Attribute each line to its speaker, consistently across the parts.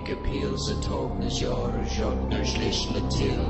Speaker 1: Ike pils og tårnes jord og jordner slisle til.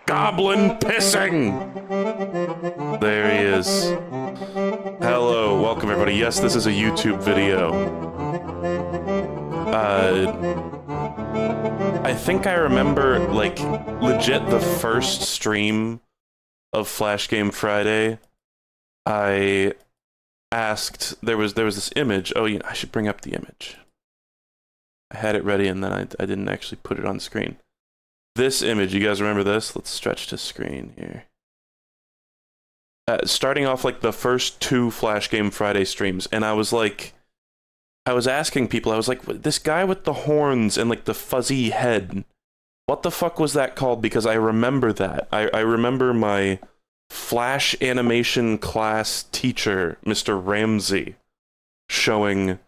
Speaker 2: Goblin pissing! There he is. Hello, welcome everybody. Yes, this is a YouTube video. I think I remember, like, legit the first stream of Flash Game Friday. I asked, there was this image. Oh, yeah, I should bring up the image. I had it ready and then I didn't actually put it on screen. This image, you guys remember this? Let's stretch to screen here. starting off like the first 2 Flash Game Friday streams, and I was asking people, I was like, this guy with the horns and like the fuzzy head, what the fuck was that called? Because I remember that. I remember my Flash animation class teacher, Mr. Ramsey, showing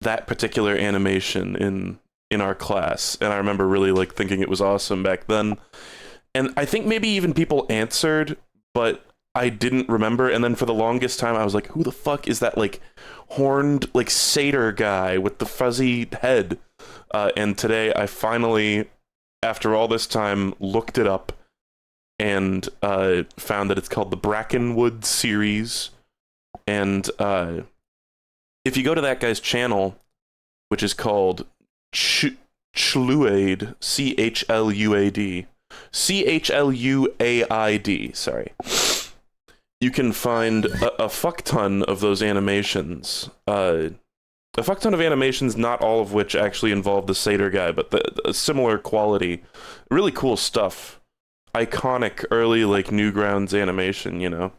Speaker 2: that particular animation in our class, and I remember really like thinking it was awesome back then. And I think maybe even people answered, but I didn't remember. And then for the longest time, I was like, who the fuck is that like horned like satyr guy with the fuzzy head? And today I finally, after all this time, looked it up and found that it's called the Brackenwood series. And if you go to that guy's channel, which is called Chluaid, Chluad, Chluaid, sorry, you can find a fuck ton of those animations. A fuck ton of animations, not all of which actually involve the satyr guy, but the similar quality. Really cool stuff. Iconic early, like, Newgrounds animation, you know?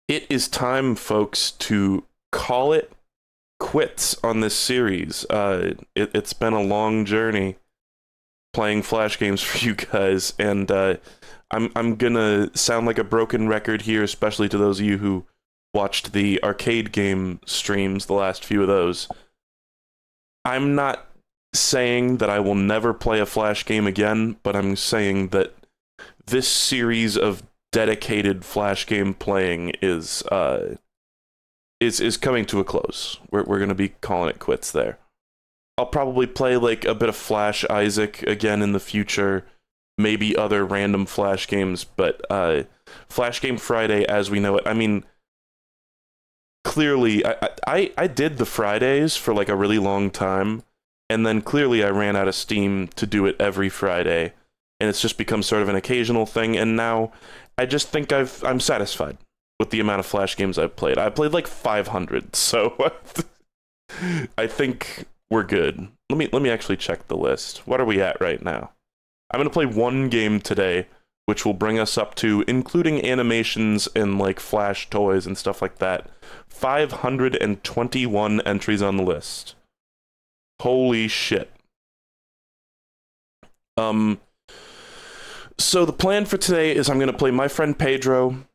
Speaker 2: It is time, folks, to call it quits on this series. It's been a long journey playing Flash games for you guys, and I'm gonna sound like a broken record here, especially to those of you who watched the arcade game streams, the last few of those. I'm not saying that I will never play a Flash game again, but I'm saying that this series of dedicated Flash game playing is coming to a close. We're gonna be calling it quits there. I'll probably play like a bit of Flash Isaac again in the future, maybe other random Flash games, but Flash Game Friday as we know it, I mean, clearly I did the Fridays for like a really long time, and then clearly I ran out of steam to do it every Friday, and it's just become sort of an occasional thing, and now I just think I'm satisfied with the amount of Flash games I've played. I played like 500, so I think we're good. Let me actually check the list. What are we at right now? I'm gonna play one game today, which will bring us up to, including animations and like Flash toys and stuff like that, 521 entries on the list. Holy shit. So the plan for today is I'm gonna play My Friend Pedro,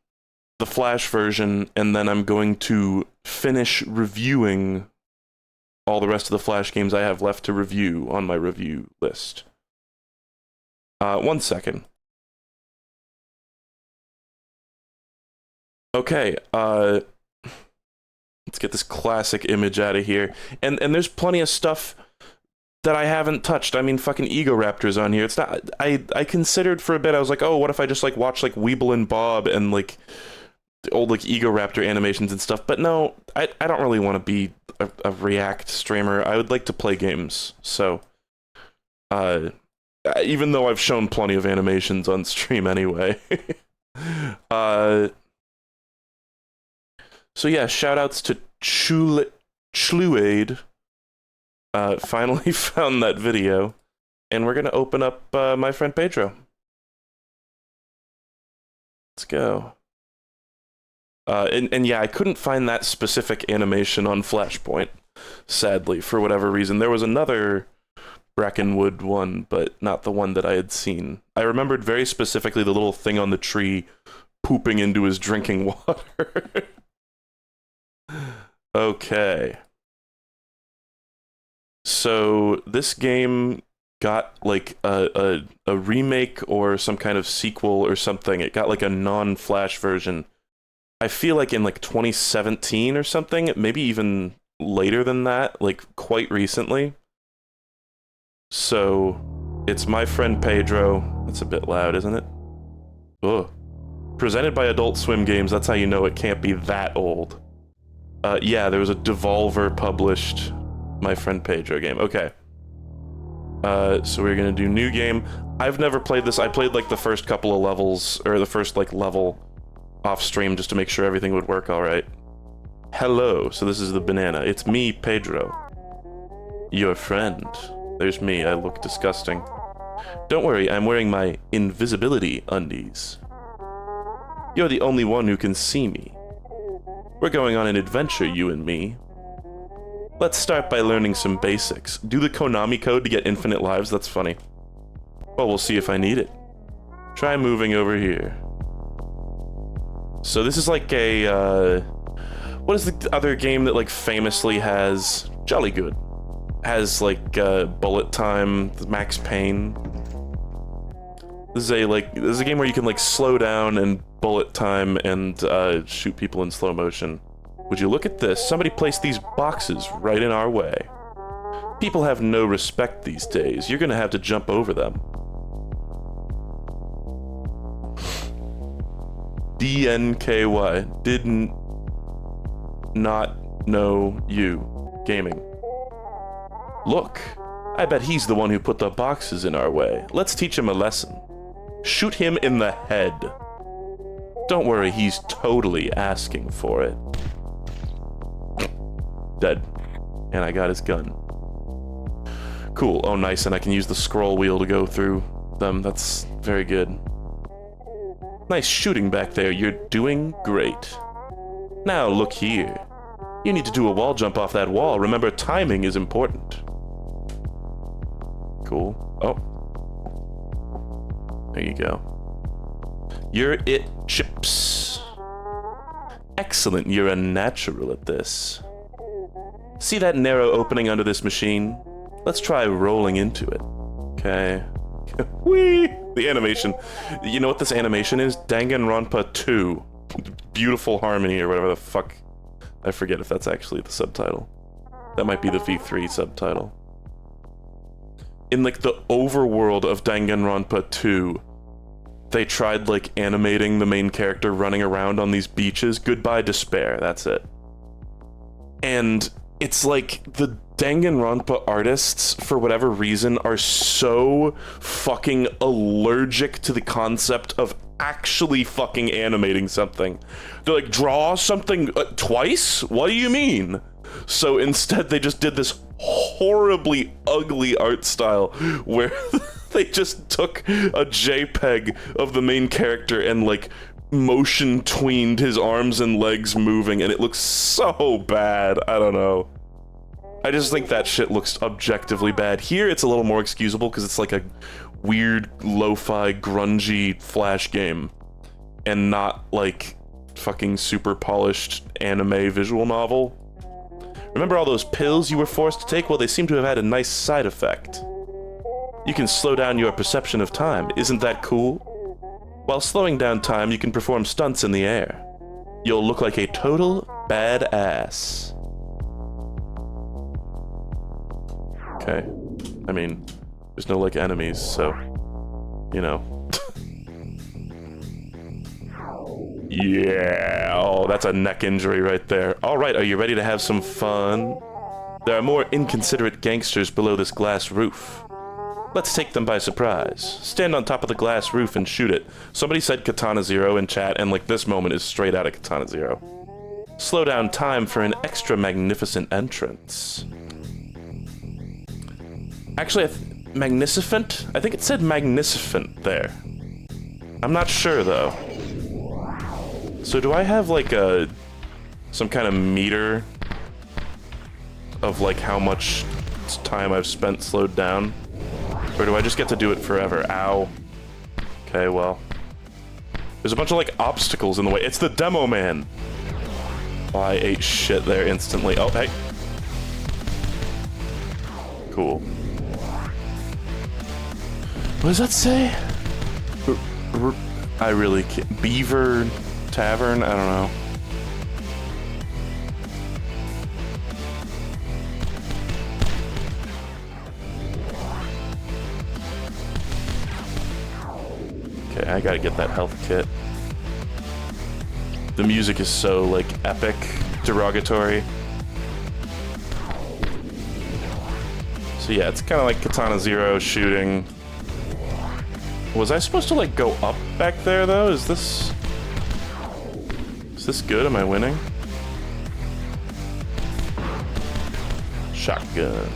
Speaker 2: the Flash version, and then I'm going to finish reviewing all the rest of the Flash games I have left to review on my review list. 1 second. Okay, let's get this classic image out of here. And there's plenty of stuff that I haven't touched. I mean, fucking Egoraptor's on here. It's not. I considered for a bit. I was like, oh, what if I just like watch like Weeble and Bob and like old like Egoraptor animations and stuff? But no, I don't really want to be a React streamer. I would like to play games. So, even though I've shown plenty of animations on stream anyway. So yeah, shoutouts to Chluaid. Finally found that video, and we're gonna open up My Friend Pedro. Let's go. And yeah, I couldn't find that specific animation on Flashpoint, sadly, for whatever reason. There was another Brackenwood one, but not the one that I had seen. I remembered very specifically the little thing on the tree pooping into his drinking water. Okay. So this game got like a remake or some kind of sequel or something. It got like a non-Flash version. I feel like in like 2017 or something, maybe even later than that, like quite recently. So it's My Friend Pedro. That's a bit loud, isn't it? Ugh. Presented by Adult Swim Games, that's how you know it can't be that old. Yeah, there was a Devolver published My Friend Pedro game. Okay. So we're gonna do new game. I've never played this. I played like the first couple of levels, or the first like level off stream just to make sure everything would work all right. Hello. So this is the banana. It's me, Pedro. Your friend. There's me. I look disgusting. Don't worry, I'm wearing my invisibility undies. You're the only one who can see me. We're going on an adventure, you and me. Let's start by learning some basics. Do the Konami code to get infinite lives? That's funny. Well, we'll see if I need it. Try moving over here. So this is like a, what is the other game that, like, famously has... Jolly Good. Has, like, bullet time, Max Payne. This is a game where you can, like, slow down and bullet time and, shoot people in slow motion. Would you look at this? Somebody placed these boxes right in our way. People have no respect these days. You're gonna have to jump over them. DNKY. Didn't not know you. Gaming. Look, I bet he's the one who put the boxes in our way. Let's teach him a lesson. Shoot him in the head. Don't worry, he's totally asking for it. Dead. And I got his gun. Cool. Oh, nice, and I can use the scroll wheel to go through them. That's very good. Nice shooting back there. You're doing great. Now, look here. You need to do a wall jump off that wall. Remember, timing is important. Cool. Oh. There you go. You're it, Chips. Excellent. You're a natural at this. See that narrow opening under this machine? Let's try rolling into it. Okay. Whee! The animation. You know what this animation is? Danganronpa 2. Beautiful Harmony or whatever the fuck. I forget if that's actually the subtitle. That might be the V3 subtitle. In, like, the overworld of Danganronpa 2, they tried, like, animating the main character running around on these beaches. Goodbye Despair, that's it. And it's like the Danganronpa artists, for whatever reason, are so fucking allergic to the concept of actually fucking animating something. They're like, draw something twice? What do you mean? So instead they just did this horribly ugly art style where they just took a JPEG of the main character and, like, motion tweened his arms and legs moving, and it looks so bad. I don't know. I just think that shit looks objectively bad. Here, it's a little more excusable because it's like a weird, lo-fi, grungy Flash game, and not like fucking super polished anime visual novel. Remember all those pills you were forced to take? Well, they seem to have had a nice side effect. You can slow down your perception of time. Isn't that cool? While slowing down time, you can perform stunts in the air. You'll look like a total badass. Okay. I mean, there's no, like, enemies, so, you know. Yeah! Oh, that's a neck injury right there. Alright, are you ready to have some fun? There are more inconsiderate gangsters below this glass roof. Let's take them by surprise. Stand on top of the glass roof and shoot it. Somebody said Katana Zero in chat, and, like, this moment is straight out of Katana Zero. Slow down time for an extra magnificent entrance. Actually, magnificent? I think it said magnificent there. I'm not sure, though. So do I have, like, some kind of meter of, like, how much time I've spent slowed down? Or do I just get to do it forever? Ow. Okay, well. There's a bunch of, like, obstacles in the way. It's the Demo Man! Oh, I ate shit there instantly. Oh, hey. Cool. What does that say? I really can't. Beaver Tavern? I don't know. Okay, I gotta get that health kit. The music is so, like, epic, derogatory. So yeah, it's kind of like Katana Zero shooting. Was I supposed to, like, go up back there, though? Is this good? Am I winning? Shotgun.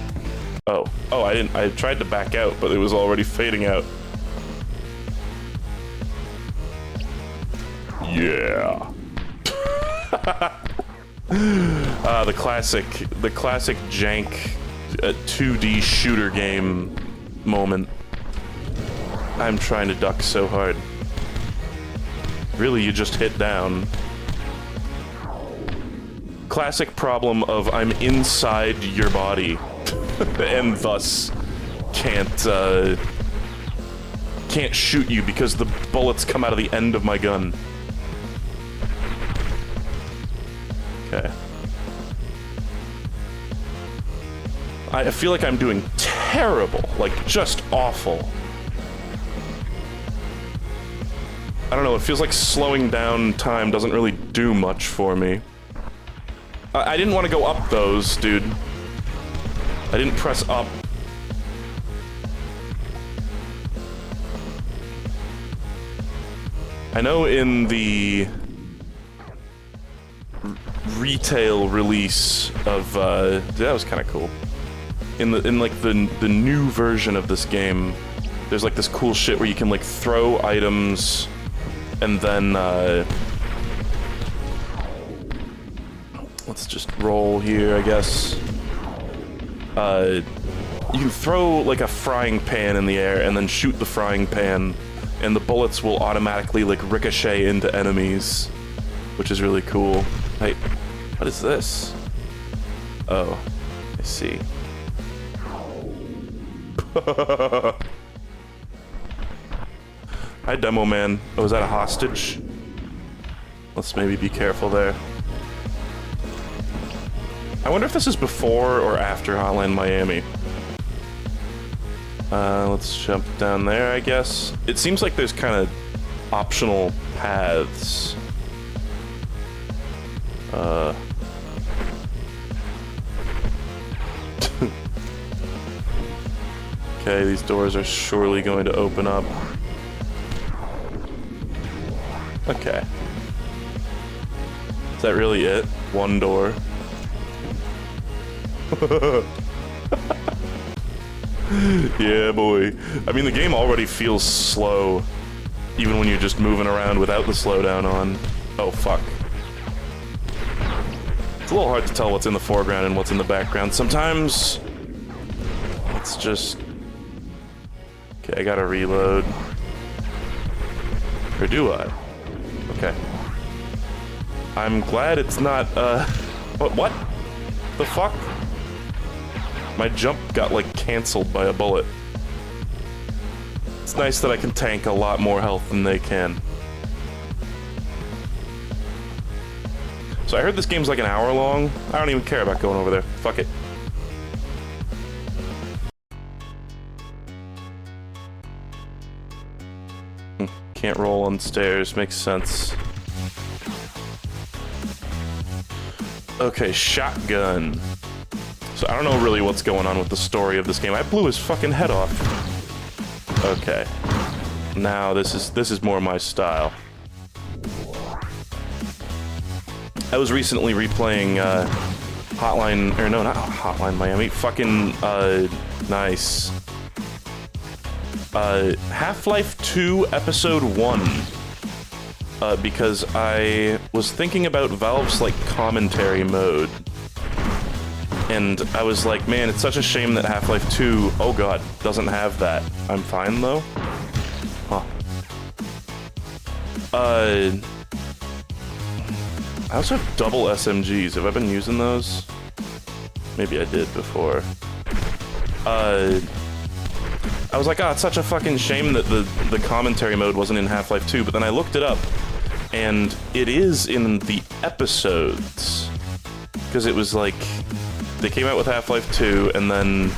Speaker 2: Oh, I tried to back out, but it was already fading out. Yeah. The classic jank 2D shooter game moment. I'm trying to duck so hard. Really, you just hit down. Classic problem of I'm inside your body, and thus can't shoot you because the bullets come out of the end of my gun. Okay. I feel like I'm doing terrible, like just awful. I don't know, it feels like slowing down time doesn't really do much for me. I didn't want to go up those, dude. I didn't press up. I know in the retail release of that was kind of cool. In like the new version of this game, there's like this cool shit where you can like throw items and then let's just roll here, I guess. You can throw like a frying pan in the air and then shoot the frying pan, and the bullets will automatically like ricochet into enemies, which is really cool. Hey, what is this? Oh, I see. Hi, Demo Man. Oh, is that a hostage? Let's maybe be careful there. I wonder if this is before or after Hotline Miami. Let's jump down there, I guess. It seems like there's kind of optional paths. Okay, these doors are surely going to open up. Okay. Is that really it? One door? Yeah, boy. I mean, the game already feels slow, even when you're just moving around without the slowdown on. Oh, fuck. It's a little hard to tell what's in the foreground and what's in the background. Sometimes it's just... Okay, I gotta reload. Or do I? Okay. I'm glad it's not, What? The fuck? My jump got, like, cancelled by a bullet. It's nice that I can tank a lot more health than they can. So I heard this game's like an hour long. I don't even care about going over there. Fuck it. Can't roll on stairs. Makes sense. Okay, shotgun. So I don't know really what's going on with the story of this game. I blew his fucking head off. Okay. Now this is more my style. I was recently replaying Hotline, or no, not Hotline Miami. Fucking nice. Half-Life 2 Episode 1. Because I was thinking about Valve's like commentary mode. And I was like, man, it's such a shame that Half-Life 2, oh god, doesn't have that. I'm fine, though? Huh. I also have double SMGs. Have I been using those? Maybe I did before. I was like, oh, it's such a fucking shame that the commentary mode wasn't in Half-Life 2, but then I looked it up, and it is in the episodes. Because it was like... They came out with Half-Life 2, and then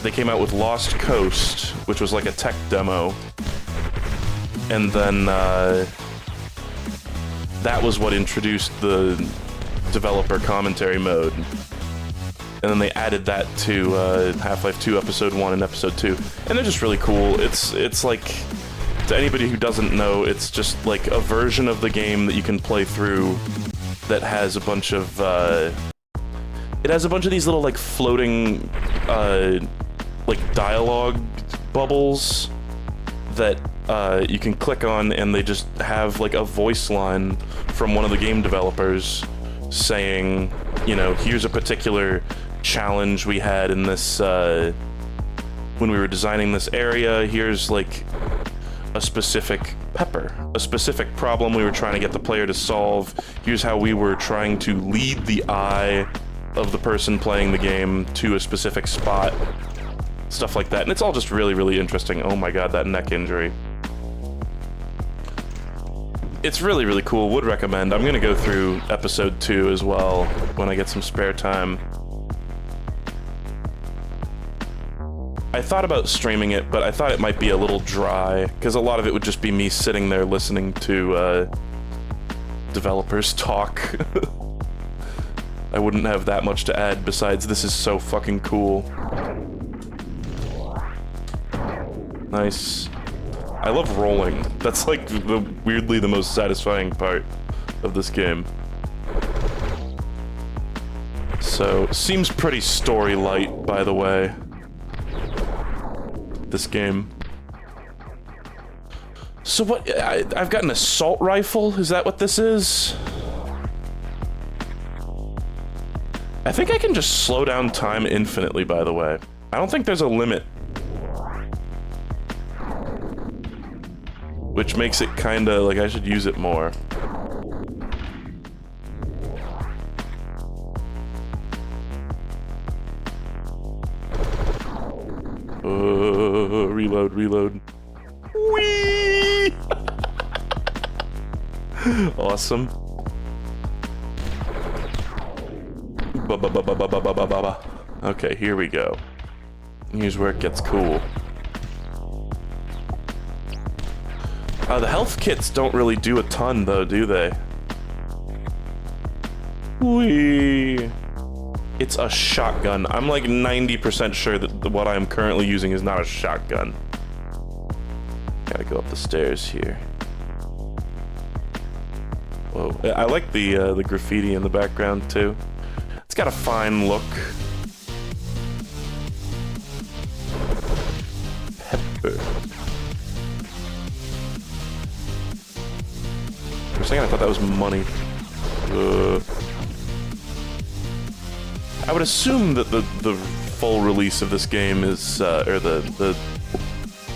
Speaker 2: they came out with Lost Coast, which was like a tech demo. And then that was what introduced the developer commentary mode. And then they added that to Half-Life 2 Episode 1 and Episode 2. And they're just really cool. It's like, to anybody who doesn't know, it's just like a version of the game that you can play through that has a bunch of it has a bunch of these little like floating like dialogue bubbles that you can click on, and they just have like a voice line from one of the game developers saying, you know, here's a particular challenge we had in this when we were designing this area, here's like a specific a specific problem we were trying to get the player to solve, here's how we were trying to lead the eye of the person playing the game to a specific spot, stuff like that. And it's all just really, really interesting. Oh my god, that neck injury. It's really, really cool. Would recommend. I'm gonna go through episode 2 as well when I get some spare time. I thought about streaming it, but I thought it might be a little dry, because a lot of it would just be me sitting there listening to developers talk. I wouldn't have that much to add besides this is so fucking cool. Nice. I love rolling. That's like weirdly the most satisfying part of this game. So, seems pretty story light, by the way. This game. So what, I've got an assault rifle? Is that what this is? I think I can just slow down time infinitely, by the way. I don't think there's a limit. Which makes it kinda like I should use it more. Reload. Whee! Awesome. Okay, here we go. Here's where it gets cool. The health kits don't really do a ton, though, do they? Whee! It's a shotgun. I'm like 90% sure that what I'm currently using is not a shotgun. Gotta go up the stairs here. Whoa. I like the graffiti in the background, too. It's got a fine look. Pepper. For a second I thought that was money. I would assume that the full release of this game is, or the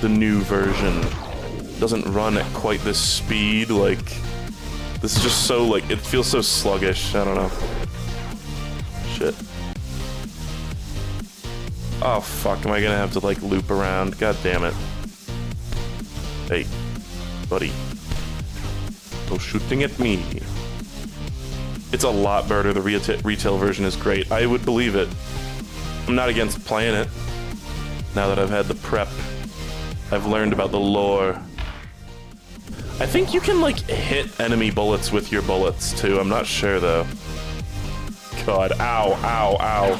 Speaker 2: new version doesn't run at quite this speed. Like, this is just so, like, it feels so sluggish. I don't know. Shit. Oh fuck, am I gonna have to like loop around? God damn it. Hey, buddy. No shooting at me. It's a lot better. The retail version is great. I would believe it. I'm not against playing it. Now that I've had the prep, I've learned about the lore. I think you can like hit enemy bullets with your bullets too. I'm not sure though. God, ow, ow, ow.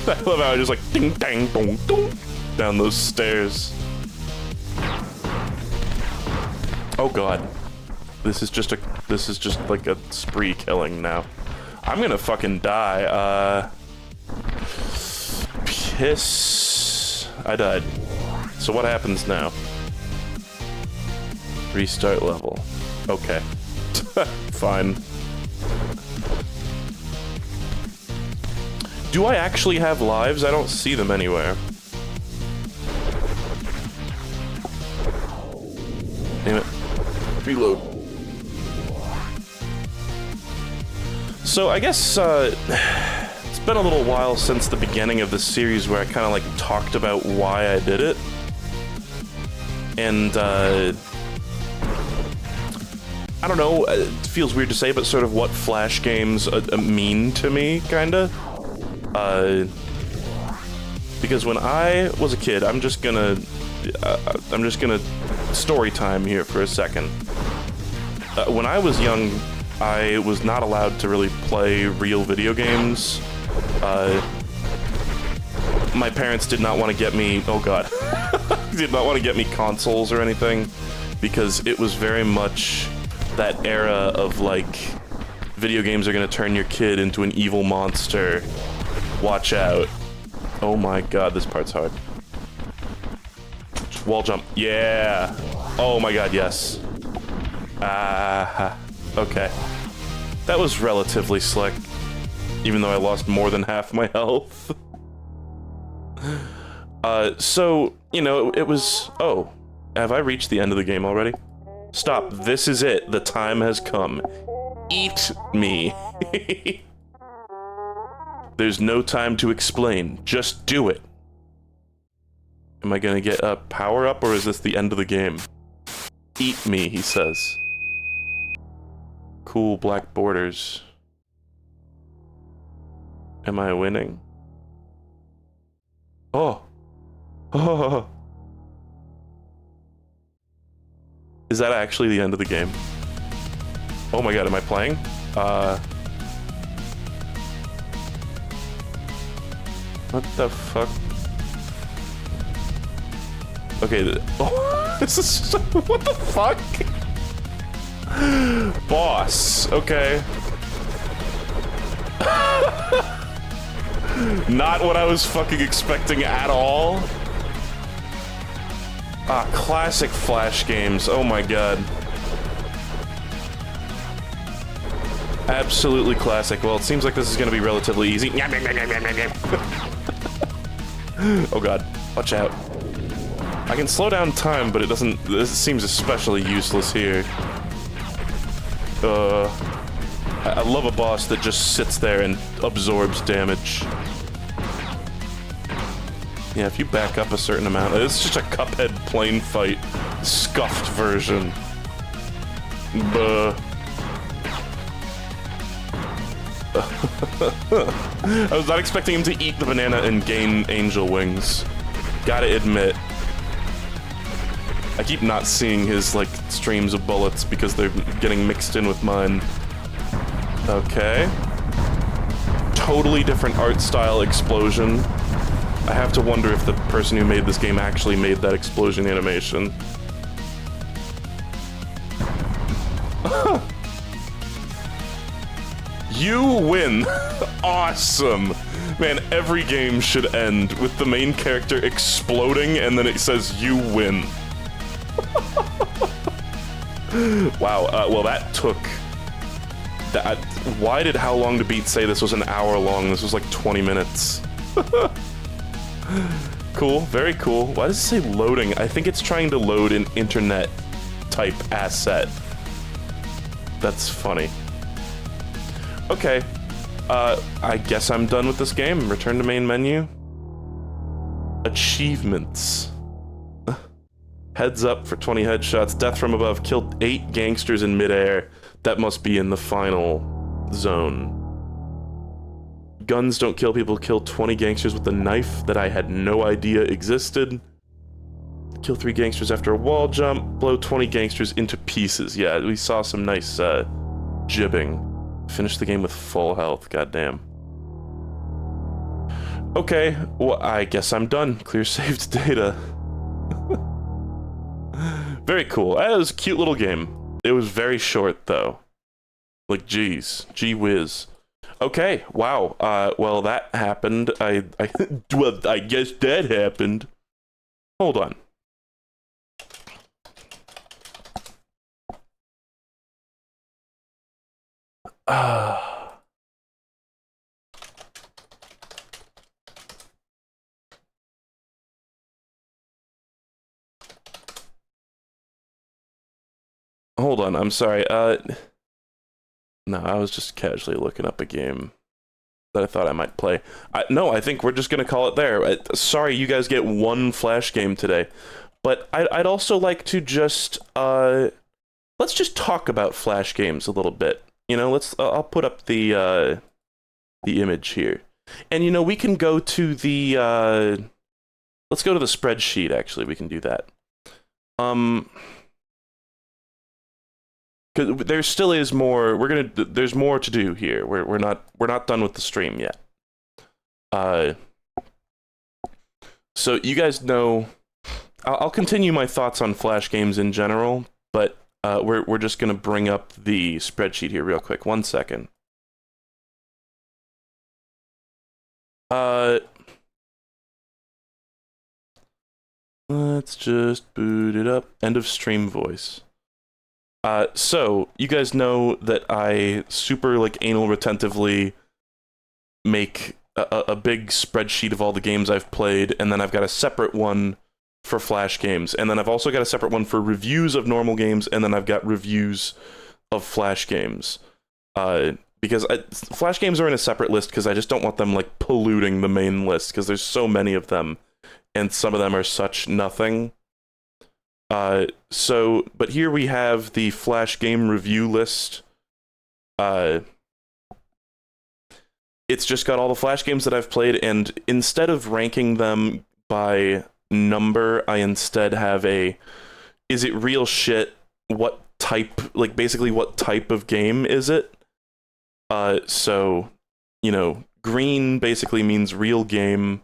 Speaker 2: I love how I just like ding dang boom boom down those stairs. Oh god. This is just like a spree killing now. I'm gonna fucking die. Piss. I died. So what happens now? Restart level. Okay. Fine. Do I actually have lives? I don't see them anywhere. Damn it. Reload. So I guess it's been a little while since the beginning of the series where I kind of like talked about why I did it. And I don't know, it feels weird to say, but sort of what Flash games mean to me, kinda. Because when I was a kid, I'm just gonna story time here for a second. When I was young, I was not allowed to really play real video games. My parents did not want to get me, oh god, did not want to get me consoles or anything, because it was very much that era of like, video games are gonna turn your kid into an evil monster, Watch out. Oh my god, this part's hard. Just wall jump. Yeah. Oh my god, yes. Okay. That was relatively slick. Even though I lost more than half my health. So, you know, it was... Oh. Have I reached the end of the game already? Stop. This is it. The time has come. Eat me. There's no time to explain. Just do it. Am I gonna get a power-up, or is this the end of the game? Eat me, he says. Cool black borders. Am I winning? Oh. Oh. Is that actually the end of the game? Oh my god, am I playing? What the fuck? Okay, oh, this is so, what the fuck? Boss, okay. Not what I was fucking expecting at all. Ah, classic Flash games. Oh my god. Absolutely classic. Well, it seems like this is gonna be relatively easy. Oh god. Watch out. I can slow down time, but it doesn't... This seems especially useless here. I love a boss that just sits there and absorbs damage. Yeah, if you back up a certain amount, it's just a Cuphead plane fight, scuffed version. Buh. I was not expecting him to eat the banana and gain angel wings. Gotta admit. I keep not seeing his, like, streams of bullets because they're getting mixed in with mine. Okay. Totally different art style explosion. I have to wonder if the person who made this game actually made that explosion animation. You win! Awesome! Man, every game should end with the main character exploding and then it says, you win. Wow, well that took... Why did How Long to Beat say this was an hour long? This was like 20 minutes. Cool, very cool. Why does it say loading? I think it's trying to load an internet-type asset. That's funny. Okay. I guess I'm done with this game. Return to main menu. Achievements. Heads up for 20 headshots. Death from above. Killed 8 gangsters in midair. That must be in the final zone. Guns don't kill people. Kill 20 gangsters with a knife that I had no idea existed. Kill 3 gangsters after a wall jump. Blow 20 gangsters into pieces. Yeah, we saw some nice jibbing. Finish the game with full health. Goddamn. Okay, well, I guess I'm done. Clear saved data. Very cool. That was a cute little game. It was very short, though. Like, geez. Gee whiz. Okay, wow. Well, that happened. Well, I guess that happened. Hold on. Hold on, I'm sorry. No, I was just casually looking up a game that I thought I might play. No, I think we're just gonna call it there. Sorry, you guys get one Flash game today. But I'd also like to just, let's just talk about Flash games a little bit. You know, I'll put up the image here. And, you know, we can go to the, let's go to the spreadsheet, actually. We can do that. Because there still is more. There's more to do here. We're not done with the stream yet. So you guys know, I'll continue my thoughts on Flash games in general, but we're just gonna bring up the spreadsheet here real quick. 1 second. Uh, let's just boot it up. End of stream voice. So you guys know that I super like anal retentively make a big spreadsheet of all the games I've played, and then I've got a separate one for Flash games, and then I've also got a separate one for reviews of normal games, and then I've got reviews of Flash games. Because Flash games are in a separate list because I just don't want them like polluting the main list because there's so many of them, and some of them are such nothing. But here we have the Flash game review list. It's just got all the Flash games that I've played, and instead of ranking them by number, I instead have is it real shit? What type, like basically what type of game is it? So, you know, green basically means real game.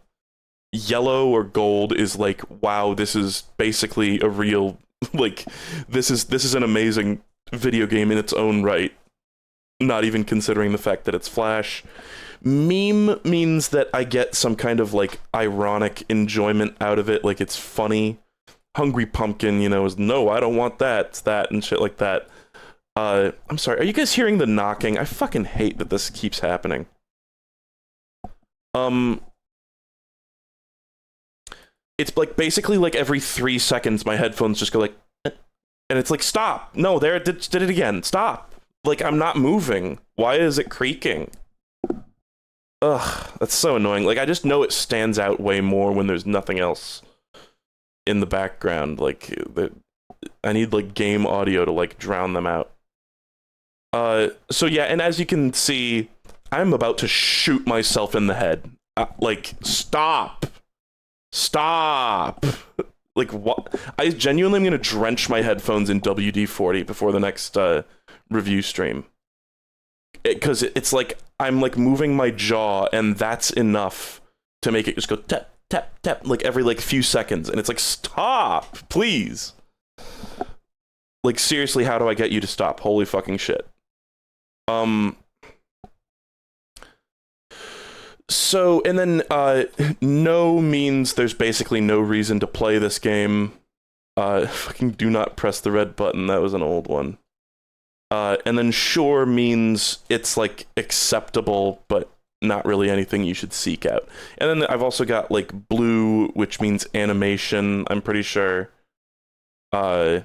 Speaker 2: Yellow or gold is like, wow, this is basically a real, like, this is an amazing video game in its own right. Not even considering the fact that it's Flash. Meme means that I get some kind of like ironic enjoyment out of it, like it's funny. Hungry Pumpkin, you know, is no, I don't want that, it's that, and shit like that. I'm sorry, are you guys hearing the knocking? I fucking hate that this keeps happening. It's like basically like every 3 seconds my headphones just go like, and it's like, stop, no, there, it did it again, stop. Like, I'm not moving. Why is it creaking? Ugh, that's so annoying. Like, I just know it stands out way more when there's nothing else in the background. Like, I need, like, game audio to, like, drown them out. So yeah, and as you can see, I'm about to shoot myself in the head. Like, stop! Stop! Like, what? I genuinely am gonna drench my headphones in WD-40 before the next, review stream. Because it's like, I'm, like, moving my jaw, and that's enough to make it just go tap, tap, tap, like, every, like, few seconds. And it's like, stop! Please! Like, seriously, how do I get you to stop? Holy fucking shit. So, and then, no means there's basically no reason to play this game. Fucking do not press the red button, that was an old one. And then sure means it's, like, acceptable, but not really anything you should seek out. And then I've also got, like, blue, which means animation, I'm pretty sure. And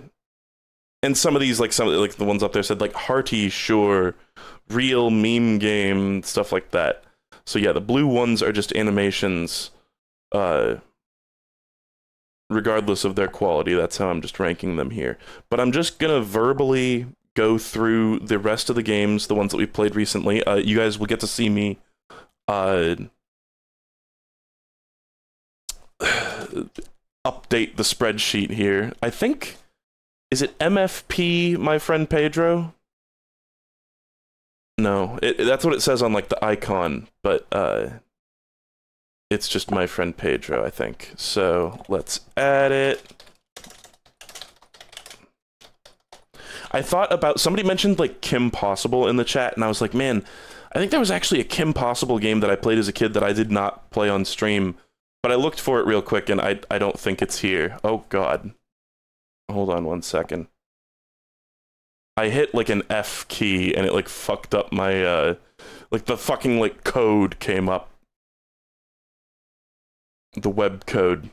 Speaker 2: some of these, like, the ones up there said, like, hearty, sure, real meme game, stuff like that. So yeah, the blue ones are just animations, regardless of their quality. That's how I'm just ranking them here. But I'm just gonna verbally go through the rest of the games, the ones that we played recently. You guys will get to see me update the spreadsheet here. I think, is it MFP, my friend Pedro? No, that's what it says on, like, the icon, but it's just my friend Pedro, I think. So let's add it. I thought about, somebody mentioned, like, Kim Possible in the chat, and I was like, man, I think there was actually a Kim Possible game that I played as a kid that I did not play on stream, but I looked for it real quick, and I don't think it's here. Oh, God. Hold on one second. I hit, like, an F key, and it, like, fucked up my, like, the fucking, like, code came up. The web code.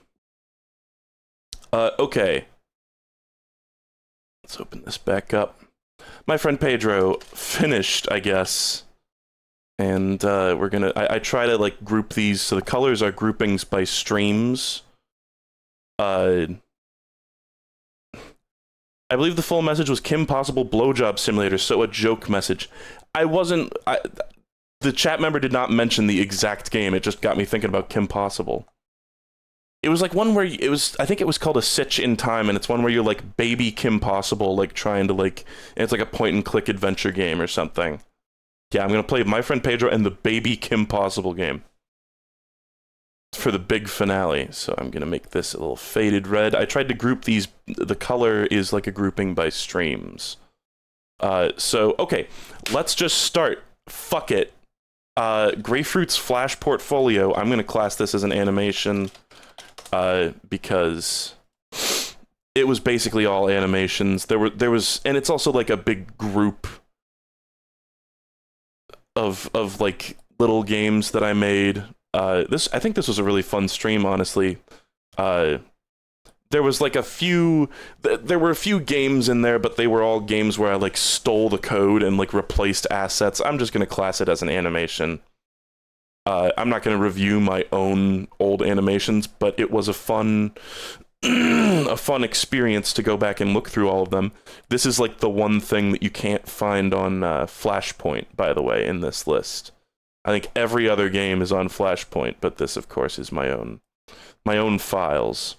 Speaker 2: Okay. Let's open this back up. My friend Pedro finished, I guess. And, we're gonna... I try to, like, group these, so the colors are groupings by streams. I believe the full message was Kim Possible Blowjob Simulator, so a joke message. The chat member did not mention the exact game, it just got me thinking about Kim Possible. It was like one where, I think it was called A Sitch in Time, and it's one where you're like baby Kim Possible, like trying to like, and it's like a point and click adventure game or something. Yeah, I'm gonna play my friend Pedro and the baby Kim Possible game for the big finale, so I'm gonna make this a little faded red. I tried to group these, the color is like a grouping by streams. So, okay, let's just start. Fuck it. Grapefruit's Flash portfolio, I'm going to class this as an animation because it was basically all animations. There was, and it's also like a big group of like little games that I made. I think this was a really fun stream, honestly. There was like there were a few games in there, but they were all games where I like stole the code and like replaced assets. I'm just going to class it as an animation. I'm not going to review my own old animations, but it was a fun experience to go back and look through all of them. This is like the one thing that you can't find on Flashpoint, by the way, in this list. I think every other game is on Flashpoint, but this, of course, is my own files.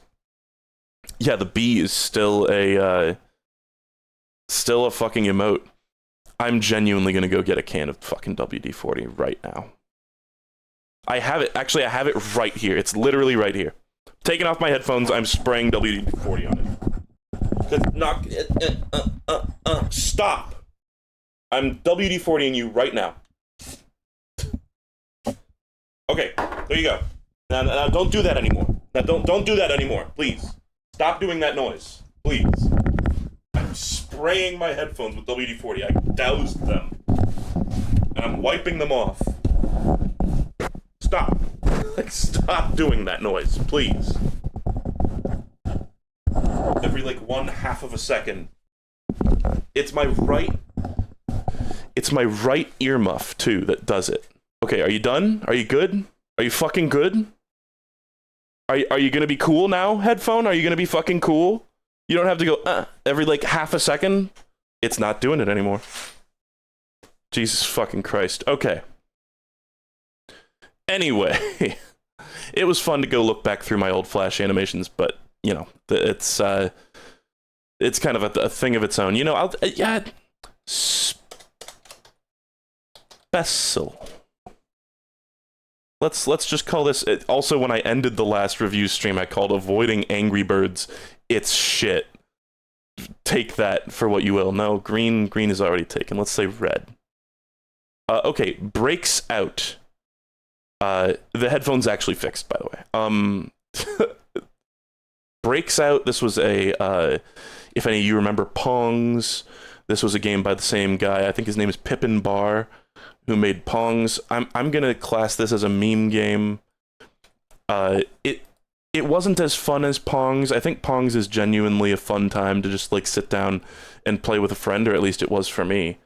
Speaker 2: Yeah, the bee is still a fucking emote. I'm genuinely gonna go get a can of fucking WD-40 right now. I have it. Actually, I have it right here. It's literally right here. Taking off my headphones, I'm spraying WD-40 on it. Stop! I'm WD-40ing you right now. Okay, there you go. Now don't do that anymore. Now don't do that anymore, please. Stop doing that noise, please. I'm spraying my headphones with WD-40. I doused them. And I'm wiping them off. Stop. Stop doing that noise, please. Every, like, 1/2 of a second. It's my right earmuff, too, that does it. Okay, are you done? Are you good? Are you fucking good? Are you gonna be cool now, headphone? Are you gonna be fucking cool? You don't have to go, every, like, 1/2 a second? It's not doing it anymore. Jesus fucking Christ. Okay. Anyway, it was fun to go look back through my old Flash animations, but, you know, it's kind of a thing of its own. You know, special. Let's just call this. Also, when I ended the last review stream, I called Avoiding Angry Birds it's shit. Take that for what you will. No, green is already taken. Let's say red. Okay, Breaks Out. The headphone's actually fixed, by the way. Breaks Out, this was a, if any of you remember Pongs, this was a game by the same guy. I think his name is Pippin Bar, who made Pongs. I'm gonna class this as a meme game. It wasn't as fun as Pongs. I think Pongs is genuinely a fun time to just like sit down and play with a friend, or at least it was for me.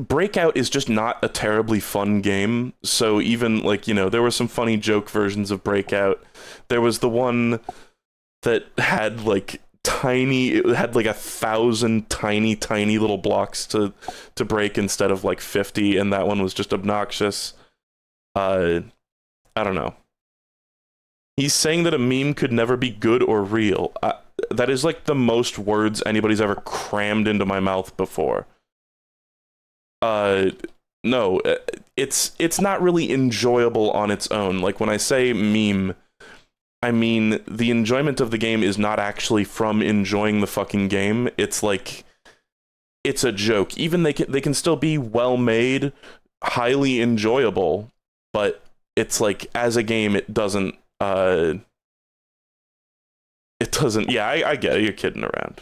Speaker 2: Breakout is just not a terribly fun game. So even like, you know, there were some funny joke versions of Breakout. There was the one that had like it had like 1,000 tiny little blocks to break instead of like 50, and that one was just obnoxious. I don't know. He's saying that a meme could never be good or real. That is like the most words anybody's ever crammed into my mouth before. No, it's not really enjoyable on its own. Like when I say meme, I mean the enjoyment of the game is not actually from enjoying the fucking game. It's like it's a joke. Even they can still be well made, highly enjoyable, but it's like as a game it doesn't yeah, I get it, you're kidding around.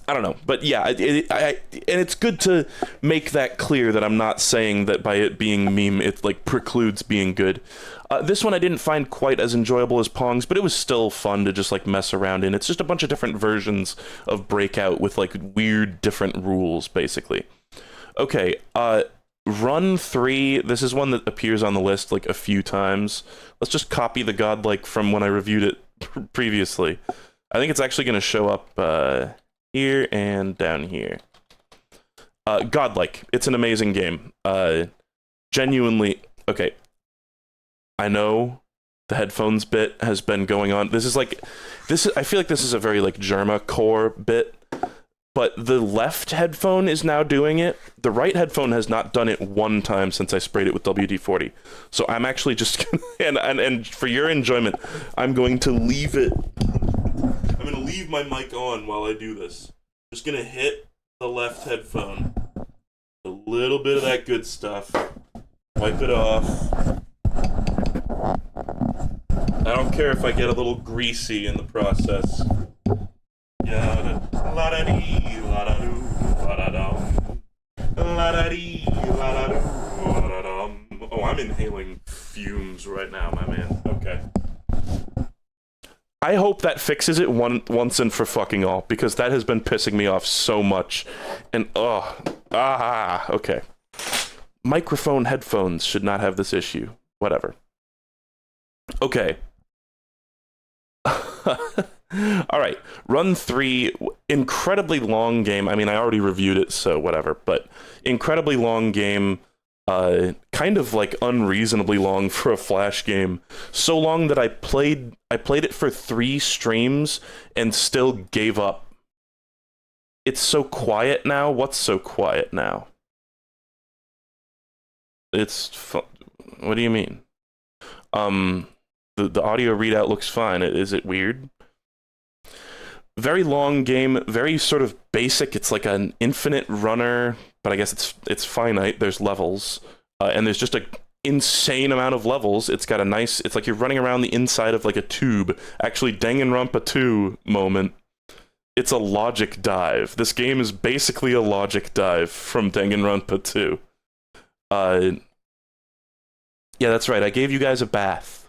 Speaker 2: I don't know, but yeah, and it's good to make that clear that I'm not saying that by it being meme, it like precludes being good. This one I didn't find quite as enjoyable as Pongs, but it was still fun to just like mess around in. It's just a bunch of different versions of Breakout with like weird different rules, basically. Okay, Run 3, this is one that appears on the list like a few times. Let's just copy the godlike from when I reviewed it previously. I think it's actually going to show up here and down here. Godlike. It's an amazing game. Genuinely, okay. I know the headphones bit has been going on. I feel like this is a very like Jerma core bit, but the left headphone is now doing it. The right headphone has not done it one time since I sprayed it with WD-40. So I'm actually just and for your enjoyment, I'm going to leave it. I'm going gonna leave my mic on while I do this. Just gonna hit the left headphone. A little bit of that good stuff. Wipe it off. I don't care if I get a little greasy in the process. Yeah, la da dee, la da doo, la da dum. La da dee, la da doo, la da dum. Oh, I'm inhaling fumes right now, my man. Okay. I hope that fixes it once and for fucking all, because that has been pissing me off so much. And, okay. Microphone headphones should not have this issue. Whatever. Okay. Alright. Run 3, incredibly long game. I mean, I already reviewed it, so whatever. But incredibly long game. Kind of like unreasonably long for a Flash game. So long that I played it for 3 streams and still gave up. It's so quiet now. What's so quiet now? What do you mean? The audio readout looks fine. Is it weird? Very long game, very sort of basic. It's like an infinite runner, but I guess it's finite. There's levels, and there's just an insane amount of levels. It's got a nice. It's like you're running around the inside of like a tube. Actually, Danganronpa 2 moment. It's a logic dive. This game is basically a logic dive from Danganronpa 2. Yeah, that's right. I gave you guys a bath.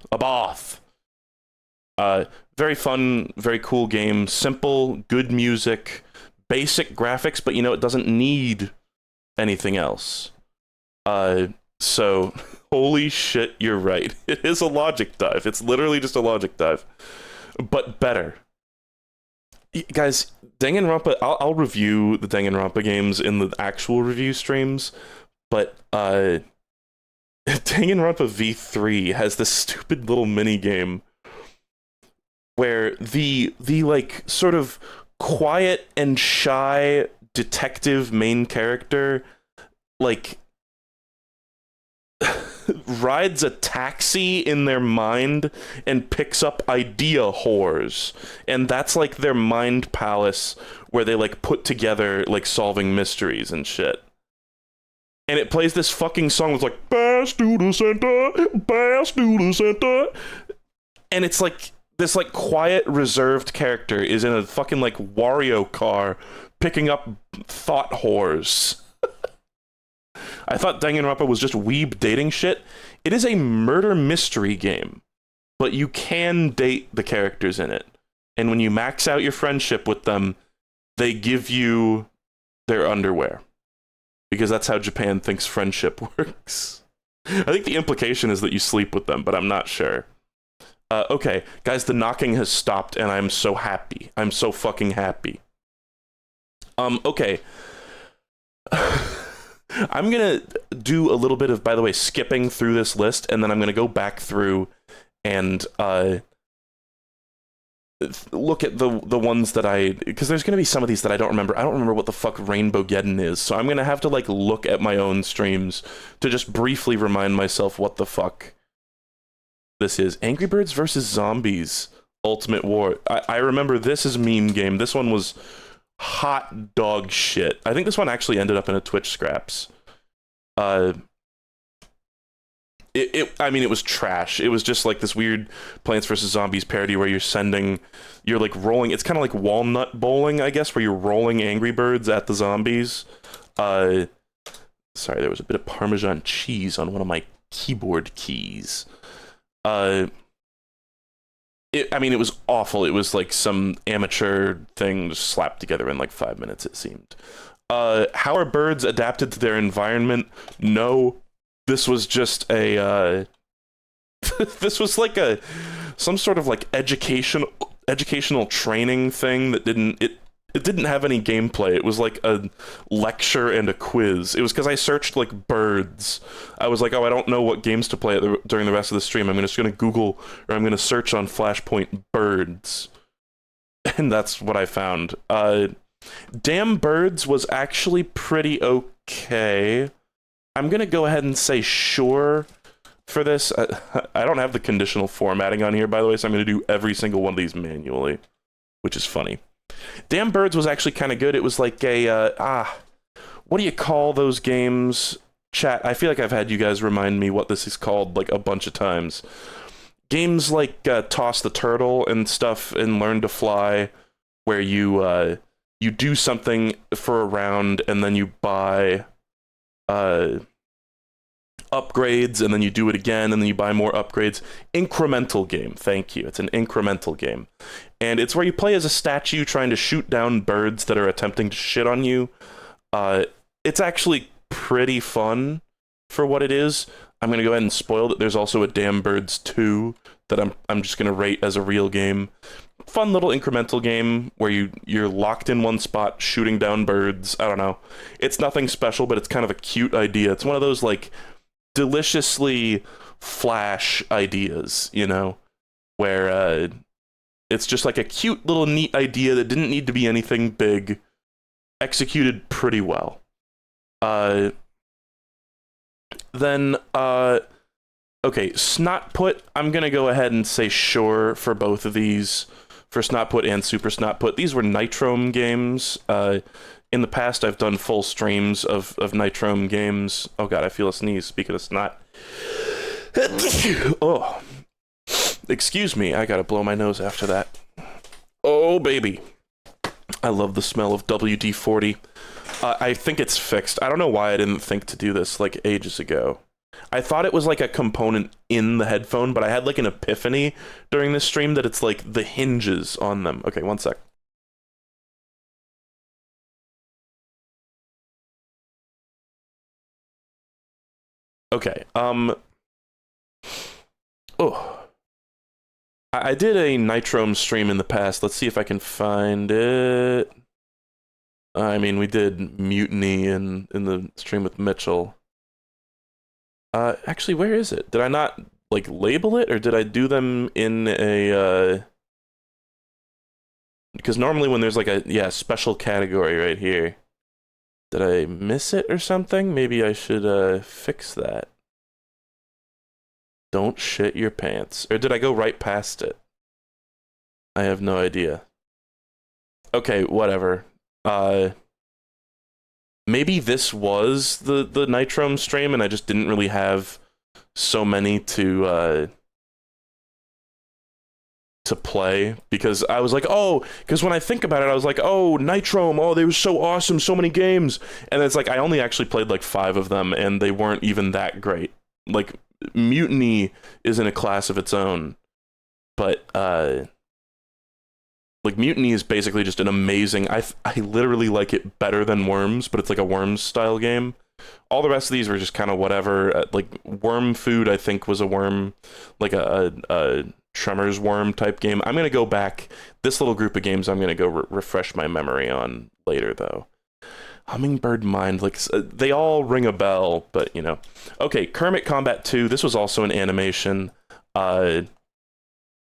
Speaker 2: Very fun, very cool game. Simple, good music, basic graphics, but it doesn't need anything else. So, holy shit, you're right. It is a logic dive. It's literally just a logic dive. But better. Guys, Danganronpa, I'll review the Danganronpa games in the actual review streams, but, Danganronpa V3 has this stupid little mini game where the like sort of quiet and shy detective main character like rides a taxi in their mind and picks up idea whores, and that's like their mind palace where they like put together like solving mysteries and shit. And it plays this fucking song with like bass to the center, and it's like this like quiet, reserved character is in a fucking like Wario car picking up thought whores. I thought Danganronpa was just weeb dating shit. It is a murder mystery game, but you can date the characters in it. And when you max out your friendship with them, they give you their underwear. Because that's how Japan thinks friendship works. I think the implication is that you sleep with them, but I'm not sure. Okay, guys, the knocking has stopped, and I'm so happy. I'm so fucking happy. Okay. I'm gonna do a little bit of, by the way, skipping through this list, and then I'm gonna go back through and look at the ones that because there's gonna be some of these that I don't remember. I don't remember what the fuck Rainbowgeddon is, so I'm gonna have to like look at my own streams to just briefly remind myself what the fuck this is. Angry Birds vs. Zombies Ultimate War. I remember this is a meme game. This one was hot dog shit. I think this one actually ended up in a Twitch Scraps. I mean, it was trash. It was just like this weird Plants vs. Zombies parody where you're like rolling. It's kind of like walnut bowling, I guess, where you're rolling Angry Birds at the zombies. Sorry, there was a bit of Parmesan cheese on one of my keyboard keys. I mean, it was awful. It was like some amateur thing just slapped together in like 5 minutes, it seemed. How are birds adapted to their environment? No. This was just a, this was like some sort of like educational training thing that it didn't have any gameplay. It was like a lecture and a quiz. It was because I searched like birds. I was like, oh, I don't know what games to play during the rest of the stream. I'm just going to Google, or I'm going to search on Flashpoint birds. And that's what I found. Damn Birds was actually pretty okay. I'm going to go ahead and say sure for this. I don't have the conditional formatting on here, by the way, so I'm going to do every single one of these manually. which is funny. Damn Birds was actually kind of good. It was like a what do you call those games? Chat, I feel like I've had you guys remind me what this is called like a bunch of times. Games like Toss the Turtle and stuff and Learn to Fly, where you do something for a round and then you buy upgrades and then you do it again and then you buy more upgrades. Incremental game, thank you. It's an incremental game. And it's where you play as a statue trying to shoot down birds that are attempting to shit on you. It's actually pretty fun for what it is. I'm going to go ahead and spoil that there's also a Damn Birds 2 that I'm just going to rate as a real game. Fun little incremental game where you're locked in one spot shooting down birds. I don't know. It's nothing special, but it's kind of a cute idea. It's one of those like deliciously Flash ideas, you know, where it's just like a cute little neat idea that didn't need to be anything big, executed pretty well. Then okay, Snotput, I'm gonna go ahead and say sure for both of these, for Snotput and Super Snotput. These were Nitrome games. In the past, I've done full streams of Nitrome games. Oh god, I feel a sneeze, speaking of snot. Oh. Excuse me, I gotta blow my nose after that. Oh, baby. I love the smell of WD-40. I think it's fixed. I don't know why I didn't think to do this, like, ages ago. I thought it was, like, a component in the headphone, but I had, like, an epiphany during this stream that it's, like, the hinges on them. Okay, one sec. Okay, oh. I did a Nitrome stream in the past. Let's see if I can find it. I mean, we did Mutiny in the stream with Mitchell. Actually, where is it? Did I not, like, label it? Or did I do them in a, because normally when there's, like, a, special category right here. Did I miss it or something? Maybe I should, fix that. Don't shit your pants. Or did I go right past it? I have no idea. Okay, whatever. Maybe this was the Nitrome stream and I just didn't really have so many to play, because I was like, oh, because when I think about it, I was like, oh, Nitrome, oh, they were so awesome, so many games. And it's like, I only actually played like 5 of them and they weren't even that great. Like, Mutiny is in a class of its own, but like, Mutiny is basically just an amazing, I literally like it better than Worms, but it's like a Worms style game. All the rest of these were just kind of whatever. Like, Worm Food, I think, was a worm, like a Tremors worm type game. I'm gonna go back, this little group of games I'm gonna go refresh my memory on later, though. Hummingbird Mind, like, they all ring a bell, but, you know. Okay, Kermit Combat 2, this was also an animation.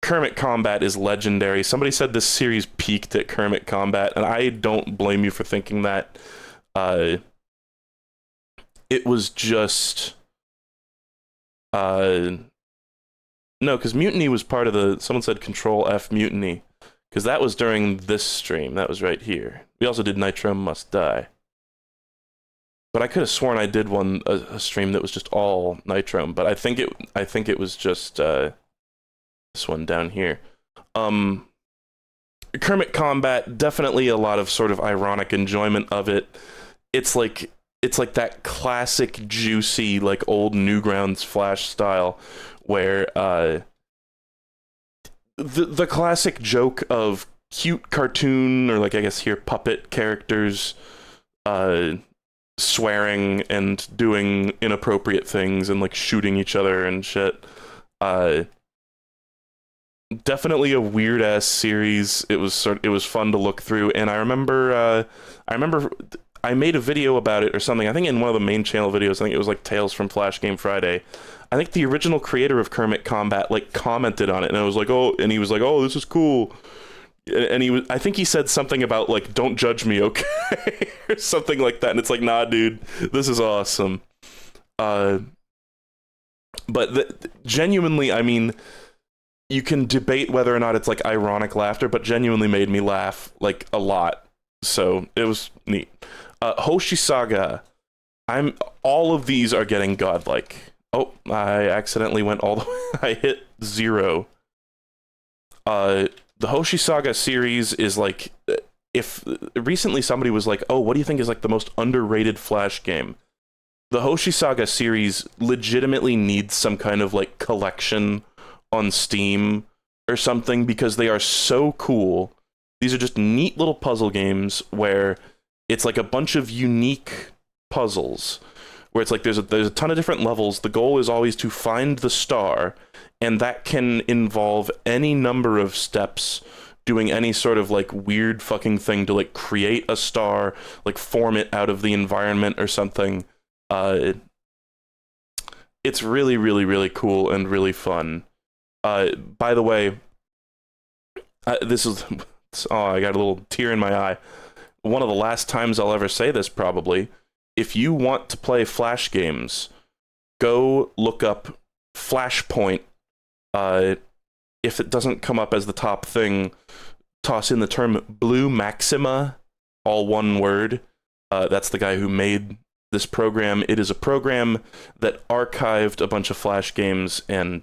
Speaker 2: Kermit Combat is legendary. Somebody said this series peaked at Kermit Combat, and I don't blame you for thinking that. It was just... no, because Mutiny was part of the... Someone said Control F Mutiny, because that was during this stream. That was right here. We also did Nitrome Must Die. But I could have sworn I did a stream that was just all Nitrome, but I think it was just this one down here. Kermit Combat, definitely a lot of sort of ironic enjoyment of it. It's like that classic juicy, like, old Newgrounds Flash style, where the classic joke of cute cartoon, or, like, I guess here puppet characters swearing and doing inappropriate things and, like, shooting each other and shit. Definitely a weird ass series. It was fun to look through, and I remember I made a video about it or something. I think in one of the main channel videos. I think it was like Tales from Flash Game Friday. I think the original creator of Kermit Combat, like, commented on it, and I was like, oh, and he was like, oh, this is cool. And I think he said something about, like, don't judge me, okay? Or something like that. And it's like, nah, dude, this is awesome. But genuinely, I mean, you can debate whether or not it's like ironic laughter, but genuinely made me laugh like a lot. So it was neat. Hoshi Saga. All of these are getting godlike. Oh, I accidentally went all the way. I hit 0. The Hoshi Saga series is like, if recently somebody was like, oh, what do you think is like the most underrated Flash game? The Hoshi Saga series legitimately needs some kind of like collection on Steam or something, because they are so cool. These are just neat little puzzle games where it's like a bunch of unique puzzles where it's like there's a ton of different levels. The goal is always to find the star, and that can involve any number of steps doing any sort of like weird fucking thing to like create a star, like form it out of the environment or something. It's really, really, really cool and really fun. By the way, this is... Oh, I got a little tear in my eye. One of the last times I'll ever say this, probably. If you want to play Flash games, go look up Flashpoint. If it doesn't come up as the top thing, toss in the term Blue Maxima, all one word. That's the guy who made this program. It is a program that archived a bunch of Flash games, and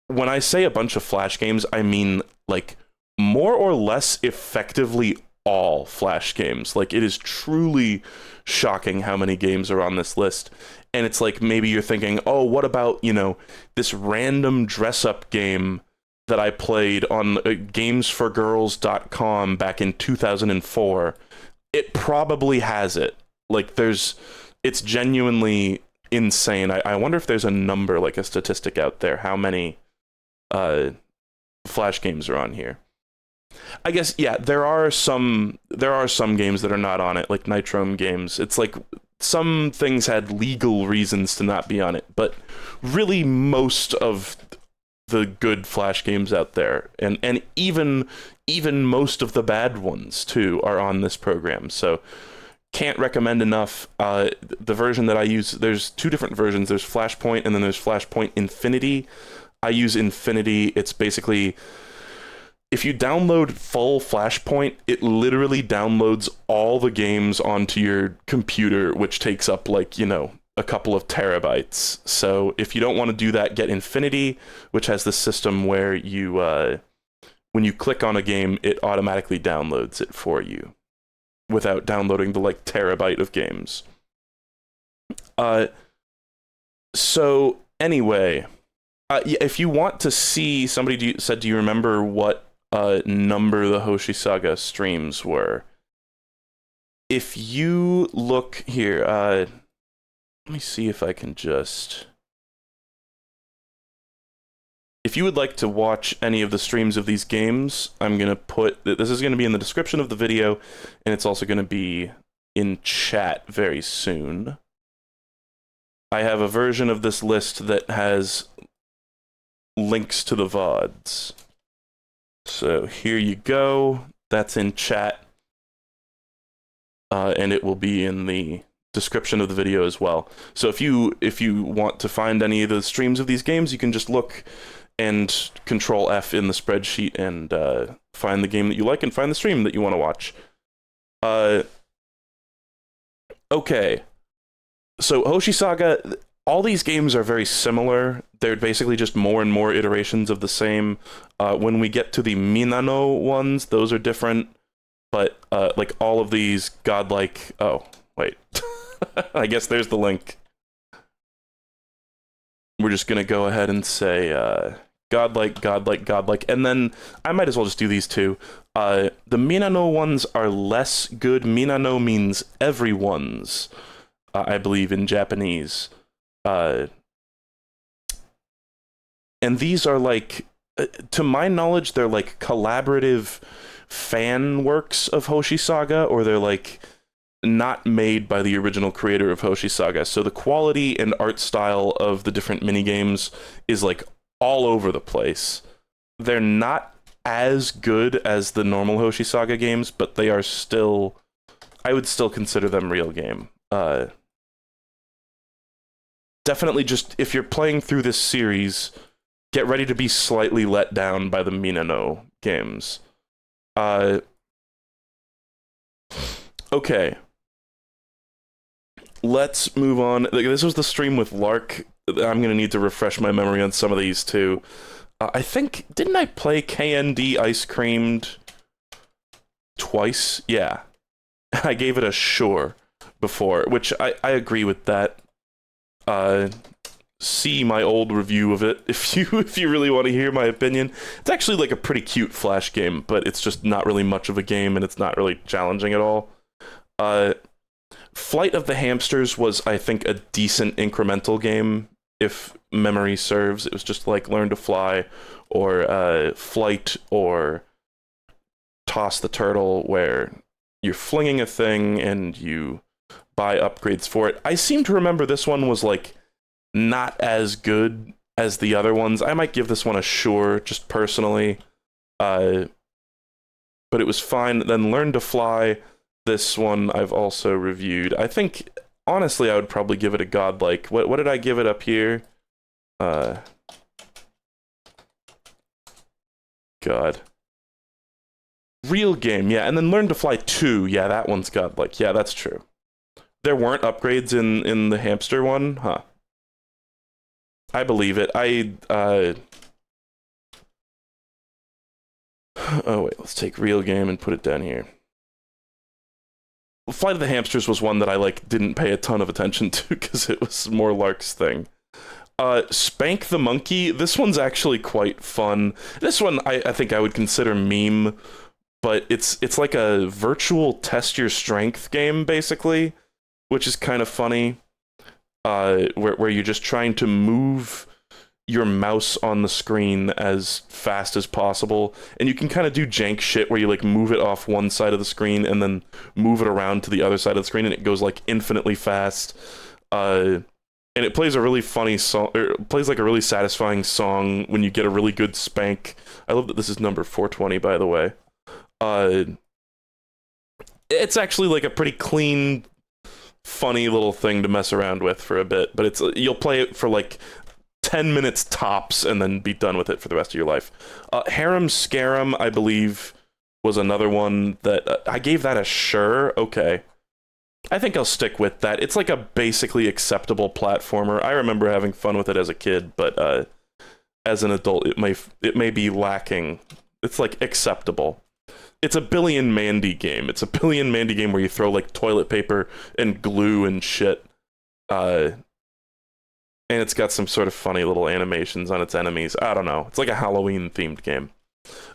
Speaker 2: when I say a bunch of Flash games, I mean like more or less effectively all Flash games. Like, it is truly shocking how many games are on this list. And it's like, maybe you're thinking, oh, what about, you know, this random dress-up game that I played on gamesforgirls.com back in 2004. It probably has it. Like, it's genuinely insane. I wonder if there's a number, like a statistic out there, how many Flash games are on here. I guess, yeah, there are some games that are not on it, like Nitrome games. It's like some things had legal reasons to not be on it, but really most of the good Flash games out there, and even most of the bad ones too, are on this program. So can't recommend enough. The version that I use, there's 2 different versions. There's Flashpoint and then there's Flashpoint Infinity. I use Infinity. It's basically, if you download full Flashpoint, it literally downloads all the games onto your computer, which takes up, like, you know, a couple of terabytes. So if you don't want to do that, get Infinity, which has this system where you, when you click on a game, it automatically downloads it for you without downloading the, like, terabyte of games. So anyway, if you want to see, somebody said, do you remember what number the Hoshi Saga streams were? If you look here, let me see if I can just... If you would like to watch any of the streams of these games, I'm going to put... This is going to be in the description of the video, and it's also going to be in chat very soon. I have a version of this list that has links to the VODs. So here you go. That's in chat. And it will be in the description of the video as well. So if you want to find any of the streams of these games, you can just look and Control F in the spreadsheet and find the game that you like and find the stream that you want to watch. Okay. So Hoshi Saga, all these games are very similar. They're basically just more and more iterations of the same. When we get to the Minano ones, those are different. But like all of these godlike... Oh, wait. I guess there's the link. We're just going to go ahead and say godlike, godlike, godlike. And then I might as well just do these two. The Minano ones are less good. Minano means everyone's, I believe, in Japanese. And these are like, to my knowledge, they're like collaborative fan works of Hoshi Saga, or they're like not made by the original creator of Hoshi Saga. So the quality and art style of the different minigames is like all over the place. They're not as good as the normal Hoshi Saga games, but they are still, I would still consider them real game. Definitely just, if you're playing through this series, get ready to be slightly let down by the Minano games. Okay. Let's move on. This was the stream with Lark. I'm going to need to refresh my memory on some of these, too. I think... Didn't I play KND Ice Creamed twice? Yeah. I gave it a sure before, which I agree with that. See my old review of it if you really want to hear my opinion. It's actually like a pretty cute Flash game, but it's just not really much of a game, and it's not really challenging at all. Flight of the Hamsters was, I think, a decent incremental game, if memory serves. It was just like Learn to Fly, or Flight, or Toss the Turtle, where you're flinging a thing and you buy upgrades for it. I seem to remember this one was like not as good as the other ones. I might give this one a sure, just personally. But it was fine. Then Learn to Fly. This one I've also reviewed. I think, honestly, I would probably give it a godlike. What did I give it up here? God. Real game, yeah. And then Learn to Fly 2. Yeah, that one's godlike. Yeah, that's true. There weren't upgrades in the hamster one? Huh. I believe it. Oh, wait. Let's take real game and put it down here. Flight of the Hamsters was one that I, like, didn't pay a ton of attention to because it was more Lark's thing. Spank the Monkey. This one's actually quite fun. This one I think I would consider meme, but it's like a virtual test your strength game, basically, which is kind of funny. Where you're just trying to move your mouse on the screen as fast as possible, and you can kind of do jank shit where you like move it off one side of the screen and then move it around to the other side of the screen, and it goes like infinitely fast. And it plays a really funny song, or plays like a really satisfying song when you get a really good spank. I love that this is number 420, by the way. It's actually like a pretty clean, funny little thing to mess around with for a bit, but you'll play it for like 10 minutes tops and then be done with it for the rest of your life. Harem Scarum, I believe, was another one that I gave that a sure. Okay. I think I'll stick with that. It's like a basically acceptable platformer. I remember having fun with it as a kid, but as an adult, it may be lacking. It's like acceptable. It's a Billy and Mandy game. It's a Billy and Mandy game where you throw like toilet paper and glue and shit. And it's got some sort of funny little animations on its enemies. I don't know. It's like a Halloween-themed game.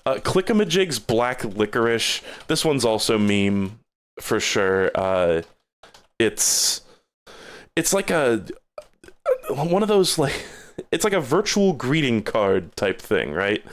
Speaker 2: Clickamajigs Black Licorice. This one's also meme, for sure. It's like one of those, like... It's like a virtual greeting card type thing, right?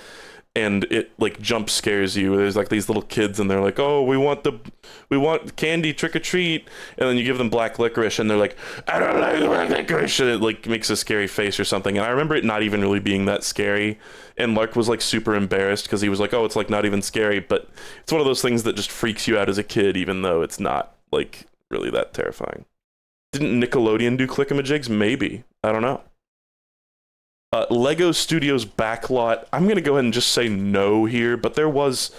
Speaker 2: And it like jump scares you. There's like these little kids and they're like, oh, we want candy, trick or treat, and then you give them black licorice and they're like, I don't like black licorice, and it like makes a scary face or something. And I remember it not even really being that scary, and Lark was like super embarrassed because he was like, oh, it's like not even scary, but it's one of those things that just freaks you out as a kid even though it's not like really that terrifying. Didn't Nickelodeon do Clickamajigs? Maybe. I don't know. Lego Studios Backlot. I'm gonna go ahead and just say no here, but there was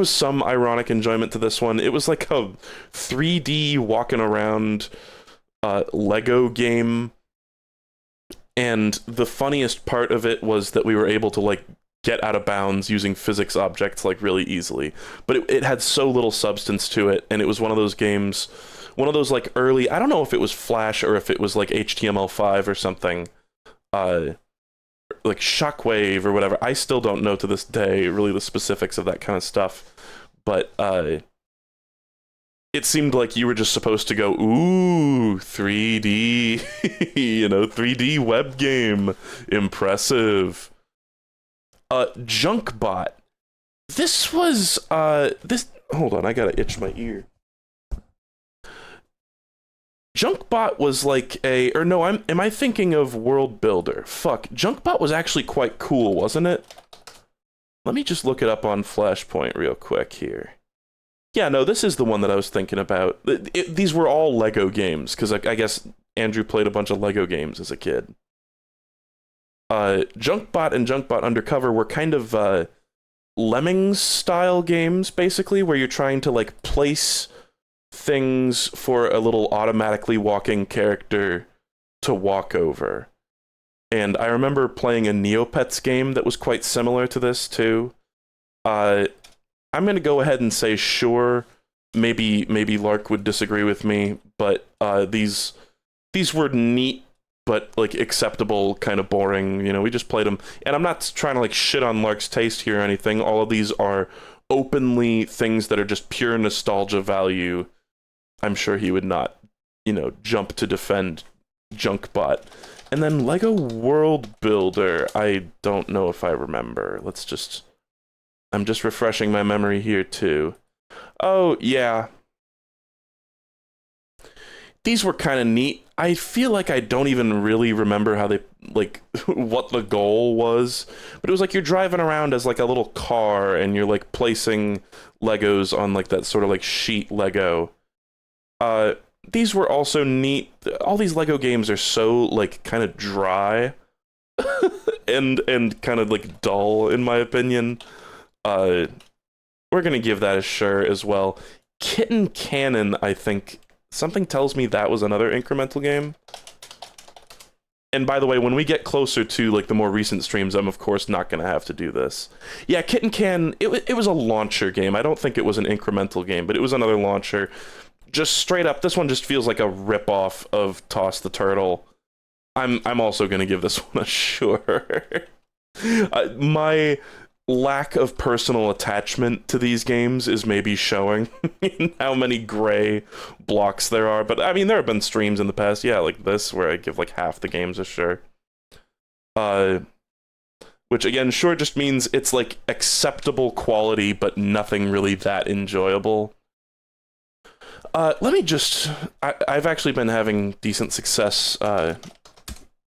Speaker 2: some ironic enjoyment to this one. It was like a 3D walking around Lego game, and the funniest part of it was that we were able to like get out of bounds using physics objects like really easily. But it had so little substance to it, and it was one of those games, one of those like early. I don't know if it was Flash or if it was like HTML5 or something. Like Shockwave or whatever. I still don't know to this day really the specifics of that kind of stuff, but it seemed like you were just supposed to go, ooh, 3D, 3D web game, impressive. Junkbot. This was hold on, I gotta itch my ear. Junkbot was like am I thinking of World Builder? Fuck, Junkbot was actually quite cool, wasn't it? Let me just look it up on Flashpoint real quick here. Yeah, no, this is the one that I was thinking about. These were all Lego games, because I guess Andrew played a bunch of Lego games as a kid. Junkbot and Junkbot Undercover were kind of Lemmings style games, basically, where you're trying to like place things for a little automatically walking character to walk over. And I remember playing a Neopets game that was quite similar to this too. I'm gonna go ahead and say sure. Maybe Lark would disagree with me, but these were neat but like acceptable, kind of boring. You know, we just played them, and I'm not trying to like shit on Lark's taste here or anything. All of these are openly things that are just pure nostalgia value. I'm sure he would not, you know, jump to defend Junkbot. And then Lego World Builder, I don't know if I remember. I'm just refreshing my memory here too. Oh, yeah. These were kind of neat. I feel like I don't even really remember how they, like, what the goal was. But it was like you're driving around as, like, a little car, and you're, like, placing Legos on, like, that sort of, like, sheet Lego. These were also neat. All these Lego games are so, like, kind of dry. and kind of, like, dull, in my opinion. We're gonna give that a sure as well. Kitten Cannon, I think... Something tells me that was another incremental game. And by the way, when we get closer to like the more recent streams, I'm of course not going to have to do this. Yeah, Kitten Can, it was a launcher game. I don't think it was an incremental game, but it was another launcher. Just straight up, this one just feels like a rip-off of Toss the Turtle. I'm also going to give this one a sure. My lack of personal attachment to these games is maybe showing in how many gray blocks there are. But I mean, there have been streams in the past, yeah, like this, where I give like half the games a sure. Which again, sure just means it's like acceptable quality, but nothing really that enjoyable. Let me just... I've actually been having decent success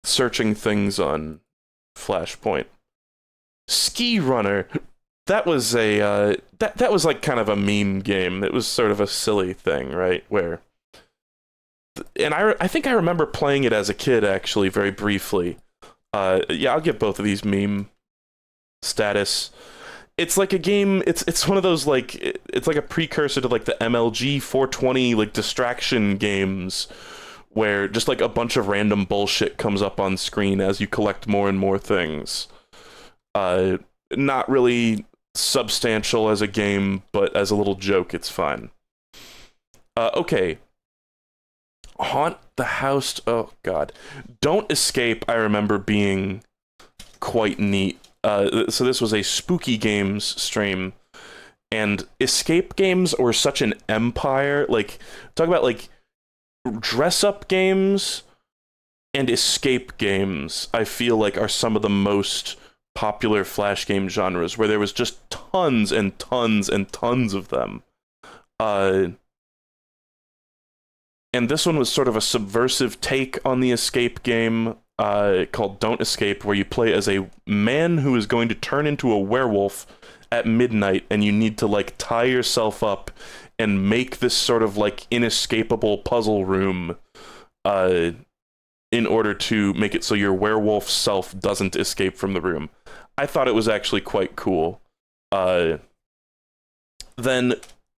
Speaker 2: searching things on Flashpoint. Ski Runner, that was a that was like kind of a meme game. It was sort of a silly thing, right? Where, and I think I remember playing it as a kid actually, very briefly. Yeah, I'll give both of these meme status. It's like a game. It's one of those like it's like a precursor to like the MLG 420 like distraction games, where just like a bunch of random bullshit comes up on screen as you collect more and more things. Not really substantial as a game, but as a little joke, it's fine. Okay. Haunt the House... Oh, God. Don't Escape, I remember being quite neat. So this was a spooky games stream, and escape games were such an empire. Like, talk about, like, dress-up games and escape games, I feel like are some of the most... popular Flash game genres, where there was just tons and tons and tons of them. And this one was sort of a subversive take on the escape game called Don't Escape, where you play as a man who is going to turn into a werewolf at midnight, and you need to like tie yourself up and make this sort of like inescapable puzzle room in order to make it so your werewolf self doesn't escape from the room. I thought it was actually quite cool. Then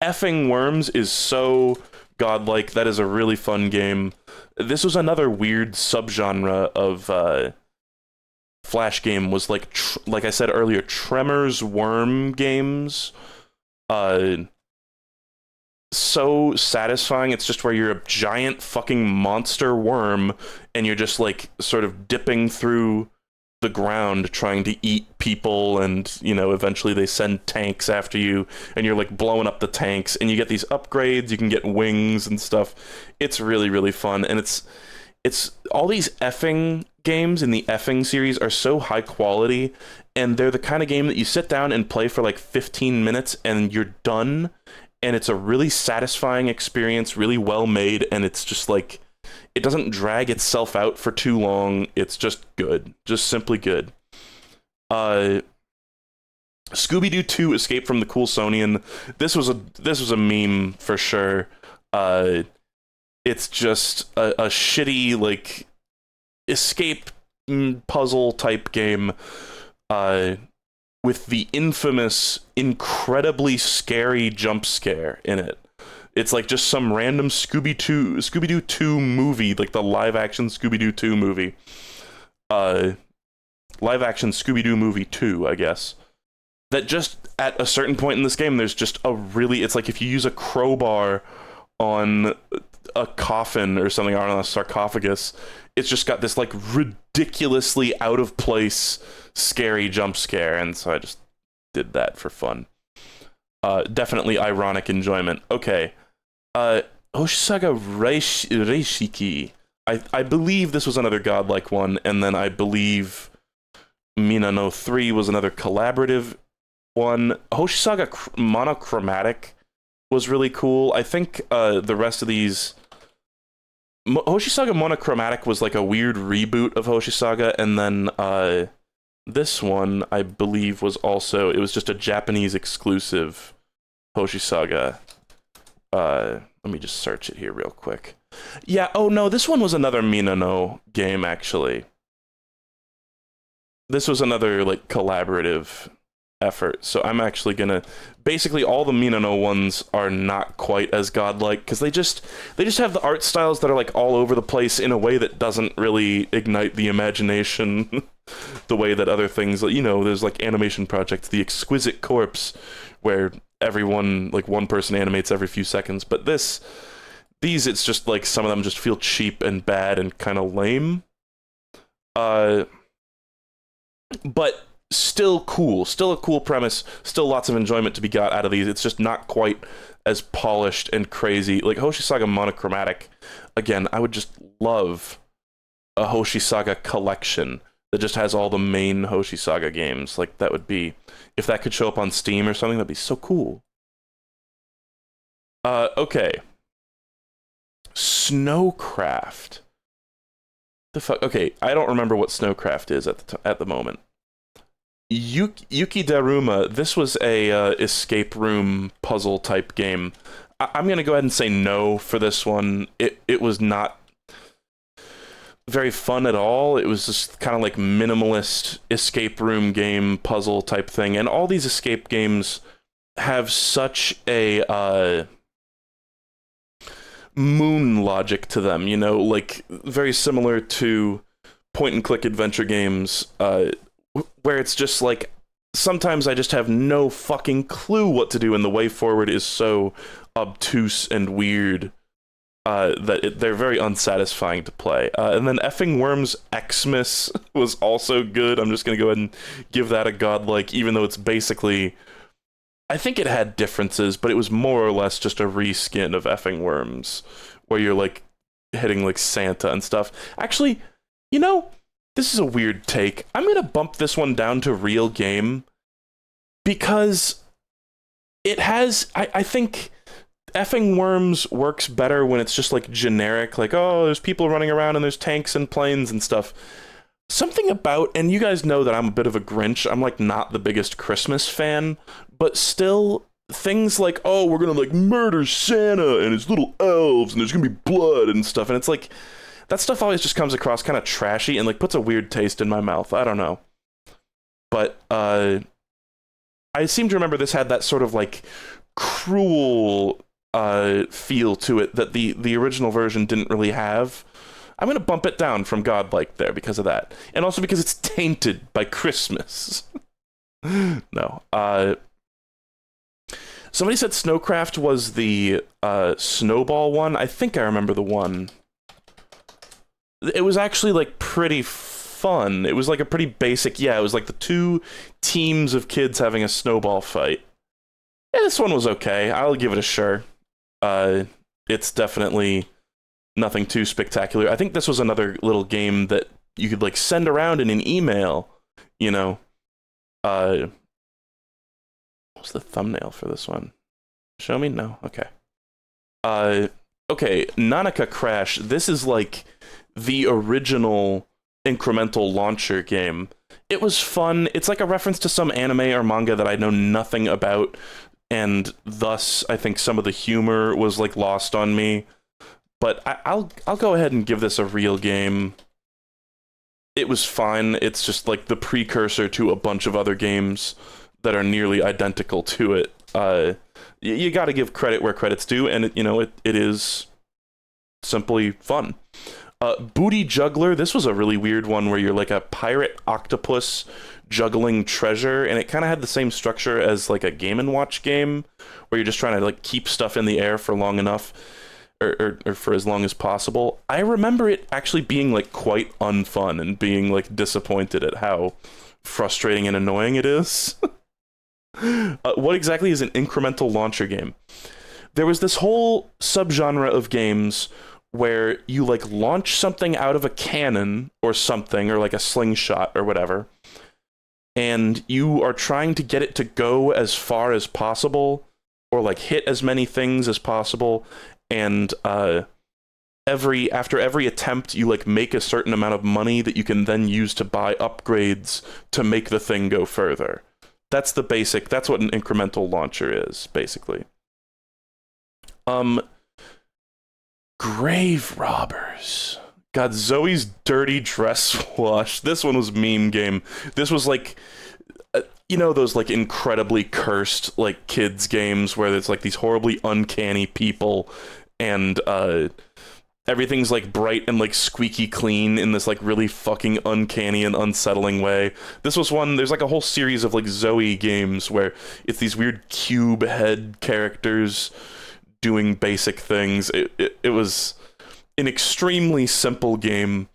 Speaker 2: Effing Worms is so godlike. That is a really fun game. This was another weird subgenre of Flash game, was like I said earlier, Tremors worm games. So satisfying. It's just where you're a giant fucking monster worm and you're just like sort of dipping through the ground trying to eat people, and you know, eventually they send tanks after you and you're like blowing up the tanks, and you get these upgrades, you can get wings and stuff. It's really, really fun. And it's all these effing games in the effing series are so high quality, and they're the kind of game that you sit down and play for like 15 minutes and you're done. And it's a really satisfying experience, really well made, and it's just like, it doesn't drag itself out for too long. It's just good. Just simply good. Scooby-Doo 2 Escape from the Coulsonian. This was a meme for sure. It's just a shitty, like, escape puzzle type game with the infamous, incredibly scary jump scare in it. It's like just some random Scooby-Doo 2 movie, like the live-action Scooby-Doo 2 movie. Live-action Scooby-Doo movie 2, I guess. That just, at a certain point in this game, there's just it's like if you use a crowbar on a coffin or something, or on a sarcophagus, it's just got this, like, ridiculously out-of-place, scary jump scare, and so I just did that for fun. Definitely ironic enjoyment. Okay. Hoshisaga Reishiki. I believe this was another godlike one, and then I believe Mina no 3 was another collaborative one. Hoshisaga Monochromatic was really cool. I think the rest of these... Hoshisaga Monochromatic was like a weird reboot of Hoshisaga, and then this one, I believe, was also... It was just a Japanese exclusive Hoshisaga. Let me just search it here real quick. Yeah, oh no, this one was another Mina no game, actually. This was another, like, collaborative effort, so I'm actually gonna... Basically, all the Mina no ones are not quite as godlike, because they just have the art styles that are, like, all over the place in a way that doesn't really ignite the imagination the way that other things... You know, there's, like, animation projects, The Exquisite Corpse, where everyone, like, one person animates every few seconds, but these, it's just, like, some of them just feel cheap and bad and kind of lame. But still cool. Still a cool premise. Still lots of enjoyment to be got out of these. It's just not quite as polished and crazy. Like, Hoshisaga Monochromatic, again, I would just love a Hoshisaga collection that just has all the main Hoshisaga games. Like, that would be... If that could show up on Steam or something, that'd be so cool. Okay. Snowcraft. The fuck? Okay, I don't remember what Snowcraft is at the moment. Yuki Daruma, this was a escape room puzzle type game. I'm gonna go ahead and say no for this one. It was not very fun at all. It was just kind of like minimalist escape room game puzzle type thing, and all these escape games have such a moon logic to them, you know, like very similar to point and click adventure games, where it's just like sometimes I just have no fucking clue what to do, and the way forward is so obtuse and weird that they're very unsatisfying to play. And then Effing Worms Xmas was also good. I'm just gonna go ahead and give that a godlike, even though it's basically... I think it had differences, but it was more or less just a reskin of Effing Worms, where you're, like, hitting, like, Santa and stuff. Actually, you know, this is a weird take. I'm gonna bump this one down to real game, because it has... I think Effing Worms works better when it's just, like, generic, like, oh, there's people running around and there's tanks and planes and stuff. Something about... And you guys know that I'm a bit of a Grinch. I'm, like, not the biggest Christmas fan, but still, things like, oh, we're gonna, like, murder Santa and his little elves, and there's gonna be blood and stuff, and it's like, that stuff always just comes across kind of trashy and, like, puts a weird taste in my mouth. I don't know. But, I seem to remember this had that sort of, like, cruel, feel to it that the original version didn't really have. I'm gonna bump it down from godlike there because of that. And also because it's tainted by Christmas. No. Somebody said Snowcraft was the snowball one. I think I remember the one. It was actually, like, pretty fun. It was, like, a pretty basic... Yeah, it was, like, the two teams of kids having a snowball fight. Yeah, this one was okay. I'll give it a sure. It's definitely nothing too spectacular. I think this was another little game that you could, like, send around in an email, you know. What's the thumbnail for this one? Show me? No? Okay. Okay, Nanaka Crash. This is, like, the original incremental launcher game. It was fun. It's like a reference to some anime or manga that I know nothing about, and thus I think some of the humor was, like, lost on me. But I'll go ahead and give this a real game. it was fine. It's just like the precursor to a bunch of other games that are nearly identical to it. You got to give credit where credit's due, and it is simply fun. Booty Juggler, this was a really weird one where you're like a pirate octopus juggling treasure, and it kind of had the same structure as like a Game & Watch game, where you're just trying to like keep stuff in the air for long enough, or for as long as possible. I remember it actually being like quite unfun and being like disappointed at how frustrating and annoying it is. What exactly is an incremental launcher game? There was this whole subgenre of games where you like launch something out of a cannon or something, or like a slingshot or whatever, and you are trying to get it to go as far as possible, or like hit as many things as possible, and after every attempt you like make a certain amount of money that you can then use to buy upgrades to make the thing go further. That's what an incremental launcher is, basically. Grave Robbers. God, Zoe's Dirty Dress Wash. This one was meme game. This was like, those like incredibly cursed like kids games where there's like these horribly uncanny people, and everything's like bright and like squeaky clean in this like really fucking uncanny and unsettling way. This was one, there's like a whole series of like Zoe games where it's these weird cube head characters doing basic things. It was an extremely simple game,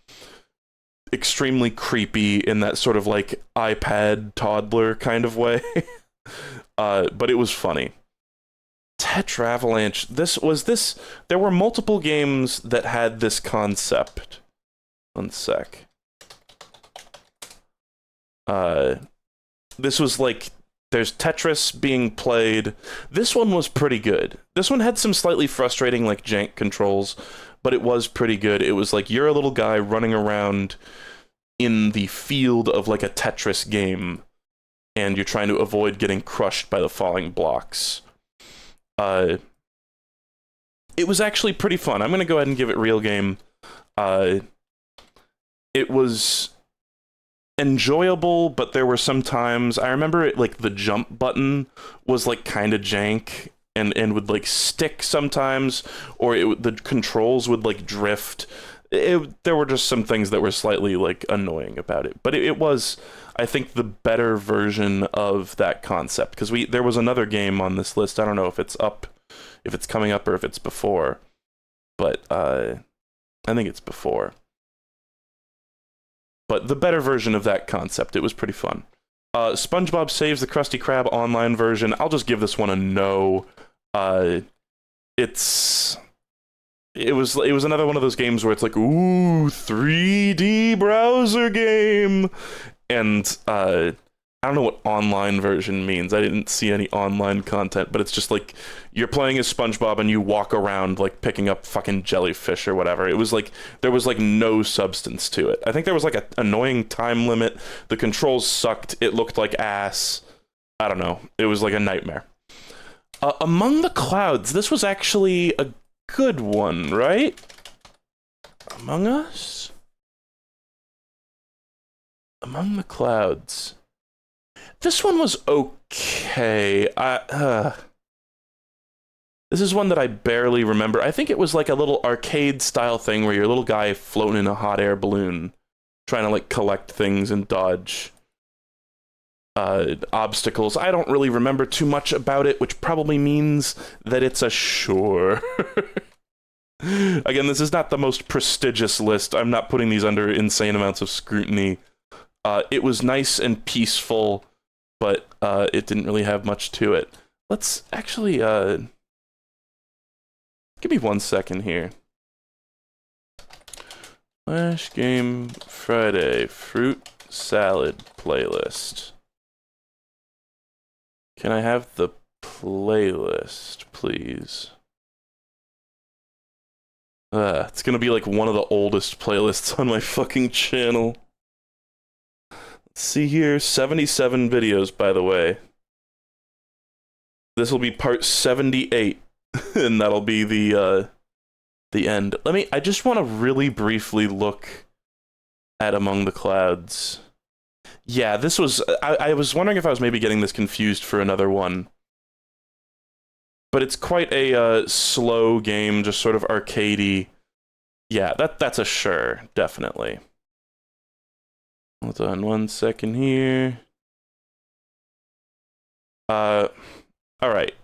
Speaker 2: extremely creepy in that sort of like iPad toddler kind of way. But it was funny. Tetravalanche. There were multiple games that had this concept. One sec. This was like, there's Tetris being played. This one was pretty good. This one had some slightly frustrating like jank controls, but it was pretty good. It was like you're a little guy running around in the field of like a Tetris game, and you're trying to avoid getting crushed by the falling blocks. It was actually pretty fun. I'm gonna go ahead and give it real game. It was enjoyable, but there were some times I remember it, like the jump button was like kind of jank and would like stick sometimes, or the controls would like drift. There were just some things that were slightly like annoying about it, but it was, I think, the better version of that concept, because there was another game on this list. I don't know if it's coming up or if it's before, but I think it's before. But the better version of that concept, it was pretty fun. SpongeBob Saves the Krusty Krab online version. I'll just give this one a no. It was another one of those games where it's like, ooh, 3D browser game, and I don't know what online version means. I didn't see any online content, but it's just like you're playing as SpongeBob and you walk around like picking up fucking jellyfish or whatever. It was like there was like no substance to it. I think there was like an annoying time limit. The controls sucked. It looked like ass. I don't know. It was like a nightmare. Among the Clouds. This was actually a good one, right? Among Us? Among the Clouds. This one was okay. This is one that I barely remember. I think it was like a little arcade-style thing where you're a little guy floating in a hot air balloon, trying to like collect things and dodge obstacles. I don't really remember too much about it, which probably means that it's a sure. Again, this is not the most prestigious list. I'm not putting these under insane amounts of scrutiny. It was nice and peaceful, but it didn't really have much to it. Let's actually, give me 1 second here. Flash Game Friday Fruit Salad playlist. Can I have the playlist, please? It's gonna be like one of the oldest playlists on my fucking channel. Let's see here, 77 videos, by the way. This will be part 78, and that'll be the end. I just want to really briefly look at Among the Clouds. Yeah, this was... I was wondering if I was maybe getting this confused for another one. But it's quite a slow game, just sort of arcadey. Yeah, that's a sure, definitely. Hold on 1 second here. Alright.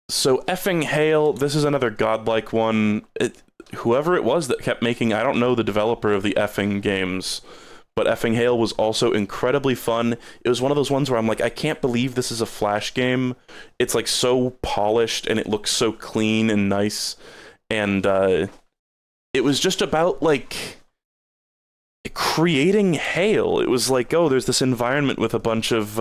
Speaker 2: So, Effing Hail, this is another godlike one. Whoever it was that kept making, I don't know the developer of the Effing games, but Effing Hail was also incredibly fun. It was one of those ones where I'm like, I can't believe this is a Flash game. It's like so polished and it looks so clean and nice. And it was just about like creating hail. It was like, oh, there's this environment with a bunch of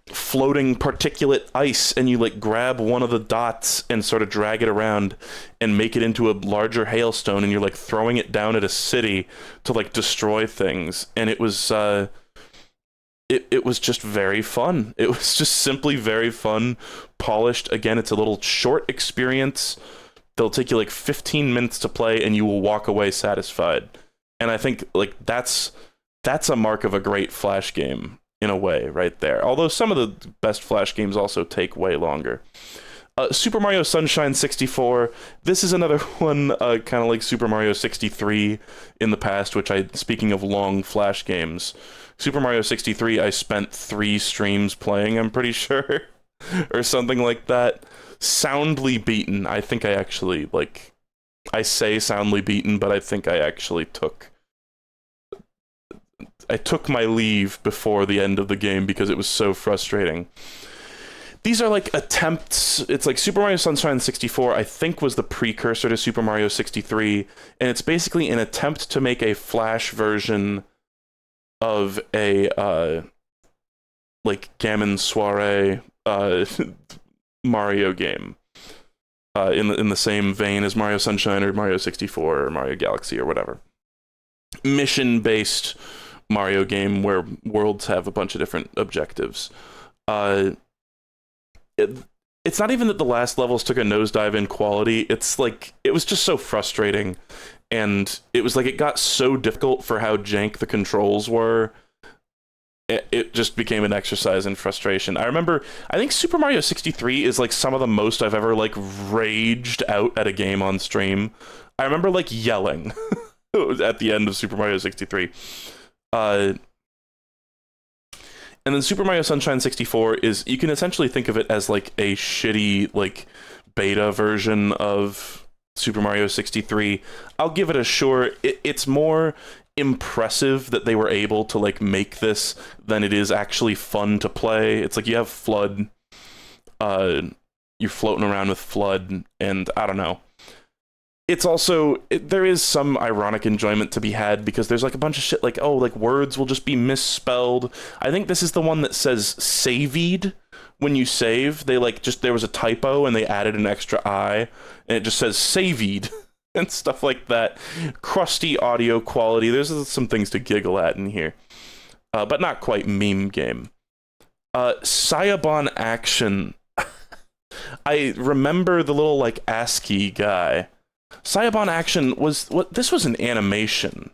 Speaker 2: floating particulate ice, and you like grab one of the dots and sort of drag it around and make it into a larger hailstone, and you're like throwing it down at a city to like destroy things. And it was it was just very fun. It was just simply very fun, polished. Again, it's a little short experience. They'll take you like 15 minutes to play and you will walk away satisfied. And I think like that's a mark of a great Flash game in a way right there. Although some of the best Flash games also take way longer. Super Mario Sunshine 64. This is another one kind of like Super Mario 63 in the past, which speaking of long Flash games, Super Mario 63 I spent 3 streams playing, I'm pretty sure, or something like that. Soundly beaten. I think I actually, like, I say soundly beaten, but I think I actually took my leave before the end of the game because it was so frustrating. These are like attempts. It's like Super Mario Sunshine 64, I think, was the precursor to Super Mario 63, and it's basically an attempt to make a Flash version of a like Gammon Soiree Mario game. In the same vein as Mario Sunshine or Mario 64 or Mario Galaxy or whatever. Mission-based Mario game where worlds have a bunch of different objectives. It's not even that the last levels took a nosedive in quality. It's like, it was just so frustrating. And it was like, it got so difficult for how jank the controls were. It just became an exercise in frustration. I think Super Mario 63 is like some of the most I've ever like raged out at a game on stream. I remember like yelling at the end of Super Mario 63. And then Super Mario Sunshine 64 is, you can essentially think of it as like a shitty like beta version of Super Mario 63. I'll give it a sure. It's more impressive that they were able to like make this than it is actually fun to play. It's like you have FLUDD, you're floating around with FLUDD, and I don't know. It's also, there is some ironic enjoyment to be had because there's like a bunch of shit like, oh, like words will just be misspelled. I think this is the one that says saved when you save. They like just, there was a typo and they added an extra I and it just says saved and stuff like that. Crusty audio quality. There's some things to giggle at in here, but not quite meme game. Sayabon Action. I remember the little like ASCII guy. Sayabon Action was what? This was an animation,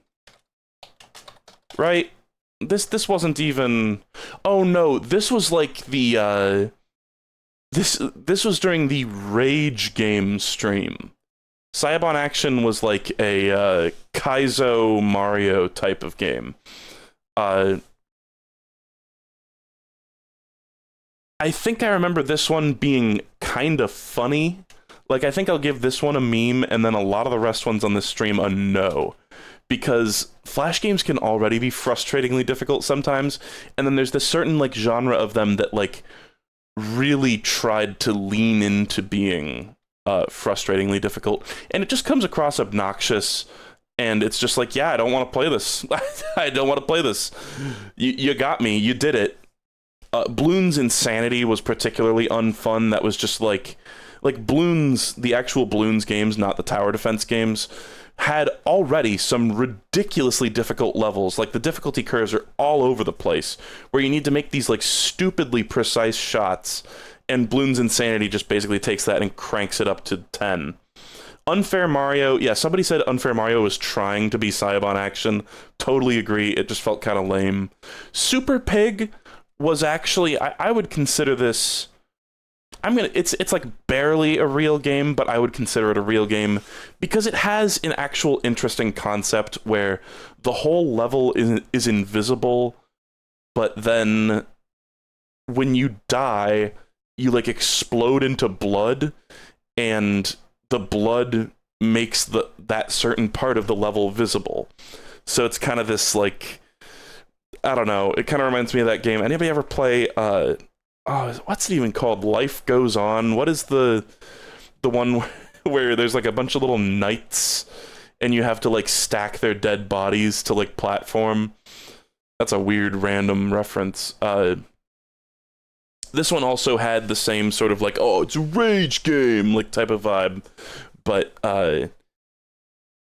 Speaker 2: right? This wasn't even. Oh no, this was like the this was during the Rage Game stream. Sayabon Action was like a Kaizo Mario type of game. I think I remember this one being kind of funny. Like, I think I'll give this one a meme, and then a lot of the rest ones on this stream a no. Because Flash games can already be frustratingly difficult sometimes, and then there's this certain, like, genre of them that, like, really tried to lean into being frustratingly difficult. And it just comes across obnoxious, and it's just like, yeah, I don't want to play this. I don't want to play this. You got me. You did it. Bloons Insanity was particularly unfun. That was just, like Bloons, the actual Bloons games, not the tower defense games, had already some ridiculously difficult levels. Like, the difficulty curves are all over the place, where you need to make these, like, stupidly precise shots, and Bloons Insanity just basically takes that and cranks it up to 10. Unfair Mario, yeah, somebody said Unfair Mario was trying to be Saiyaban action. Totally agree. It just felt kind of lame. Super Pig was actually, I would consider this, it's like barely a real game, but I would consider it a real game because it has an actual interesting concept where the whole level is invisible, but then when you die, you like explode into blood, and the blood makes that certain part of the level visible. So it's kind of this like, I don't know, it kind of reminds me of that game. Anybody ever play what's it even called? Life Goes On. What is the one where there's like a bunch of little knights and you have to like stack their dead bodies to like platform? That's a weird random reference. This one also had the same sort of like, oh, it's a rage game like type of vibe, but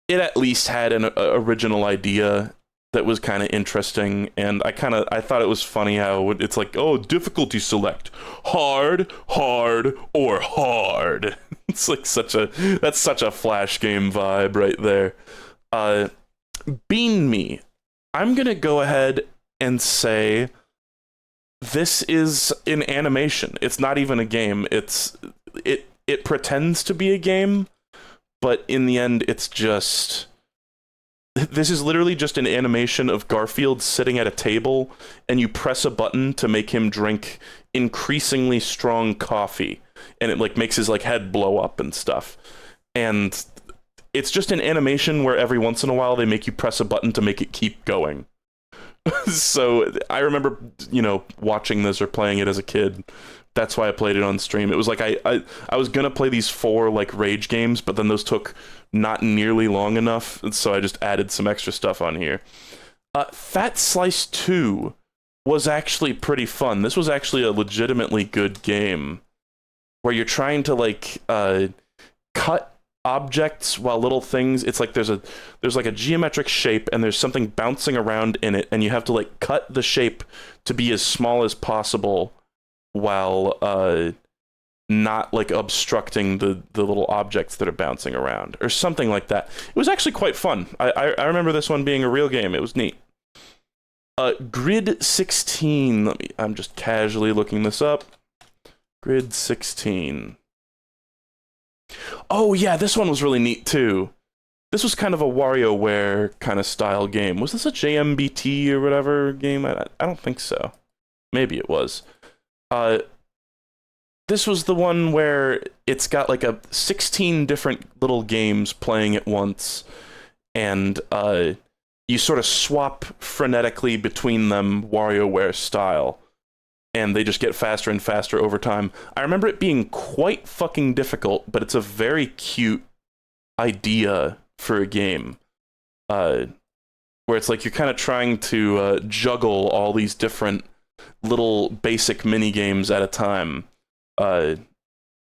Speaker 2: it at least had an original idea that was kind of interesting, and I thought it was funny how it's like, oh, difficulty select, hard, or hard. It's like that's such a Flash game vibe right there. Bean Me, I'm gonna go ahead and say this is an animation. It's not even a game. It pretends to be a game, but in the end, it's just... This is literally just an animation of Garfield sitting at a table, and you press a button to make him drink increasingly strong coffee, and it like makes his like head blow up and stuff. And it's just an animation where every once in a while they make you press a button to make it keep going. So I remember, watching this or playing it as a kid. That's why I played it on stream. It was like I was gonna play these 4 like rage games, but then those took not nearly long enough, and so I just added some extra stuff on here. Fat Slice 2 was actually pretty fun. This was actually a legitimately good game where you're trying to like cut objects while little things, it's like there's like a geometric shape and there's something bouncing around in it, and you have to like cut the shape to be as small as possible while not like obstructing the little objects that are bouncing around or something like that. It was actually quite fun. I remember this one being a real game. It was neat. Grid 16. I'm just casually looking this up. Grid 16. Oh yeah, this one was really neat too. This was kind of a WarioWare kind of style game. Was this a JMBT or whatever game? I don't think so. Maybe it was. This was the one where it's got like 16 different little games playing at once, and you sort of swap frenetically between them WarioWare style, and they just get faster and faster over time. I remember it being quite fucking difficult, but it's a very cute idea for a game, where it's like you're kind of trying to juggle all these different little basic mini games at a time, and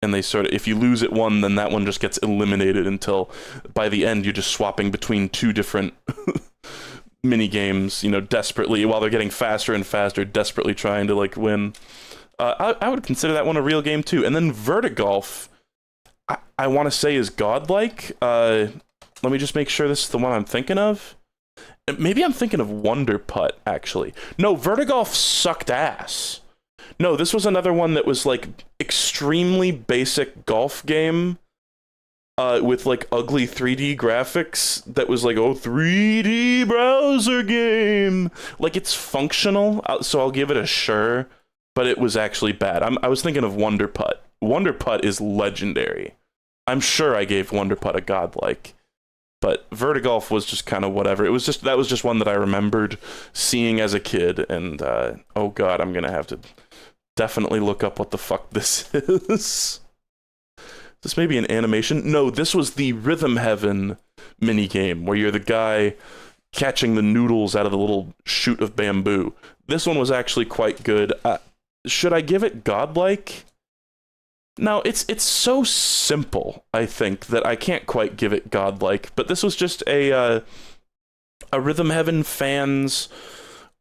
Speaker 2: they sort of, if you lose at one, then that one just gets eliminated until by the end you're just swapping between 2 different mini games, desperately, while they're getting faster and faster, desperately trying to like win. I would consider that one a real game too. And then Vertigolf, I want to say is godlike. Let me just make sure this is the one I'm thinking of. Maybe I'm thinking of Wonder Putt, actually. No, Vertigolf sucked ass. No, this was another one that was like extremely basic golf game with like ugly 3D graphics that was like, oh, 3D browser game. Like, it's functional, so I'll give it a sure, but it was actually bad. I was thinking of Wonder Putt. Wonder Putt is legendary. I'm sure I gave Wonder Putt a godlike. But Vertigolf was just kind of whatever. That was just one that I remembered seeing as a kid, and oh god, I'm gonna have to definitely look up what the fuck this is. This may be an animation. No, this was the Rhythm Heaven minigame, where you're the guy catching the noodles out of the little shoot of bamboo. This one was actually quite good. Should I give it godlike? No, it's so simple, I think, that I can't quite give it godlike. But this was just a Rhythm Heaven fans'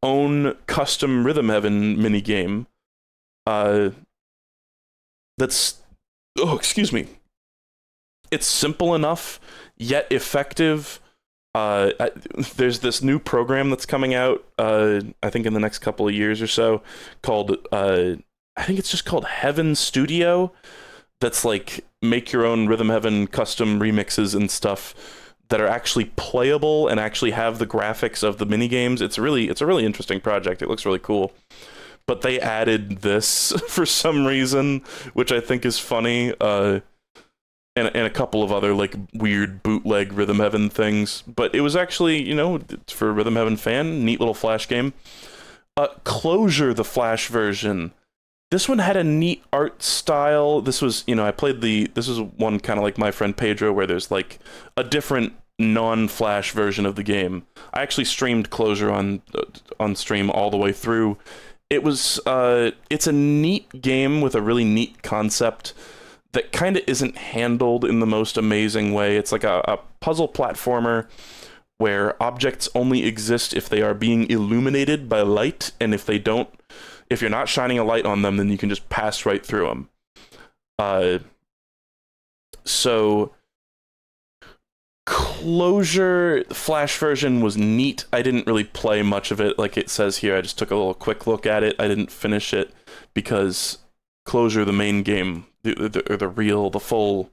Speaker 2: own custom Rhythm Heaven minigame. That's... Oh, excuse me. it's simple enough yet effective. There's this new program that's coming out, I think in the next couple of years or so, called, I think it's just called Heaven Studio, that's like make your own Rhythm Heaven custom remixes and stuff that are actually playable and actually have the graphics of the minigames. It's a really interesting project. It looks really cool. But they added this for some reason, which I think is funny. And a couple of other like weird bootleg Rhythm Heaven things, but it was actually, you know, for a Rhythm Heaven fan, neat little Flash game. Closure, the Flash version. This one had a neat art style. This was, you know, this was one kind of like My Friend Pedro, where there's like a different non-Flash version of the game. I actually streamed Closure on stream all the way through. It's a neat game with a really neat concept that kind of isn't handled in the most amazing way. It's like a puzzle platformer where objects only exist if they are being illuminated by light, and if you're not shining a light on them, then you can just pass right through them. So Closure, the Flash version, was neat. I didn't really play much of it, like it says here. I just took a little quick look at it. I didn't finish it because Closure, the main game, the full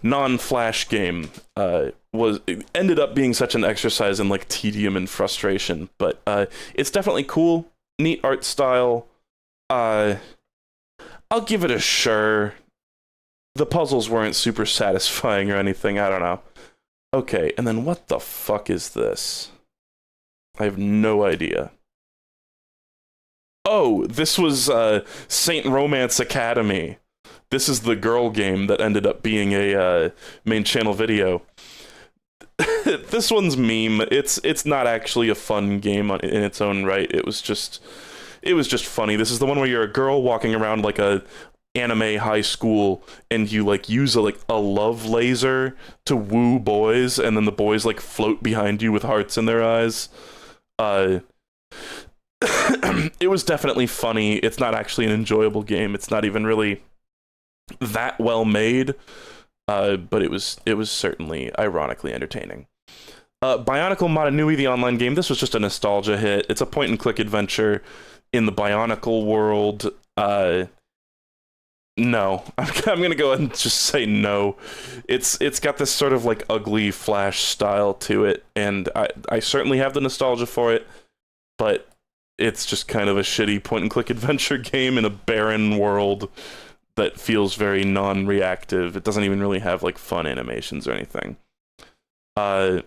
Speaker 2: non-Flash game, ended up being such an exercise in like tedium and frustration. But it's definitely cool, neat art style. I'll give it a sure. The puzzles weren't super satisfying or anything. I don't know. Okay, and then what the fuck is this? I have no idea. Oh, this was Saint Romance Academy. This is the girl game that ended up being a main channel video. This one's meme. It's not actually a fun game in its own right. It was just funny. This is the one where you're a girl walking around like a anime high school, and you like use a love laser to woo boys, and then the boys like float behind you with hearts in their eyes. It was definitely funny. It's not actually an enjoyable game. It's not even really that well made, but it was certainly ironically entertaining. Bionicle Motonui, the online game. This was just a nostalgia hit. It's a point-and-click adventure in the Bionicle world. No, I'm gonna go ahead and just say no. It's got this sort of like ugly Flash style to it, and I certainly have the nostalgia for it, but it's just kind of a shitty point-and-click adventure game in a barren world that feels very non-reactive. It doesn't even really have like fun animations or anything. Effing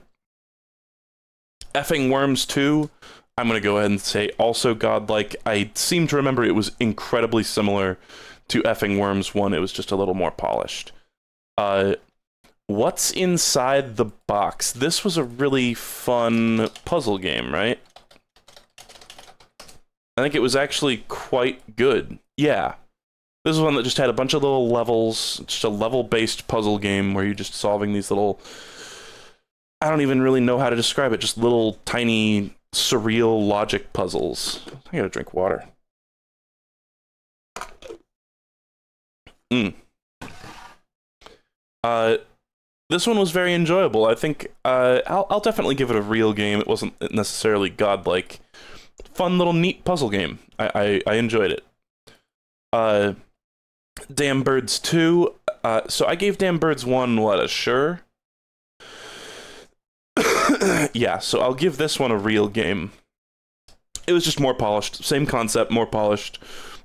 Speaker 2: Worms 2, I'm gonna go ahead and say also godlike. I seem to remember it was incredibly similar to Effing Worms 1. It was just a little more polished. What's Inside the Box? This was a really fun puzzle game, right? I think it was actually quite good. Yeah. This is one that just had a bunch of little levels, just a level-based puzzle game where you're just solving these little... I don't even really know how to describe it, just little tiny surreal logic puzzles. I gotta drink water. This one was very enjoyable. I think I'll definitely give it a real game. It wasn't necessarily godlike. Fun little neat puzzle game. I enjoyed it. Damn Birds 2. So I gave Damn Birds 1 a sure? Yeah, so I'll give this one a real game. It was just more polished. Same concept, more polished.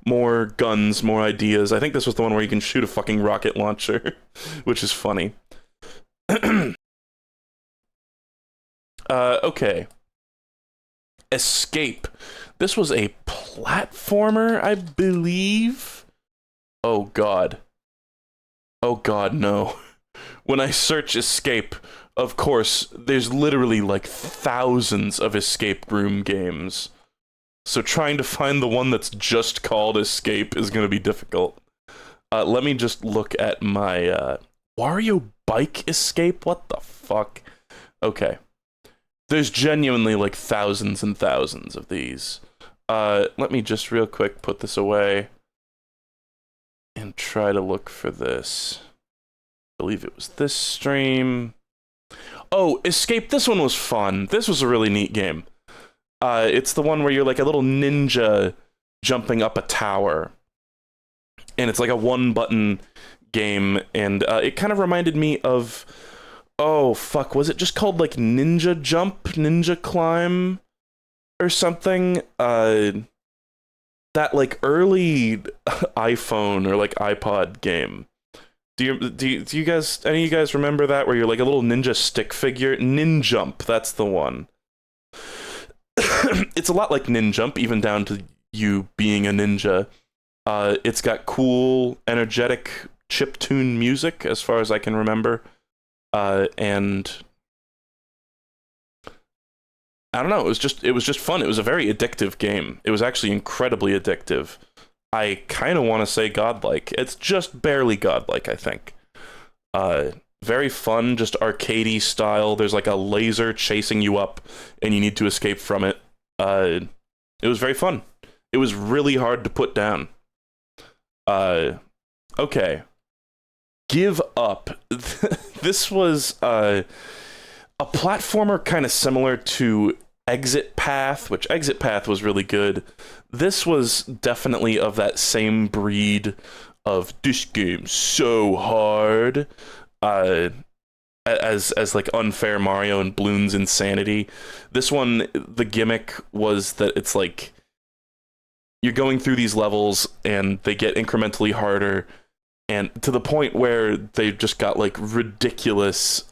Speaker 2: More guns, more ideas. I think this was the one where you can shoot a fucking rocket launcher, which is funny. Okay. Escape. This was a platformer, I believe? Oh god. Oh god, no. When I search Escape, of course, there's literally like thousands of escape room games. So trying to find the one that's just called Escape is going to be difficult. Let me just look at my Wario Bike Escape? What the fuck? Okay. There's genuinely like thousands and thousands of these. Let me just real quick put this away and try to look for this. believe it was this stream. Oh, Escape. This one was fun. This was a really neat game. It's the one where you're like a little ninja jumping up a tower. And it's like a one-button game. And it kind of reminded me of... Oh, fuck. Was it just called like Ninja Jump? Ninja Climb? Or something? That like early iPhone or like iPod game. Do you guys, any of you guys remember that, where you're like a little ninja stick figure? Ninjump, that's the one. It's a lot like Ninjump, even down to you being a ninja. It's got cool, energetic chiptune music, as far as I can remember. And I don't know, it was just fun. It was a very addictive game. It was actually incredibly addictive. I kind of want to say godlike. It's just barely godlike, I think. Very fun, just arcadey style. There's like a laser chasing you up, and you need to escape from it. It was very fun. It was really hard to put down. Okay. Give Up. This was a platformer kind of similar to Exit Path, which Exit Path was really good. This was definitely of that same breed of this game's so hard, as like Unfair Mario and Bloons Insanity. This one, the gimmick was that it's like you're going through these levels and they get incrementally harder, and to the point where they've just got like ridiculous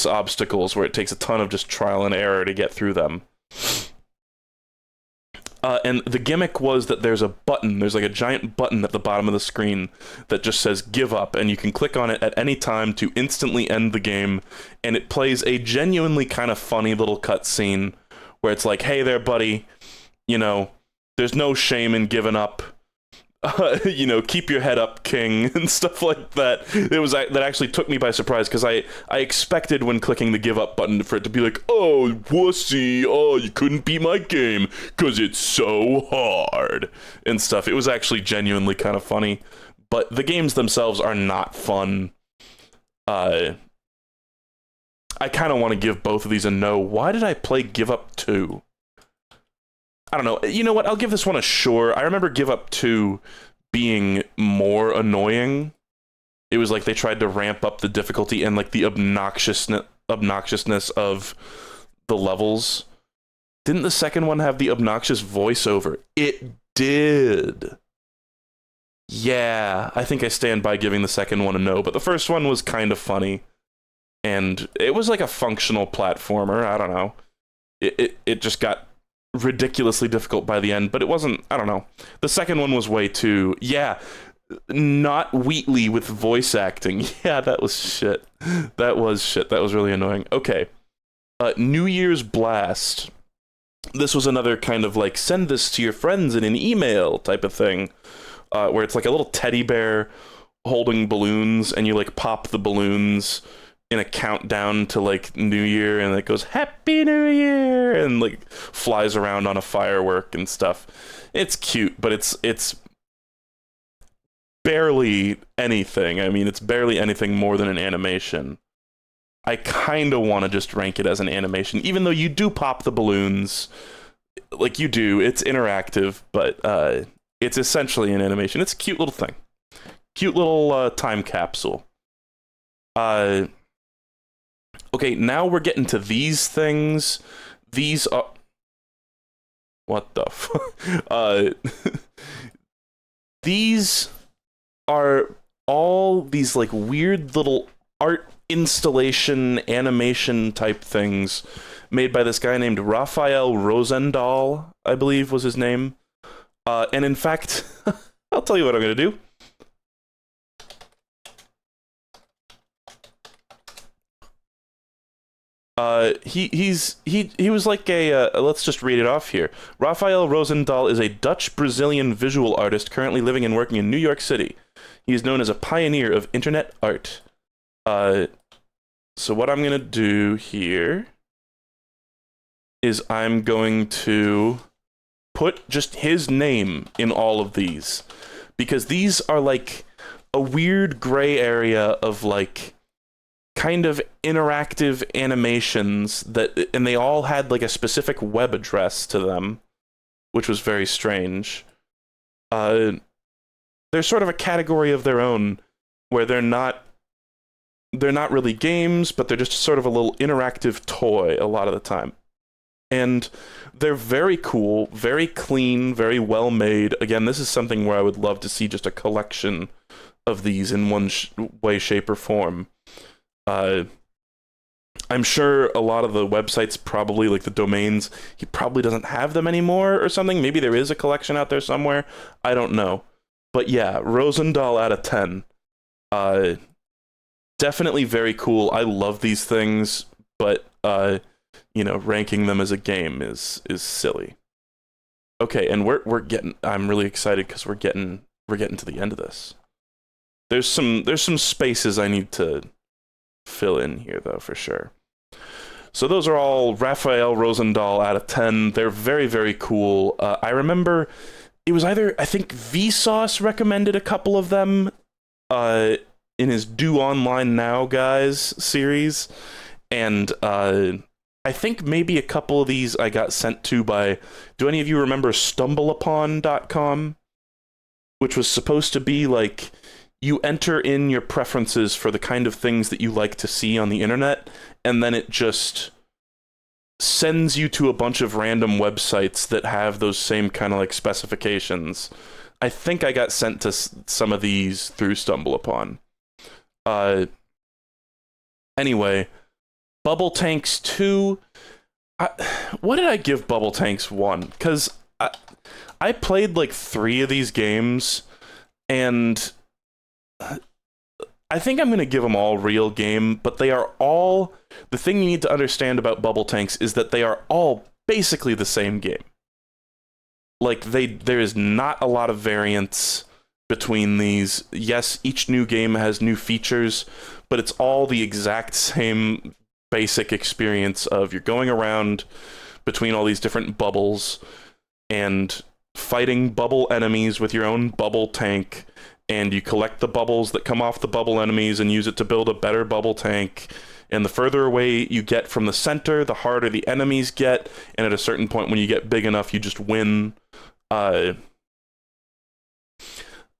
Speaker 2: obstacles where it takes a ton of just trial and error to get through them. And the gimmick was that there's like a giant button at the bottom of the screen that just says give up, and you can click on it at any time to instantly end the game, and it plays a genuinely kind of funny little cutscene where it's like, hey there, buddy, you know, there's no shame in giving up. You know, keep your head up, king, and stuff like that. That actually took me by surprise, because I expected when clicking the give up button for it to be like, oh, wussy, oh, you couldn't beat my game because it's so hard and stuff. It was actually genuinely kind of funny, but the games themselves are not fun. I kind of want to give both of these a no. Why did I play Give Up 2? I don't know. You know what? I'll give this one a sure. I remember Give Up 2 being more annoying. It was like they tried to ramp up the difficulty and like the obnoxiousness of the levels. Didn't the second one have the obnoxious voiceover? It did. Yeah, I think I stand by giving the second one a no, but the first one was kind of funny. And it was like a functional platformer. I don't know. It just got ridiculously difficult by the end, but it wasn't, I don't know. The second one was way too, yeah, not Wheatley with voice acting. Yeah, that was shit. That was really annoying. Okay. New Year's Blast. This was another kind of like, send this to your friends in an email type of thing, where it's like a little teddy bear holding balloons, and you like pop the balloons in a countdown to like New Year, and it goes Happy New Year and like flies around on a firework and stuff. It's cute, but it's barely anything. I mean, it's barely anything more than an animation. I kind of want to just rank it as an animation, even though you do pop the balloons like you do. It's interactive, but it's essentially an animation. It's a cute little thing. Cute little time capsule. Okay, now we're getting to these things. These are... What the fuck? These are all these, like, weird little art installation, animation type things made by this guy named Raphael Rosendahl, I believe was his name. And in fact, I'll tell you what I'm going to do. He was like a let's just read it off here. Raphael Rosendahl is a Dutch-Brazilian visual artist currently living and working in New York City. He is known as a pioneer of internet art. So what I'm gonna do here is I'm going to put just his name in all of these, because these are like a weird gray area of like kind of interactive animations and they all had like a specific web address to them, which was very strange. They're sort of a category of their own where they're not really games, but they're just sort of a little interactive toy a lot of the time. And they're very cool, very clean, very well made. Again, this is something where I would love to see just a collection of these in one way, shape, or form. I'm sure a lot of the websites, probably like the domains, he probably doesn't have them anymore or something. Maybe there is a collection out there somewhere. I don't know. But yeah, Rosendahl out of 10. Definitely very cool. I love these things, but ranking them as a game is silly. Okay, and we're getting. I'm really excited because we're getting to the end of this. There's some spaces I need to fill in here though, for sure. So those are all Raphael Rosendahl out of 10. They're very, very cool. I remember it was I think Vsauce recommended a couple of them in his Do Online Now Guys series, and I think maybe a couple of these I got sent to by, do any of you remember StumbleUpon.com? Which was supposed to be like, you enter in your preferences for the kind of things that you like to see on the internet, and then it just sends you to a bunch of random websites that have those same kind of like specifications. I think I got sent to some of these through StumbleUpon. Anyway, Bubble Tanks 2. What did I give Bubble Tanks 1? Because I played like 3 of these games, and I think I'm going to give them all real game, but they are all... The thing you need to understand about Bubble Tanks is that they are all basically the same game. Like, there is not a lot of variance between these. Yes, each new game has new features, but it's all the exact same basic experience of you're going around between all these different bubbles and fighting bubble enemies with your own bubble tank, and you collect the bubbles that come off the bubble enemies and use it to build a better bubble tank. And the further away you get from the center, the harder the enemies get, and at a certain point when you get big enough, you just win. I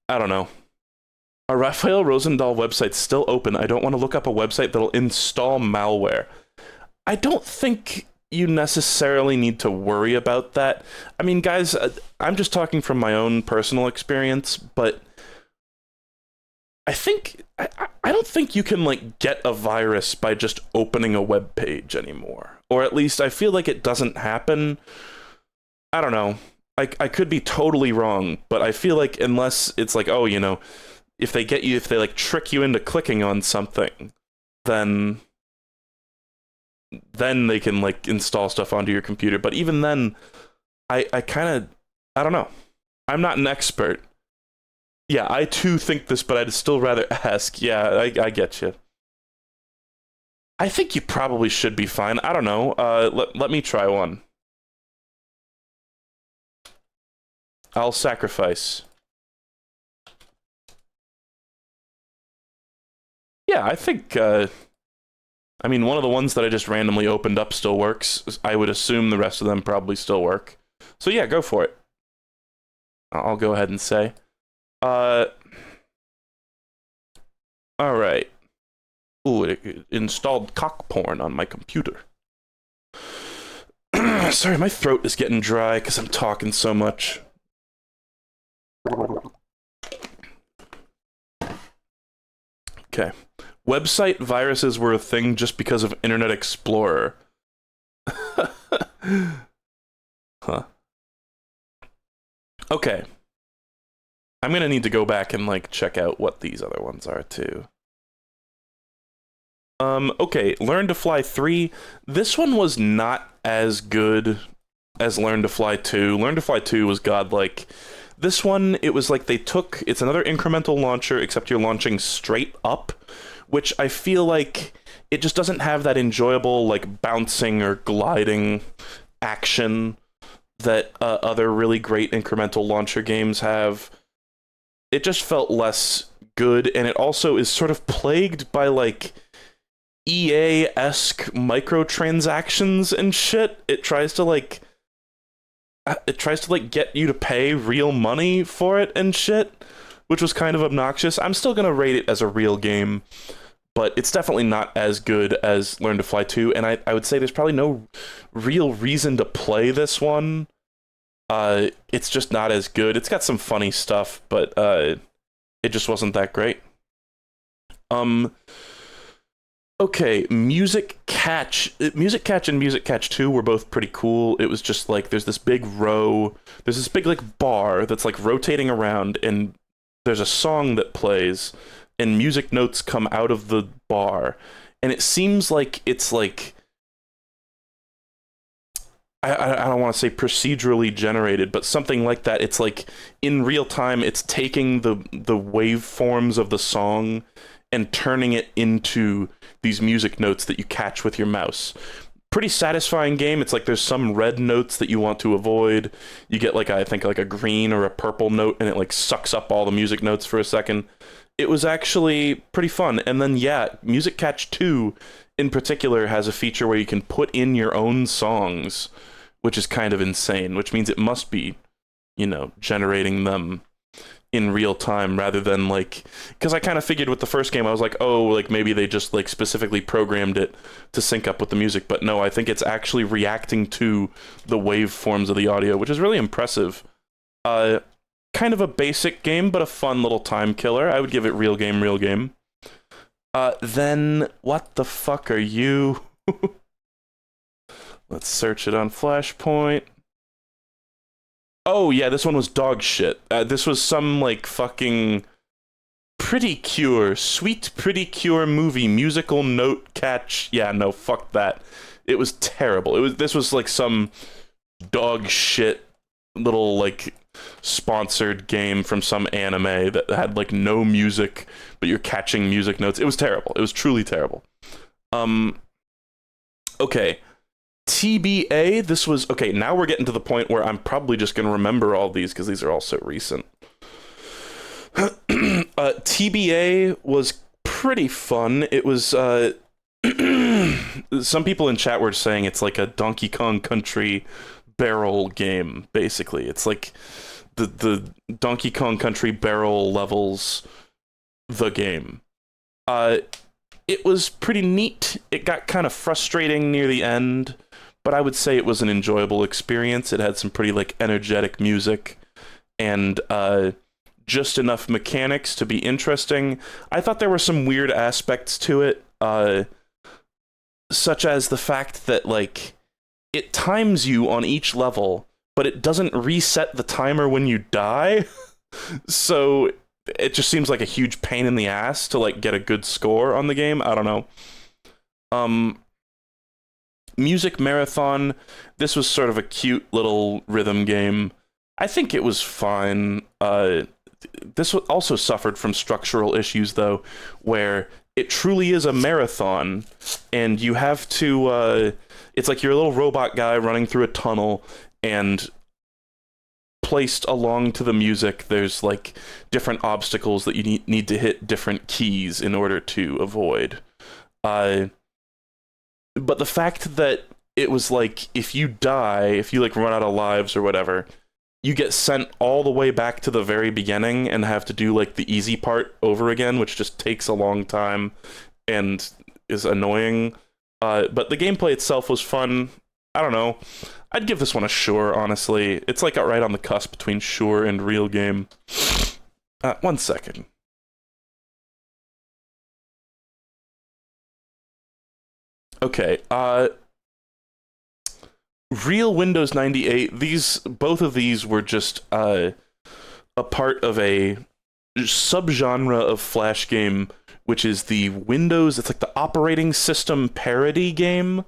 Speaker 2: don't know. Our Raphael Rosendahl website's still open. I don't want to look up a website that'll install malware. I don't think you necessarily need to worry about that. I mean, guys, I'm just talking from my own personal experience, but I don't think you can like get a virus by just opening a web page anymore. Or at least I feel like it doesn't happen. I don't know. I could be totally wrong, but I feel like unless it's like, oh, if they like trick you into clicking on something, then they can like install stuff onto your computer. But even then, I don't know. I'm not an expert. Yeah, I too think this, but I'd still rather ask. Yeah, I get you. I think you probably should be fine. I don't know. Let me try one. I'll sacrifice. Yeah, I think, I mean, one of the ones that I just randomly opened up still works. I would assume the rest of them probably still work. So yeah, go for it. I'll go ahead and say. Alright. Ooh, it installed cock porn on my computer. Sorry, my throat is getting dry because I'm talking so much. Okay. Website viruses were a thing just because of Internet Explorer. Huh. Okay. I'm gonna need to go back and like check out what these other ones are too. Okay, Learn to Fly 3. This one was not as good as Learn to Fly 2. Learn to Fly 2 was godlike. This one, it was like it's another incremental launcher, except you're launching straight up, which I feel like it just doesn't have that enjoyable, like, bouncing or gliding action that other really great incremental launcher games have. it just felt less good, and it also is sort of plagued by like EA-esque microtransactions and shit. It tries to like get you to pay real money for it and shit, which was kind of obnoxious. I'm still gonna rate it as a real game, but it's definitely not as good as Learn to Fly 2, and I would say there's probably no real reason to play this one. It's just not as good. It's got some funny stuff, but it just wasn't that great. Okay, Music Catch and Music Catch 2 were both pretty cool. It was just like there's this big like bar that's like rotating around, and there's a song that plays, and music notes come out of the bar, and it seems like it's like I don't want to say procedurally generated, but something like that. It's like in real time, it's taking the waveforms of the song and turning it into these music notes that you catch with your mouse. Pretty satisfying game. It's like there's some red notes that you want to avoid. You get like, I think like a green or a purple note, and it like sucks up all the music notes for a second. It was actually pretty fun. And then yeah, Music Catch 2 in particular has a feature where you can put in your own songs, which is kind of insane, which means it must be, you know, generating them in real time rather than like, because I kind of figured with the first game, I was like, oh, like maybe they just like specifically programmed it to sync up with the music, but no, I think it's actually reacting to the waveforms of the audio, which is really impressive. Kind of a basic game, but a fun little time killer. I would give it real game, real game. Then, what the fuck are you? Let's search it on Flashpoint. Oh, yeah, this one was dog shit. This was some, like, fucking Pretty Cure, Sweet Pretty Cure movie, musical note catch. Yeah, no, fuck that. It was terrible. This was, like, some dog shit little, like, sponsored game from some anime that had, like, no music, but you're catching music notes. It was terrible. It was truly terrible. Okay. TBA, this was... Okay, now we're getting to the point where I'm probably just going to remember all these because these are all so recent. TBA was pretty fun. It was... some people in chat were saying it's like a Donkey Kong Country barrel game, basically. It's like the Donkey Kong Country barrel levels the game. It was pretty neat. It got kind of frustrating near the end, but I would say it was an enjoyable experience. It had some pretty like energetic music and just enough mechanics to be interesting. I thought there were some weird aspects to it, such as the fact that like it times you on each level, but it doesn't reset the timer when you die. So it just seems like a huge pain in the ass to like get a good score on the game. I don't know. Music Marathon, this was sort of a cute little rhythm game. I think it was fine. This also suffered from structural issues though, where it truly is a marathon and you have to it's like you're a little robot guy running through a tunnel, and placed along to the music there's like different obstacles that you need to hit different keys in order to avoid. But the fact that it was like if you die, if you like run out of lives or whatever, you get sent all the way back to the very beginning and have to do like the easy part over again, which just takes a long time and is annoying. But the gameplay itself was fun. I don't know. I'd give this one a sure, honestly. It's like right on the cusp between sure and real game. 1 second. Okay, Real Windows 98, both of these were just a part of a subgenre of Flash game, which is the Windows, it's like the operating system parody game,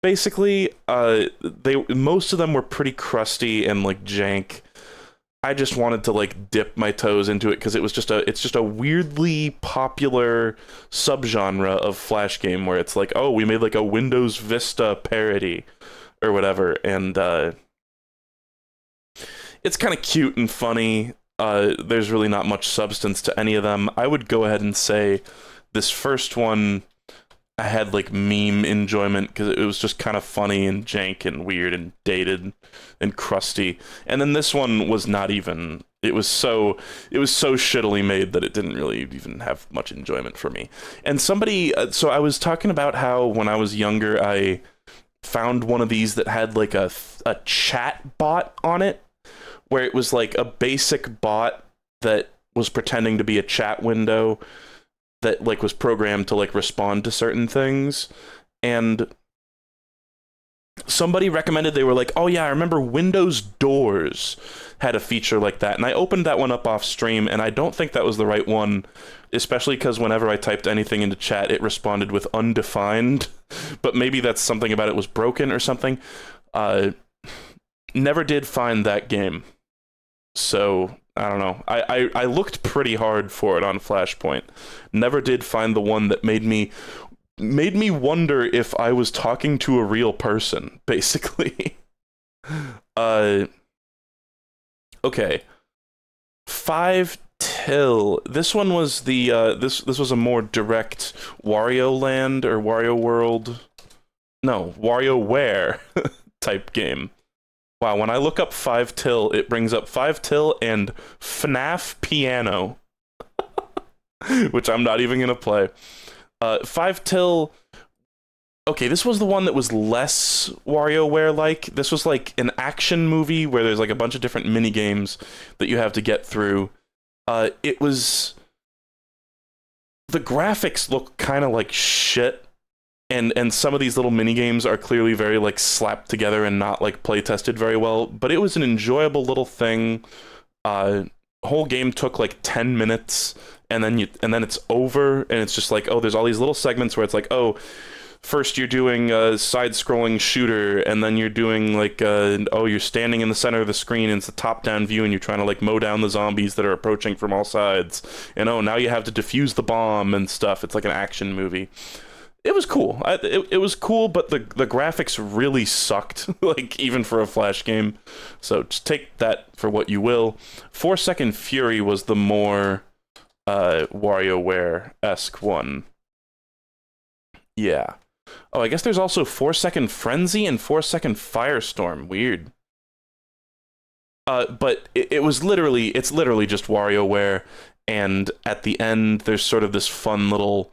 Speaker 2: basically. Most of them were pretty crusty and like jank. I just wanted to like dip my toes into it because it's just a weirdly popular subgenre of Flash game where it's like, oh, we made like a Windows Vista parody or whatever, and it's kind of cute and funny. There's really not much substance to any of them. I would go ahead and say this first one, I had like meme enjoyment because it was just kind of funny and jank and weird and dated and crusty. And then this one was not even. It was so shittily made that it didn't really even have much enjoyment for me. And somebody, so I was talking about how when I was younger, I found one of these that had like a chat bot on it, where it was like a basic bot that was pretending to be a chat window that like was programmed to like respond to certain things. And somebody recommended, they were like, oh yeah, I remember Windows Doors had a feature like that. And I opened that one up off stream, and I don't think that was the right one, especially because whenever I typed anything into chat, it responded with undefined. But maybe that's something about it was broken or something. Never did find that game. So, I don't know. I looked pretty hard for it on Flashpoint. Never did find the one that made me wonder if I was talking to a real person, basically. Okay. 5 Till. This one was the this was a more direct Wario Land or Wario World. No, WarioWare type game. Wow, when I look up 5 Till, it brings up 5 Till and FNAF Piano, which I'm not even gonna play. 5 Till. Okay, this was the one that was less WarioWare-like. This was like an action movie where there's like a bunch of different mini games that you have to get through. It was. The graphics look kind of like shit. And some of these little mini games are clearly very like slapped together and not like play tested very well, but it was an enjoyable little thing. Whole game took like 10 minutes, and then it's over, and it's just like, oh, there's all these little segments where it's like, oh, first you're doing a side-scrolling shooter, and then you're doing like you're standing in the center of the screen, and it's a top-down view, and you're trying to like mow down the zombies that are approaching from all sides, and oh, now you have to defuse the bomb and stuff. It's like an action movie. It was cool. It was cool, but the graphics really sucked, like, even for a Flash game. So just take that for what you will. 4 Second Fury was the more WarioWare-esque one. Yeah. Oh, I guess there's also 4 Second Frenzy and 4 Second Firestorm. Weird. But it's literally just WarioWare, and at the end, there's sort of this fun little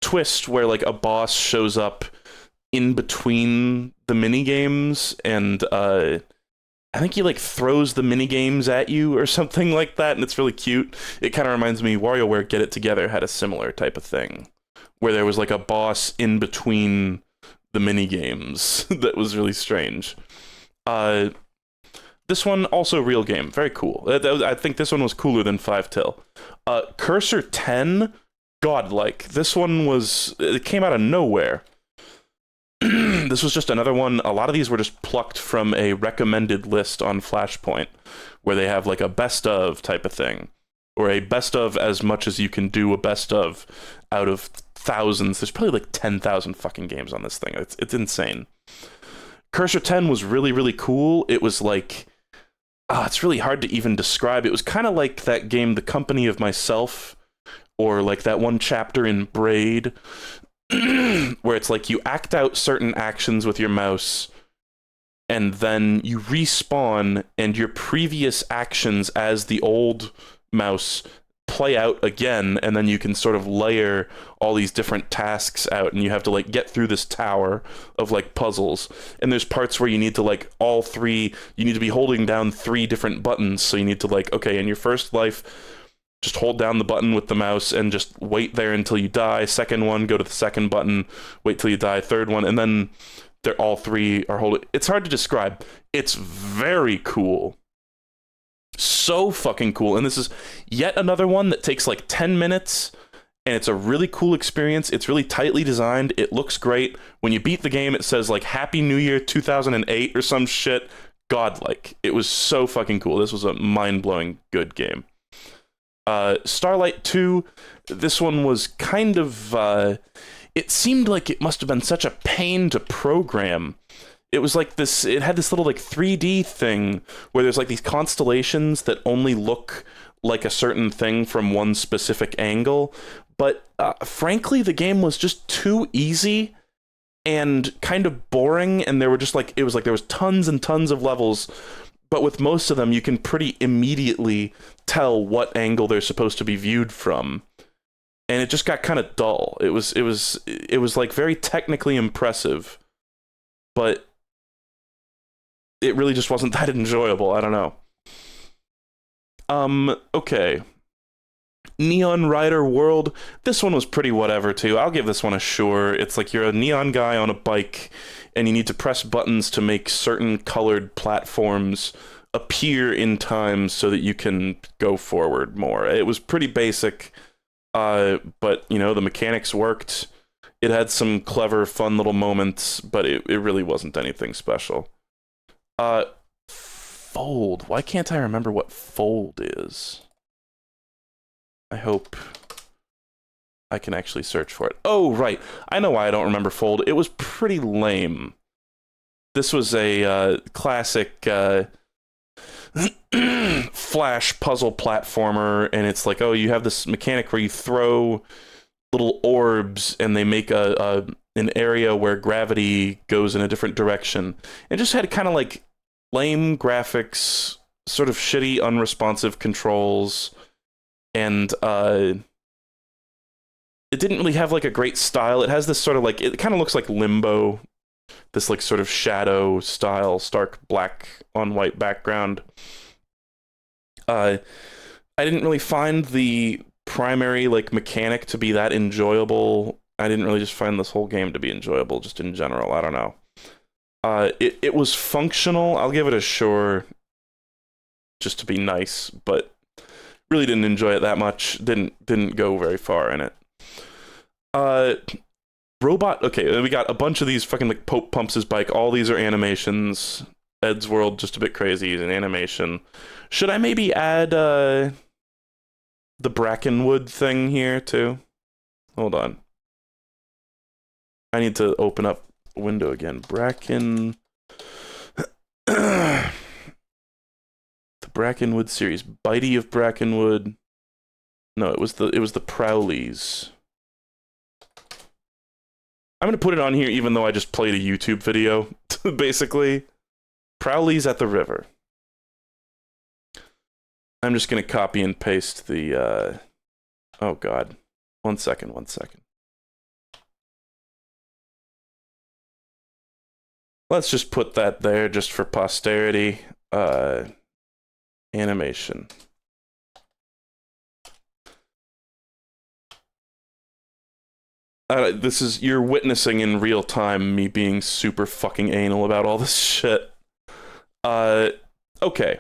Speaker 2: twist where like a boss shows up in between the mini games, and I think he like throws the mini games at you or something like that, and it's really cute. It kind of reminds me, WarioWare Get It Together had a similar type of thing where there was like a boss in between the mini games that was really strange. This one also real game, very cool. I think this one was cooler than 5 Till. Cursor 10. Godlike. This one it came out of nowhere. This was just another one. A lot of these were just plucked from a recommended list on Flashpoint, where they have like a best of type of thing, or a best of as much as you can do a best of out of thousands. There's probably like 10,000 fucking games on this thing. It's insane. Cursor 10 was really, really cool. It was like, it's really hard to even describe. It was kind of like that game, The Company of Myself, or like that one chapter in Braid, where it's like you act out certain actions with your mouse, and then you respawn, and your previous actions as the old mouse play out again, and then you can sort of layer all these different tasks out, and you have to like get through this tower of like puzzles, and there's parts where you need to like you need to be holding down 3 different buttons, so you need to like, okay, in your first life, just hold down the button with the mouse and just wait there until you die. Second one, go to the second button, wait till you die. Third one, and then they're all 3 are holding. It's hard to describe. It's very cool. So fucking cool. And this is yet another one that takes like 10 minutes, and it's a really cool experience. It's really tightly designed. It looks great. When you beat the game, it says like Happy New Year 2008 or some shit. Godlike. It was so fucking cool. This was a mind-blowing good game. Starlight 2, this one was kind of, it seemed like it must have been such a pain to program. it was like this, it had this little like 3D thing where there's like these constellations that only look like a certain thing from one specific angle. But frankly, the game was just too easy and kind of boring, and there were just like, it was like there was tons and tons of levels, but with most of them you can pretty immediately tell what angle they're supposed to be viewed from. And it just got kind of dull. It was like very technically impressive, but it really just wasn't that enjoyable. I don't know. Okay. Neon Rider World. This one was pretty whatever, too. I'll give this one a sure. It's like you're a neon guy on a bike, and you need to press buttons to make certain colored platforms appear in time so that you can go forward more. It was pretty basic, but, you know, the mechanics worked. It had some clever, fun little moments, but it really wasn't anything special. Fold. Why can't I remember what Fold is? I hope I can actually search for it. Oh, right. I know why I don't remember Fold. It was pretty lame. This was a classic Flash puzzle platformer, and it's like, oh, you have this mechanic where you throw little orbs, and they make an area where gravity goes in a different direction. It just had kind of like lame graphics, sort of shitty, unresponsive controls, and it didn't really have like a great style. It has this sort of like, it kind of looks like Limbo, this like sort of shadow style, stark black on white background. I didn't really find the primary like mechanic to be that enjoyable. I didn't really just find this whole game to be enjoyable, just in general. I don't know. It was functional. I'll give it a sure, just to be nice, but really didn't enjoy it that much. Didn't go very far in it. Robot. Okay, we got a bunch of these fucking like Pope pumps his bike. All these are animations. Ed's World, just a bit crazy. He's an animation. Should I maybe add the Brackenwood thing here too? Hold on. I need to open up a window again. Bracken. The Brackenwood series. Bitey of Brackenwood. No, it was the Prowleys. I'm gonna put it on here even though I just played a YouTube video, basically. Prowleys at the River. I'm just gonna copy and paste the oh god. One second. Let's just put that there just for posterity. Animation. This is, you're witnessing in real time me being super fucking anal about all this shit. Okay.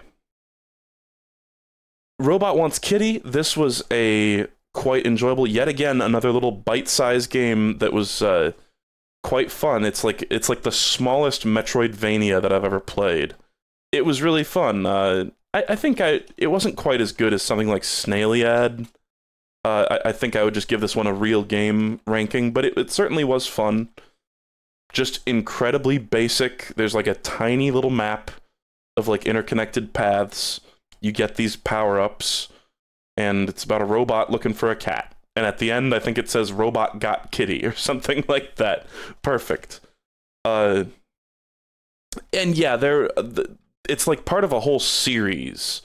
Speaker 2: Robot Wants Kitty. This was a quite enjoyable, yet again, another little bite-sized game that was quite fun. It's like the smallest Metroidvania that I've ever played. It was really fun. I think it wasn't quite as good as something like Snailiad. I think I would just give this one a real game ranking, but it certainly was fun. Just incredibly basic. There's like a tiny little map of like interconnected paths. You get these power-ups, and it's about a robot looking for a cat. And at the end, I think it says "Robot got kitty" or something like that. Perfect. And yeah, it's like part of a whole series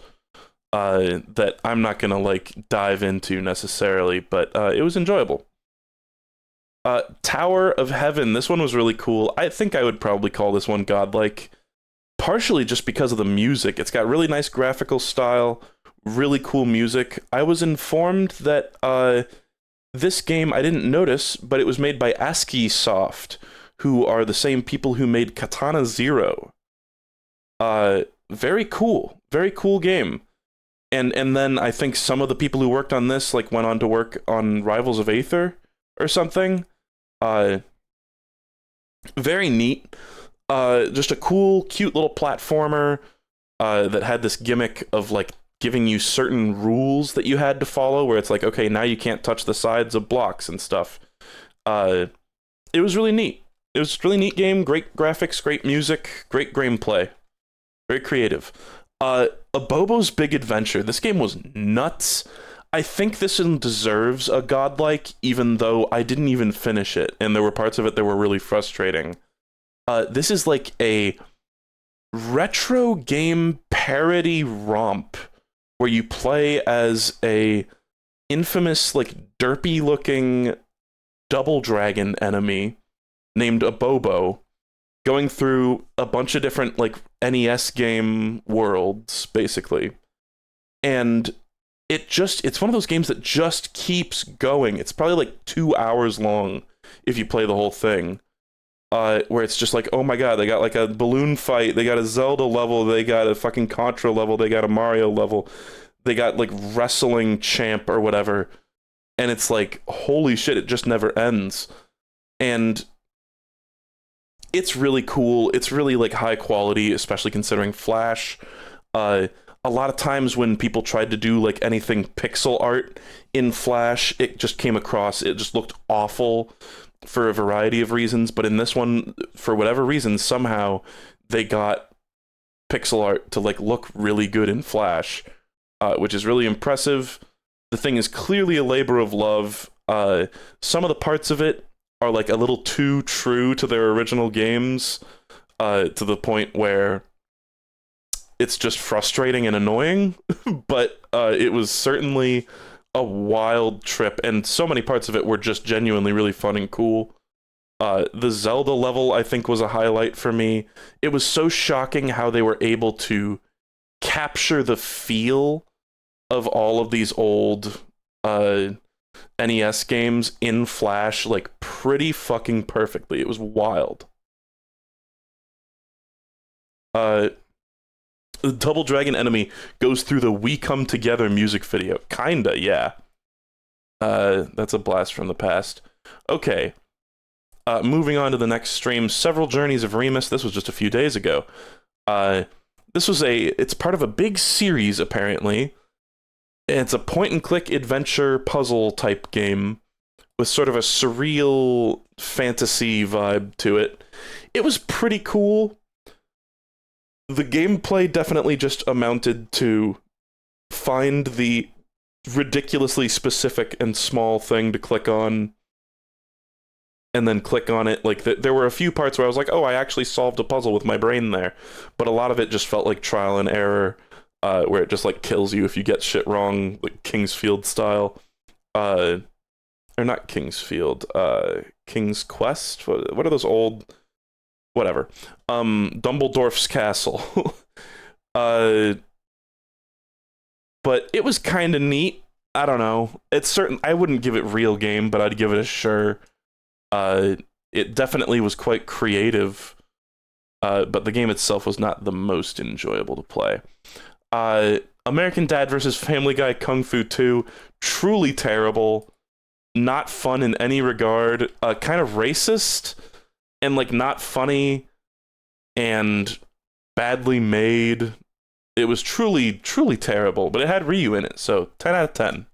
Speaker 2: that I'm not gonna like dive into necessarily, but it was enjoyable. Tower of Heaven. This one was really cool. I think I would probably call this one godlike, partially just because of the music. It's got really nice graphical style, really cool music. I was informed that this game, I didn't notice, but it was made by ASCII Soft, who are the same people who made Katana Zero. Very cool game. And then I think some of the people who worked on this like went on to work on Rivals of Aether or something. Very neat. Just a cool, cute little platformer that had this gimmick of like giving you certain rules that you had to follow, where it's like, okay, now you can't touch the sides of blocks and stuff. It was really neat. It was a really neat game, great graphics, great music, great gameplay. Very creative. Abobo's Big Adventure. This game was nuts. I think this one deserves a godlike, even though I didn't even finish it, and there were parts of it that were really frustrating. This is like a retro game parody romp where you play as a infamous, like, derpy-looking double dragon enemy named Abobo, going through a bunch of different, like, NES game worlds, basically. And it's one of those games that just keeps going. It's probably like 2 hours long if you play the whole thing. Where it's just like, oh my god, they got like a balloon fight, they got a Zelda level, they got a fucking Contra level, they got a Mario level, they got like wrestling champ or whatever. And it's like, holy shit, it just never ends. And it's really cool. It's really like high quality, especially considering Flash. A lot of times when people tried to do like anything pixel art in Flash, it just came across, it just looked awful for a variety of reasons. But in this one, for whatever reason, somehow they got pixel art to like look really good in Flash, which is really impressive. The thing is clearly a labor of love. Some of the parts of it are like a little too true to their original games, to the point where it's just frustrating and annoying. But it was certainly a wild trip, and so many parts of it were just genuinely really fun and cool. The Zelda level, I think, was a highlight for me. It was so shocking how they were able to capture the feel of all of these old NES games in Flash, like, pretty fucking perfectly. It was wild. The Double Dragon enemy goes through the We Come Together music video. Kinda, yeah. That's a blast from the past. Okay. Moving on to the next stream, Several Journeys of Remus. This was just a few days ago. It's part of a big series, apparently. It's a point-and-click adventure puzzle type game with sort of a surreal fantasy vibe to it. It was pretty cool. The gameplay definitely just amounted to find the ridiculously specific and small thing to click on, and then click on it. Like, there were a few parts where I was like, oh, I actually solved a puzzle with my brain there. But a lot of it just felt like trial and error, where it just, like, kills you if you get shit wrong, like Kingsfield style. Or not Kingsfield, King's Quest? What are those old... Whatever. Dumbledorf's Castle. But it was kind of neat. I don't know. I wouldn't give it real game, but I'd give it a sure. It definitely was quite creative. But the game itself was not the most enjoyable to play. American Dad vs. Family Guy Kung Fu 2. Truly terrible. Not fun in any regard. Kind of racist. And, like, not funny, and badly made. It was truly, truly terrible, but it had Ryu in it, so 10 out of 10.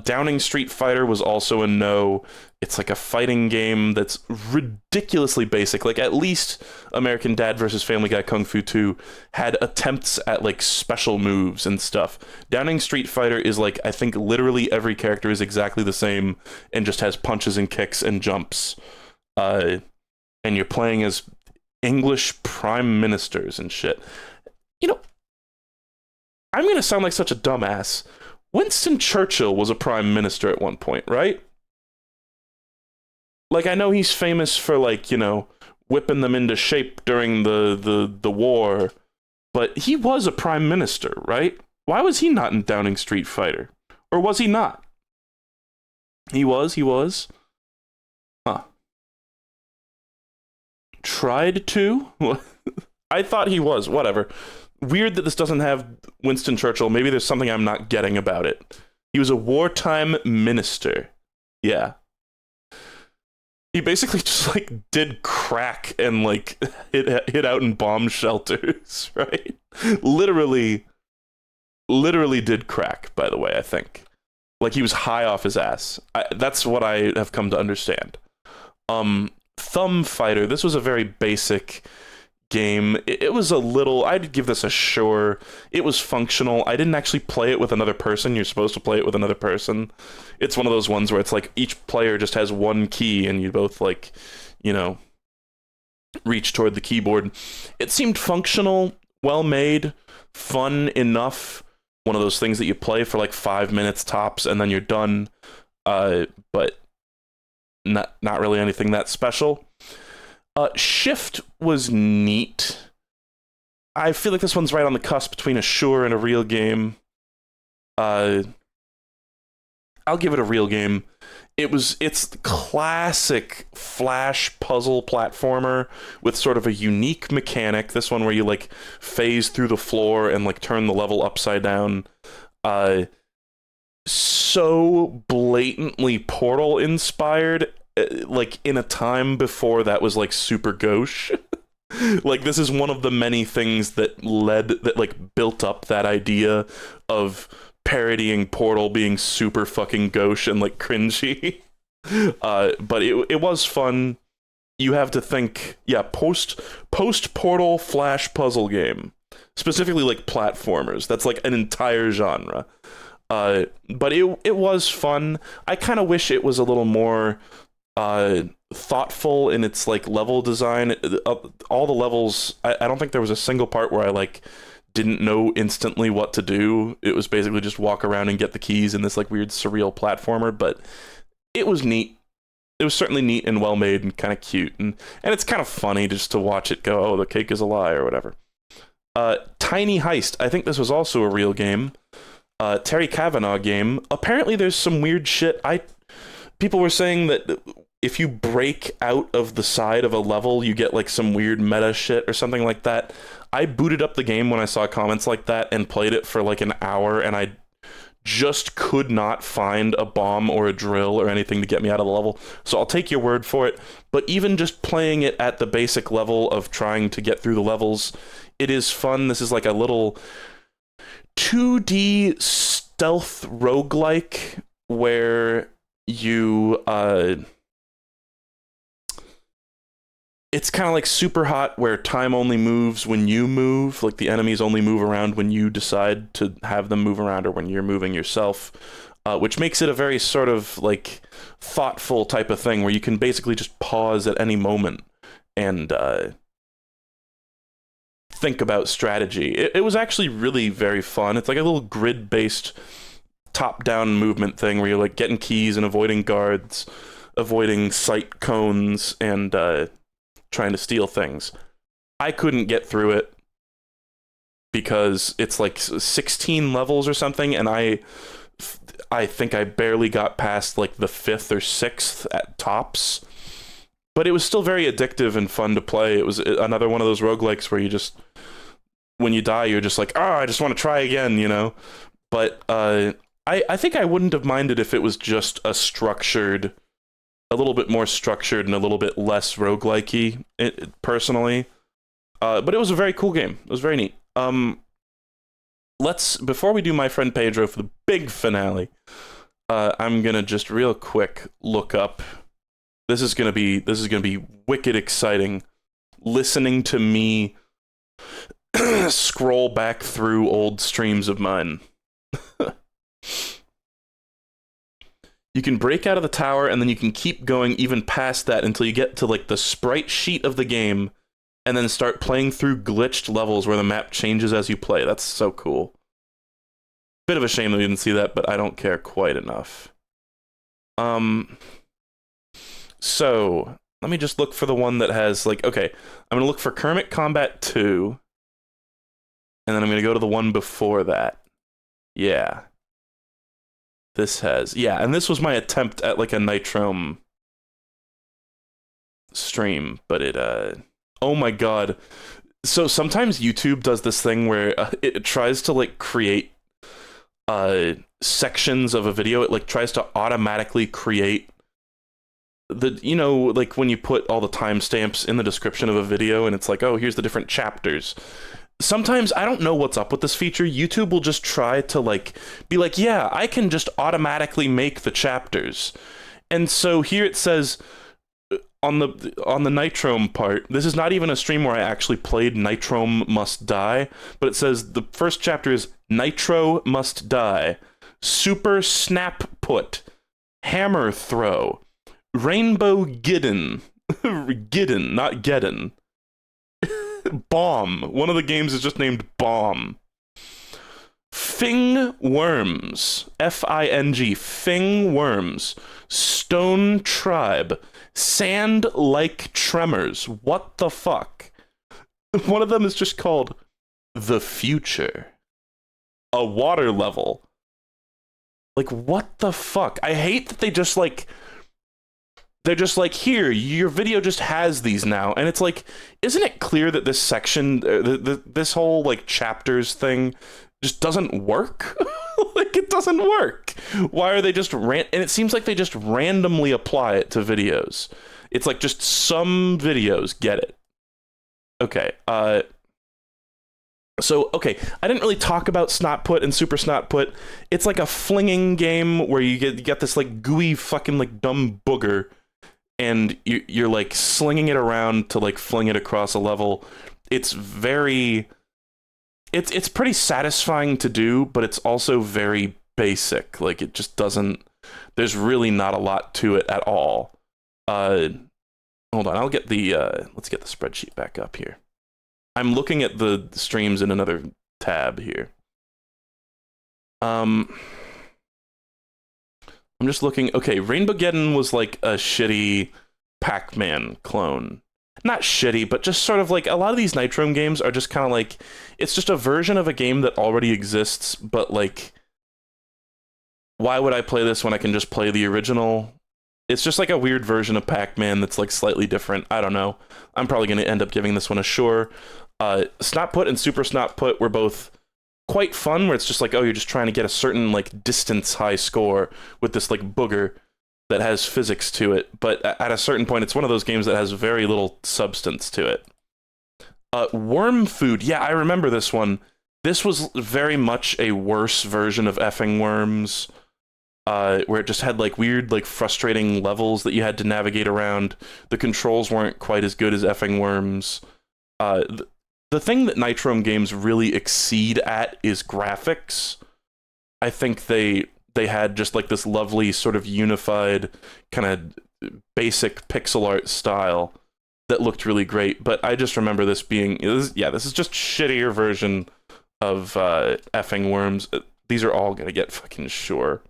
Speaker 2: Downing Street Fighter was also a no. It's like a fighting game that's ridiculously basic. Like, at least American Dad vs. Family Guy Kung Fu 2 had attempts at, like, special moves and stuff. Downing Street Fighter is, like, I think literally every character is exactly the same and just has punches and kicks and jumps. And you're playing as English prime ministers and shit. You know, I'm gonna sound like such a dumbass. Winston Churchill was a prime minister at one point, right? Like, I know he's famous for, like, you know, whipping them into shape during the war, but he was a prime minister, right? Why was he not in Downing Street Fighter? Or was he not? He was? Huh. Tried to? I thought he was. Whatever. Weird that this doesn't have Winston Churchill. Maybe there's something I'm not getting about it. He was a wartime minister. Yeah. He basically just, like, did crack and, like, hid out in bomb shelters, right? Literally did crack, by the way, I think. Like, he was high off his ass. That's what I have come to understand. Thumb Fighter. This was a very basic game. It was a little, I'd give this a sure. It was functional. I didn't actually play it with another person. You're supposed to play it with another person. It's one of those ones where it's like each player just has one key and you both like, you know, reach toward the keyboard. It seemed functional, well made, fun enough. One of those things that you play for like 5 minutes tops and then you're done. But not really anything that special. Shift was neat. I feel like this one's right on the cusp between a sure and a real game. I'll give it a real game. It's the classic Flash puzzle platformer with sort of a unique mechanic. This one where you like phase through the floor and like turn the level upside down. So blatantly Portal inspired, like in a time before that was like super gauche. Like this is one of the many things that like built up that idea of parodying Portal being super fucking gauche and like cringy. But it was fun. You have to think, yeah, post Portal Flash puzzle game, specifically like platformers. That's like an entire genre. But it was fun. I kind of wish it was a little more thoughtful in its like level design. All the levels, I don't think there was a single part where I like didn't know instantly what to do. It was basically just walk around and get the keys in this like weird surreal platformer, but it was neat. It was certainly neat and well made and kind of cute, and it's kind of funny just to watch it go, oh, the cake is a lie or whatever. Tiny Heist. I think this was also a real game. Terry Kavanagh game. Apparently there's some weird shit. People were saying that if you break out of the side of a level, you get like some weird meta shit or something like that. I booted up the game when I saw comments like that and played it for like an hour, and I just could not find a bomb or a drill or anything to get me out of the level. So I'll take your word for it. But even just playing it at the basic level of trying to get through the levels, it is fun. This is like a little 2D stealth roguelike where you it's kind of like Super Hot, where time only moves when you move. Like the enemies only move around when you decide to have them move around or when you're moving yourself, which makes it a very sort of like thoughtful type of thing where you can basically just pause at any moment and think about strategy. It was actually really very fun. It's like a little grid-based top-down movement thing where you're like getting keys and avoiding guards, avoiding sight cones, and trying to steal things. I couldn't get through it because it's like 16 levels or something, and I think I barely got past like the 5th or 6th at tops. But it was still very addictive and fun to play. It was another one of those roguelikes where you just, when you die, you're just like, oh, I just want to try again, you know? But I think I wouldn't have minded if it was just a little bit more structured and a little bit less roguelikey, personally. But it was a very cool game. It was very neat. Before we do My Friend Pedro for the big finale, I'm gonna just real quick look up. This is gonna be wicked exciting. Listening to me scroll back through old streams of mine. You can break out of the tower, and then you can keep going even past that until you get to like the sprite sheet of the game, and then start playing through glitched levels where the map changes as you play. That's so cool. Bit of a shame that we didn't see that, but I don't care quite enough. So let me just look for the one that has like, okay, I'm gonna look for Kermit Combat 2, and then I'm gonna go to the one before that. Yeah. This has, yeah, and this was my attempt at like a Nitrome stream, but it, oh my god. So sometimes YouTube does this thing where it tries to like create sections of a video. It like tries to automatically create the, you know, like when you put all the timestamps in the description of a video and it's like, oh, here's the different chapters. Sometimes I don't know what's up with this feature. YouTube will just try to like be like, yeah, I can just automatically make the chapters. And so here it says on the Nitrome part, this is not even a stream where I actually played Nitrome Must Die, but it says the first chapter is Nitro Must Die, Super Snap Put, Hammer Throw, Rainbow Giddon, Giddon, not Geddon, Bomb. One of the games is just named Bomb. Fing Worms, F-I-N-G, Fing Worms, Stone Tribe, Sand Like Tremors. What the fuck? One of them is just called The Future. A water level. Like, what the fuck? I hate that they just, like, they're just like, here, your video just has these now. And it's like, isn't it clear that this section, this whole, like, chapters thing just doesn't work? Like, it doesn't work. Why are they just and it seems like they just randomly apply it to videos. It's like just some videos get it. Okay, so, okay, I didn't really talk about Snot Put and Super Snot Put. It's like a flinging game where you get this, like, gooey fucking, like, dumb booger, and you're like, slinging it around to, like, fling it across a level. It's very... It's pretty satisfying to do, but it's also very basic. Like, it just doesn't... There's really not a lot to it at all. Hold on, I'll get the... let's get the spreadsheet back up here. I'm looking at the streams in another tab here. I'm just looking... Okay, Rainbowgeddon was like a shitty Pac-Man clone. Not shitty, but just sort of like, a lot of these Nitrome games are just kind of like, it's just a version of a game that already exists, but like, why would I play this when I can just play the original? It's just like a weird version of Pac-Man that's like slightly different. I don't know. I'm probably going to end up giving this one a sure. Snot Put and Super Snot Put were both quite fun, where it's just like, oh, you're just trying to get a certain like distance high score with this like booger that has physics to it, but at a certain point, it's one of those games that has very little substance to it. Worm Food, yeah, I remember this one. This was very much a worse version of Effing Worms, where it just had like weird, like frustrating levels that you had to navigate around. The controls weren't quite as good as Effing Worms. The thing that Nitrome games really exceed at is graphics. I think they had just like this lovely sort of unified kind of basic pixel art style that looked really great, but I just remember this being, this is just shittier version of Effing Worms. These are all gonna get fucking sure.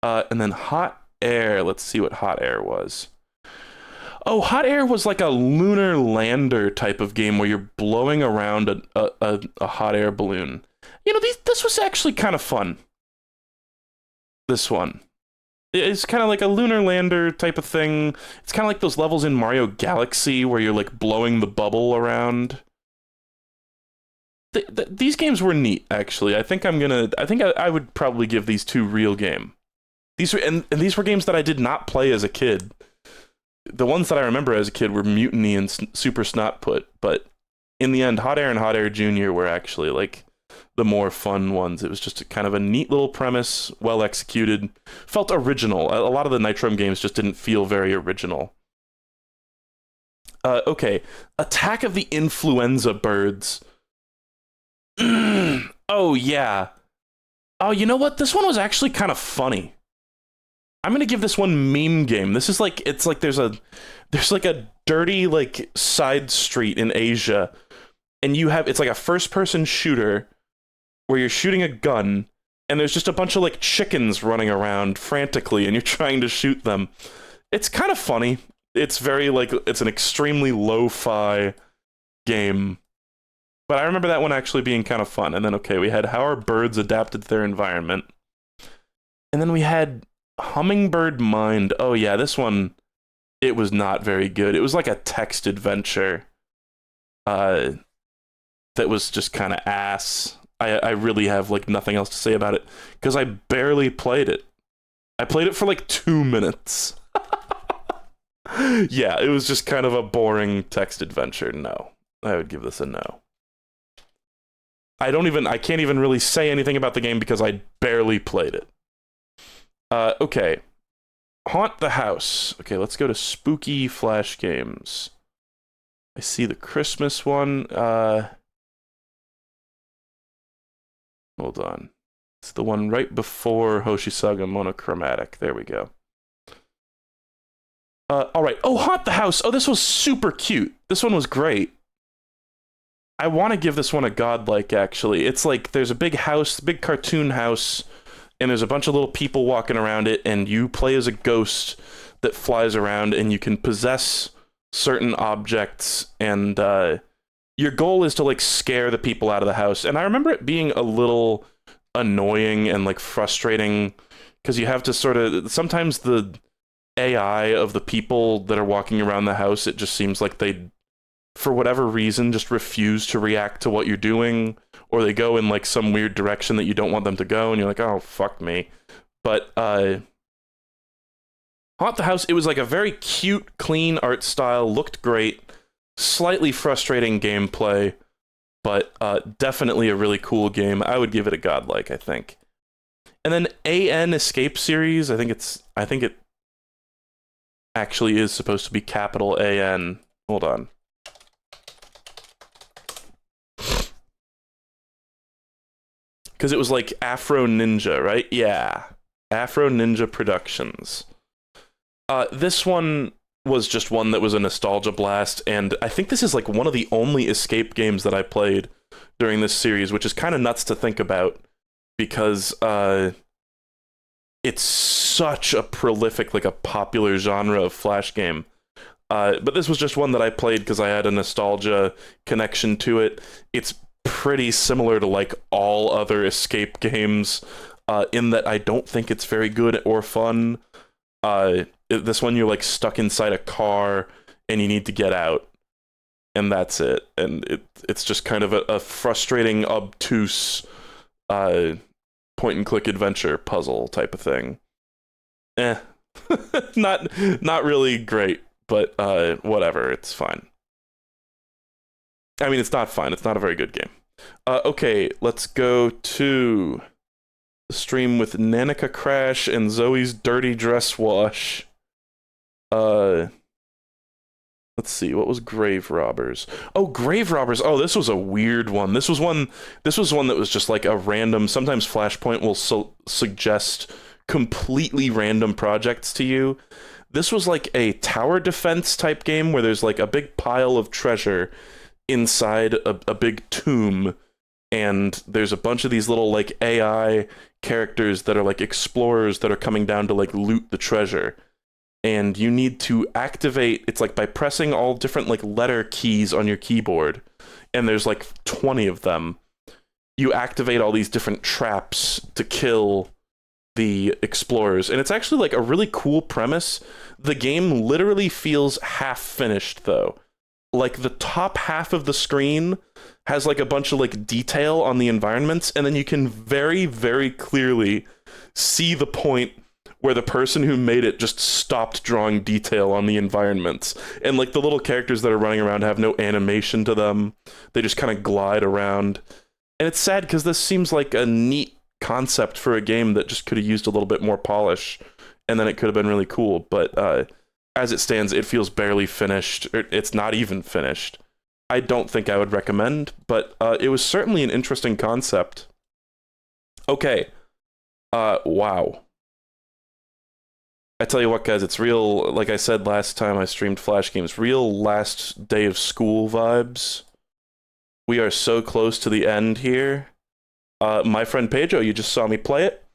Speaker 2: And then Hot Air, let's see what Hot Air was. Oh, Hot Air was like a lunar lander type of game where you're blowing around a hot air balloon. You know, this was actually kind of fun. This one. It's kind of like a lunar lander type of thing. It's kind of like those levels in Mario Galaxy where you're like blowing the bubble around. These games were neat, actually. I think I would probably give these two real game. These were games that I did not play as a kid. The ones that I remember as a kid were Mutiny and Super Snot Put, but in the end, Hot Air and Hot Air Jr. were actually like the more fun ones. It was just a kind of a neat little premise, well executed, felt original. A lot of the Nitrome games just didn't feel very original. Okay, Attack of the Influenza Birds. Oh yeah. Oh, you know what? This one was actually kind of funny. I'm gonna give this one meme game. This is like, it's like there's like a dirty like side street in Asia, and it's like a first person shooter where you're shooting a gun, and there's just a bunch of like chickens running around frantically, and you're trying to shoot them. It's kind of funny. It's very like, it's an extremely lo-fi game. But I remember that one actually being kind of fun. And then, okay, we had How Our Birds Adapted to Their Environment. And then we had Hummingbird Mind. Oh yeah, this one, it was not very good. It was like a text adventure that was just kind of ass. I really have like nothing else to say about it because I barely played it. I played it for like 2 minutes. Yeah, it was just kind of a boring text adventure. No, I would give this a no. I can't even really say anything about the game because I barely played it. Okay. Haunt the House. Okay, let's go to spooky Flash games. I see the Christmas one. Hold on. It's the one right before Hoshisaga Monochromatic. There we go. All right. Oh, Haunt the House. Oh, this was super cute. This one was great. I want to give this one a godlike, actually. It's like there's a big house, big cartoon house, and there's a bunch of little people walking around it, and you play as a ghost that flies around, and you can possess certain objects, and your goal is to like scare the people out of the house. And I remember it being a little annoying and like frustrating because you have to sort of, sometimes the AI of the people that are walking around the house, it just seems like they, for whatever reason, just refuse to react to what you're doing, or they go in like some weird direction that you don't want them to go, and you're like, oh, fuck me. But Haunt the House, it was like a very cute, clean art style, looked great, slightly frustrating gameplay, but definitely a really cool game. I would give it a godlike, I think. And then AN Escape Series, I think it actually is supposed to be capital AN. Hold on. Because it was like Afro Ninja, right? Yeah. Afro Ninja Productions. This one was just one that was a nostalgia blast, and I think this is like one of the only escape games that I played during this series, which is kind of nuts to think about, because it's such a prolific, like a popular genre of Flash game. But this was just one that I played because I had a nostalgia connection to it. It's pretty similar to like all other escape games, in that I don't think it's very good or fun. This one, you're like stuck inside a car and you need to get out, and that's it. And it's just kind of a frustrating, obtuse point and click adventure puzzle type of thing. Not really great, but whatever, it's fine. I mean, it's not fine. It's not a very good game. Okay, let's go to the stream with Nanika Crash and Zoe's Dirty Dress Wash. Let's see, what was Grave Robbers? Oh, Grave Robbers. Oh, this was a weird one. This was one that was just like a random, sometimes Flashpoint will suggest completely random projects to you. This was like a tower defense type game where there's like a big pile of treasure inside a big tomb, and there's a bunch of these little like AI characters that are like explorers that are coming down to like loot the treasure, and you need to activate, it's like by pressing all different like letter keys on your keyboard, and there's like 20 of them. You activate all these different traps to kill the explorers, and it's actually like a really cool premise. The game literally feels half finished though. Like the top half of the screen has like a bunch of like detail on the environments, and then you can very, very clearly see the point where the person who made it just stopped drawing detail on the environments. And like the little characters that are running around have no animation to them. They just kind of glide around. And it's sad because this seems like a neat concept for a game that just could have used a little bit more polish, and then it could have been really cool. But as it stands, it feels barely finished. It's not even finished. I don't think I would recommend, but it was certainly an interesting concept. Okay. Wow. I tell you what, guys, it's real, like I said last time I streamed Flash games, real last day of school vibes. We are so close to the end here. My friend Pedro, you just saw me play it.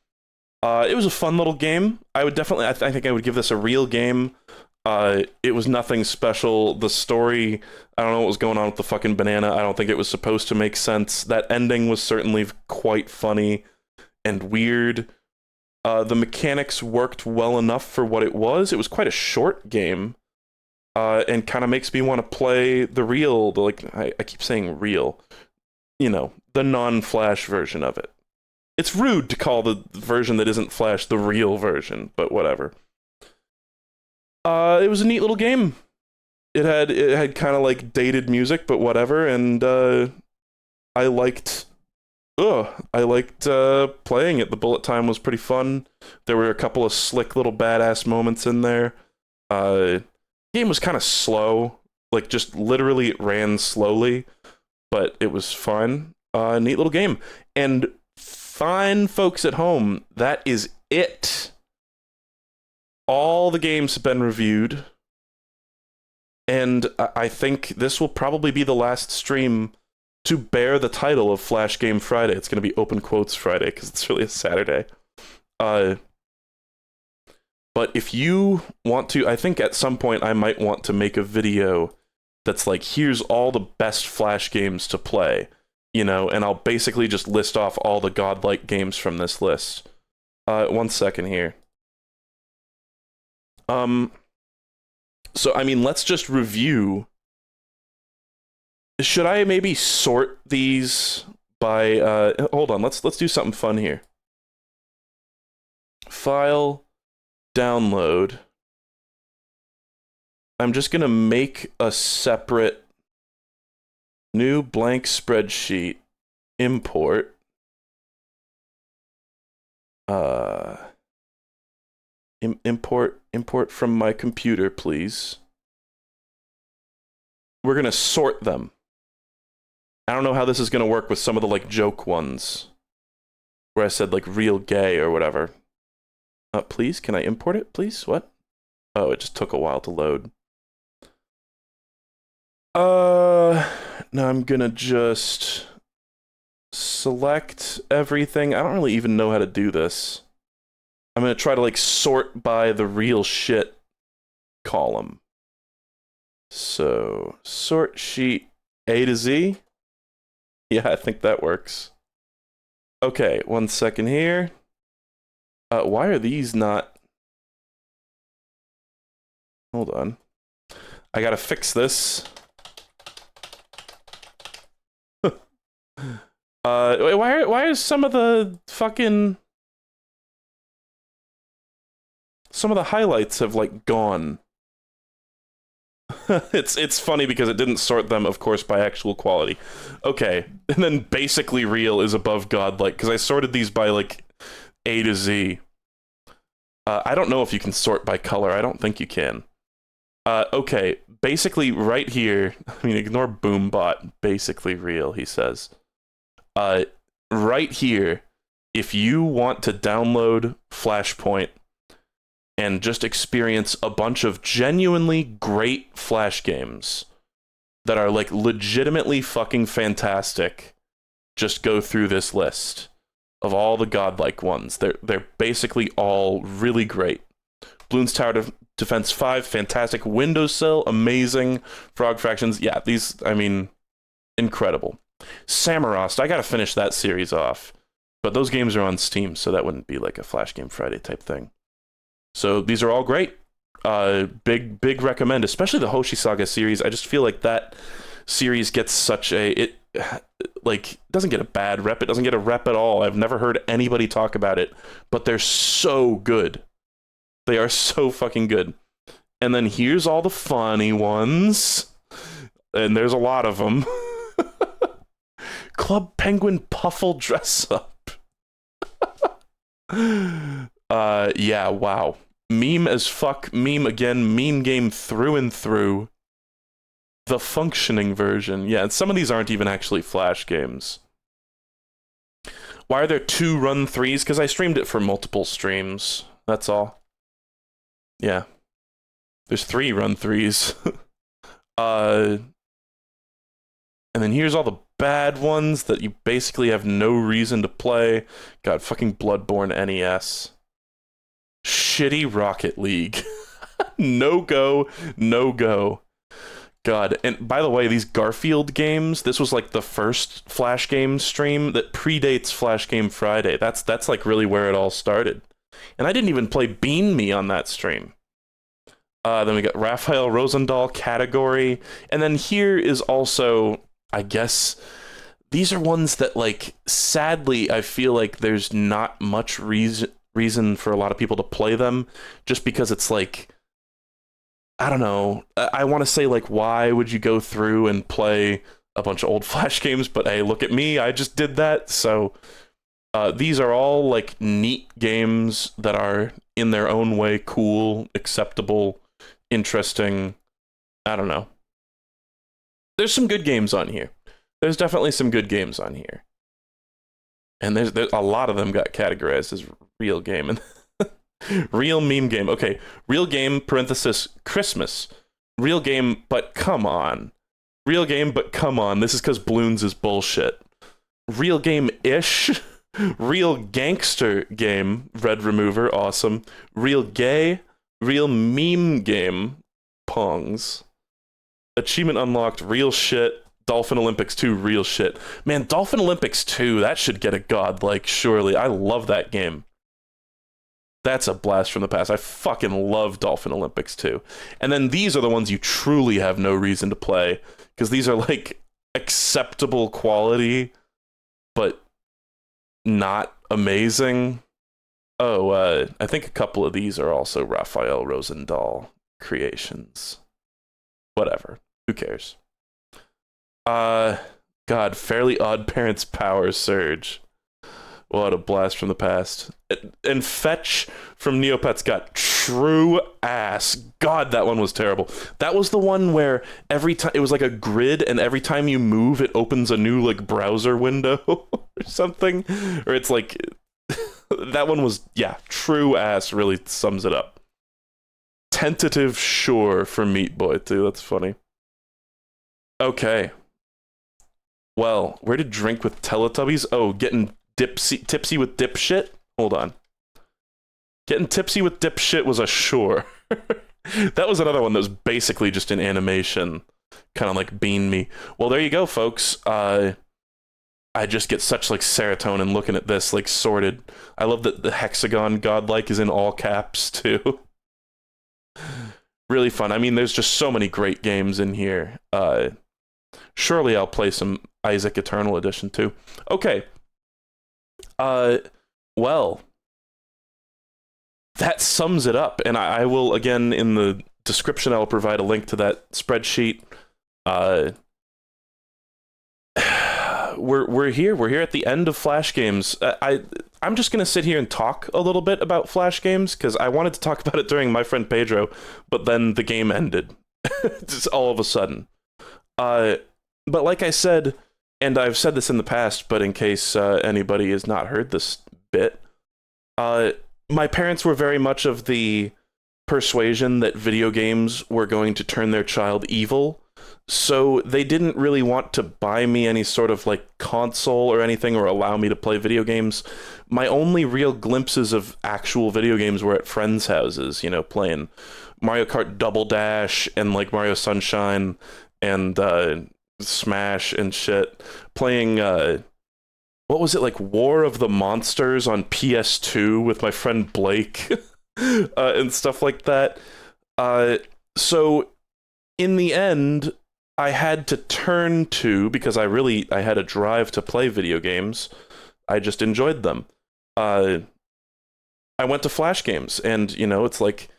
Speaker 2: It was a fun little game. I would definitely, I think I would give this a real game. It was nothing special. The story, I don't know what was going on with the fucking banana. I don't think it was supposed to make sense. That ending was certainly quite funny and weird. The mechanics worked well enough for what it was. It was quite a short game, and kind of makes me want to play the real, I keep saying real, you know, the non-Flash version of it. It's rude to call the version that isn't Flash the real version, but whatever. It was a neat little game. It had kind of like dated music, but whatever, and I liked I liked playing it. The bullet time was pretty fun. There were a couple of slick little badass moments in there. Game was kind of slow, like just literally it ran slowly, but it was fun. Neat little game. And fine folks at home, that is it. All the games have been reviewed, and I think this will probably be the last stream to bear the title of Flash Game Friday. It's going to be open quotes Friday because it's really a Saturday. But if you want to, I think at some point I might want to make a video that's like, here's all the best Flash games to play, you know, and I'll basically just list off all the godlike games from this list. 1 second here. So, I mean, let's just review. Should I maybe sort these by, hold on, let's do something fun here. File, download. I'm just gonna make a separate new blank spreadsheet, import. Import from my computer, please. We're gonna sort them. I don't know how this is gonna work with some of the like joke ones, where I said like real gay or whatever. Please, can I import it, please? What? Oh, it just took a while to load. Now I'm gonna just select everything. I don't really even know how to do this. I'm gonna try to like sort by the real shit column. So, sort sheet A to Z. Yeah, I think that works. Okay, 1 second here. Why are these not... Hold on. I gotta fix this. Why is some of the fucking... Some of the highlights have, like, gone. It's funny because it didn't sort them, of course, by actual quality. Okay, and then basically real is above godlike, because I sorted these by, like, A to Z. I don't know if you can sort by color. I don't think you can. Okay, basically right here, I mean, ignore Boombot, basically real, he says. Right here, if you want to download Flashpoint and just experience a bunch of genuinely great Flash games that are, like, legitimately fucking fantastic, just go through this list of all the godlike ones. They're basically all really great. Bloons Tower Defense 5, fantastic. Windowsill, amazing. Frog Fractions, yeah, these, I mean, incredible. Samorost, I gotta finish that series off. But those games are on Steam, so that wouldn't be like a Flash Game Friday type thing. So these are all great. Big recommend, especially the Hoshi Saga series. I just feel like that series gets such a... It doesn't get a bad rep. It doesn't get a rep at all. I've never heard anybody talk about it, but they're so good. They are so fucking good. And then here's all the funny ones. And there's a lot of them. Club Penguin Puffle Dress Up. Yeah, wow. Meme as fuck, meme again, meme game through and through. The functioning version. Yeah, and some of these aren't even actually Flash games. Why are there 2 run 3s? Because I streamed it for multiple streams. That's all. Yeah. There's 3 run 3s. And then here's all the bad ones that you basically have no reason to play. God, fucking Bloodborne NES. Shitty Rocket League. No go, no go. God, and by the way, these Garfield games, this was like the first Flash game stream that predates Flash Game Friday. That's like really where it all started. And I didn't even play Bean Me on that stream. Then we got Raphael Rosendahl category. And then here is also, I guess, these are ones that, like, sadly, I feel like there's not much reason for a lot of people to play them, just because it's like, I don't know. I want to say, like, why would you go through and play a bunch of old Flash games, but hey, look at me, I just did that. So these are all like neat games that are in their own way cool, acceptable, interesting. I don't know. There's some good games on here. There's definitely some good games on here. And there's a lot of them got categorized as real game. And real meme game. Okay, real game, parenthesis, Christmas. Real game, but come on. Real game, but come on. This is because Bloons is bullshit. Real game-ish. Real gangster game, Red Remover, awesome. Real gay. Real meme game, Pongs. Achievement unlocked, real shit. Dolphin Olympics 2, real shit. Man, Dolphin Olympics 2, that should get a godlike, surely. I love that game. That's a blast from the past. I fucking love Dolphin Olympics 2. And then these are the ones you truly have no reason to play, because these are like acceptable quality, but not amazing. Oh, I think a couple of these are also Raphael Rosendahl creations. Whatever. Who cares? God, Fairly Odd Parents Power Surge. What a blast from the past. And Fetch from Neopets got true ass. God, that one was terrible. That was the one where every time it was like a grid, and every time you move, it opens a new like browser window or something. Or it's like that one was, yeah, true ass. Really sums it up. Tentative Shore for Meat Boy too. That's funny. Okay. Well, where did Drink with Teletubbies? Oh, getting tipsy with dipshit? Hold on. Getting tipsy with dipshit was a sure. That was another one that was basically just an animation. Kind of like Bean Me. Well, there you go, folks. I just get such like serotonin looking at this, like sorted. I love that the hexagon godlike is in all caps too. Really fun. I mean, there's just so many great games in here. Surely I'll play some Isaac Eternal Edition too. Okay. Well, that sums it up, and I will, again, in the description, I'll provide a link to that spreadsheet. We're here at the end of Flash games. I'm just gonna sit here and talk a little bit about Flash games, because I wanted to talk about it during My Friend Pedro, but then the game ended. Just all of a sudden. But like I said, and I've said this in the past, but in case anybody has not heard this bit, my parents were very much of the persuasion that video games were going to turn their child evil, so they didn't really want to buy me any sort of like console or anything, or allow me to play video games. My only real glimpses of actual video games were at friends' houses, you know, playing Mario Kart Double Dash and like Mario Sunshine and Smash and shit, playing what was it, like War of the Monsters on PS2 with my friend Blake and stuff like that. So in the end, I had to turn to, because I had a drive to play video games, I just enjoyed them. I went to Flash games, and you know, it's like,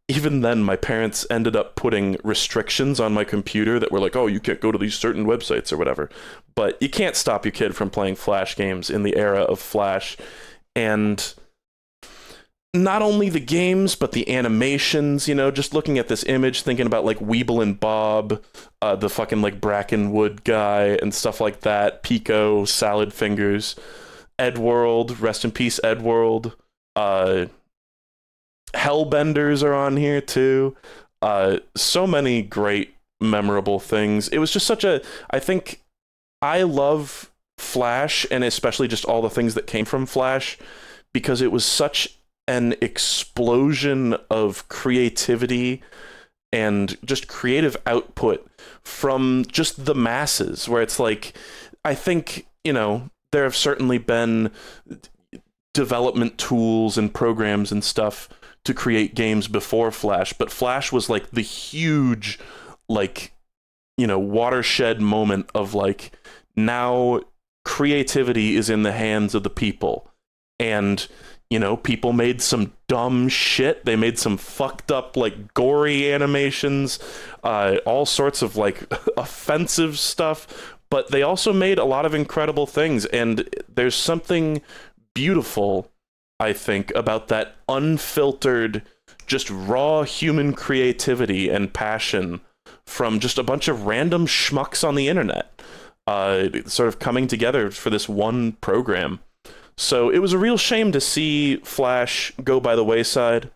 Speaker 2: even then, my parents ended up putting restrictions on my computer that were like, oh, you can't go to these certain websites or whatever. But you can't stop your kid from playing Flash games in the era of Flash. And not only the games, but the animations, you know, just looking at this image, thinking about like Weeble and Bob, the fucking like Brackenwood guy and stuff like that, Pico, Salad Fingers, Edworld, rest in peace, Edworld, Hellbenders are on here too. So many great, memorable things. It was just such a... I think I love Flash, and especially just all the things that came from Flash, because it was such an explosion of creativity and just creative output from just the masses, where it's like, I think, you know, there have certainly been development tools and programs and stuff to create games before Flash, but Flash was like the huge, like, you know, watershed moment of like, now creativity is in the hands of the people. And, you know, people made some dumb shit. They made some fucked up, like, gory animations, all sorts of, like, offensive stuff, but they also made a lot of incredible things, and there's something beautiful, I think, about that unfiltered, just raw human creativity and passion from just a bunch of random schmucks on the internet, sort of coming together for this one program. So it was a real shame to see Flash go by the wayside.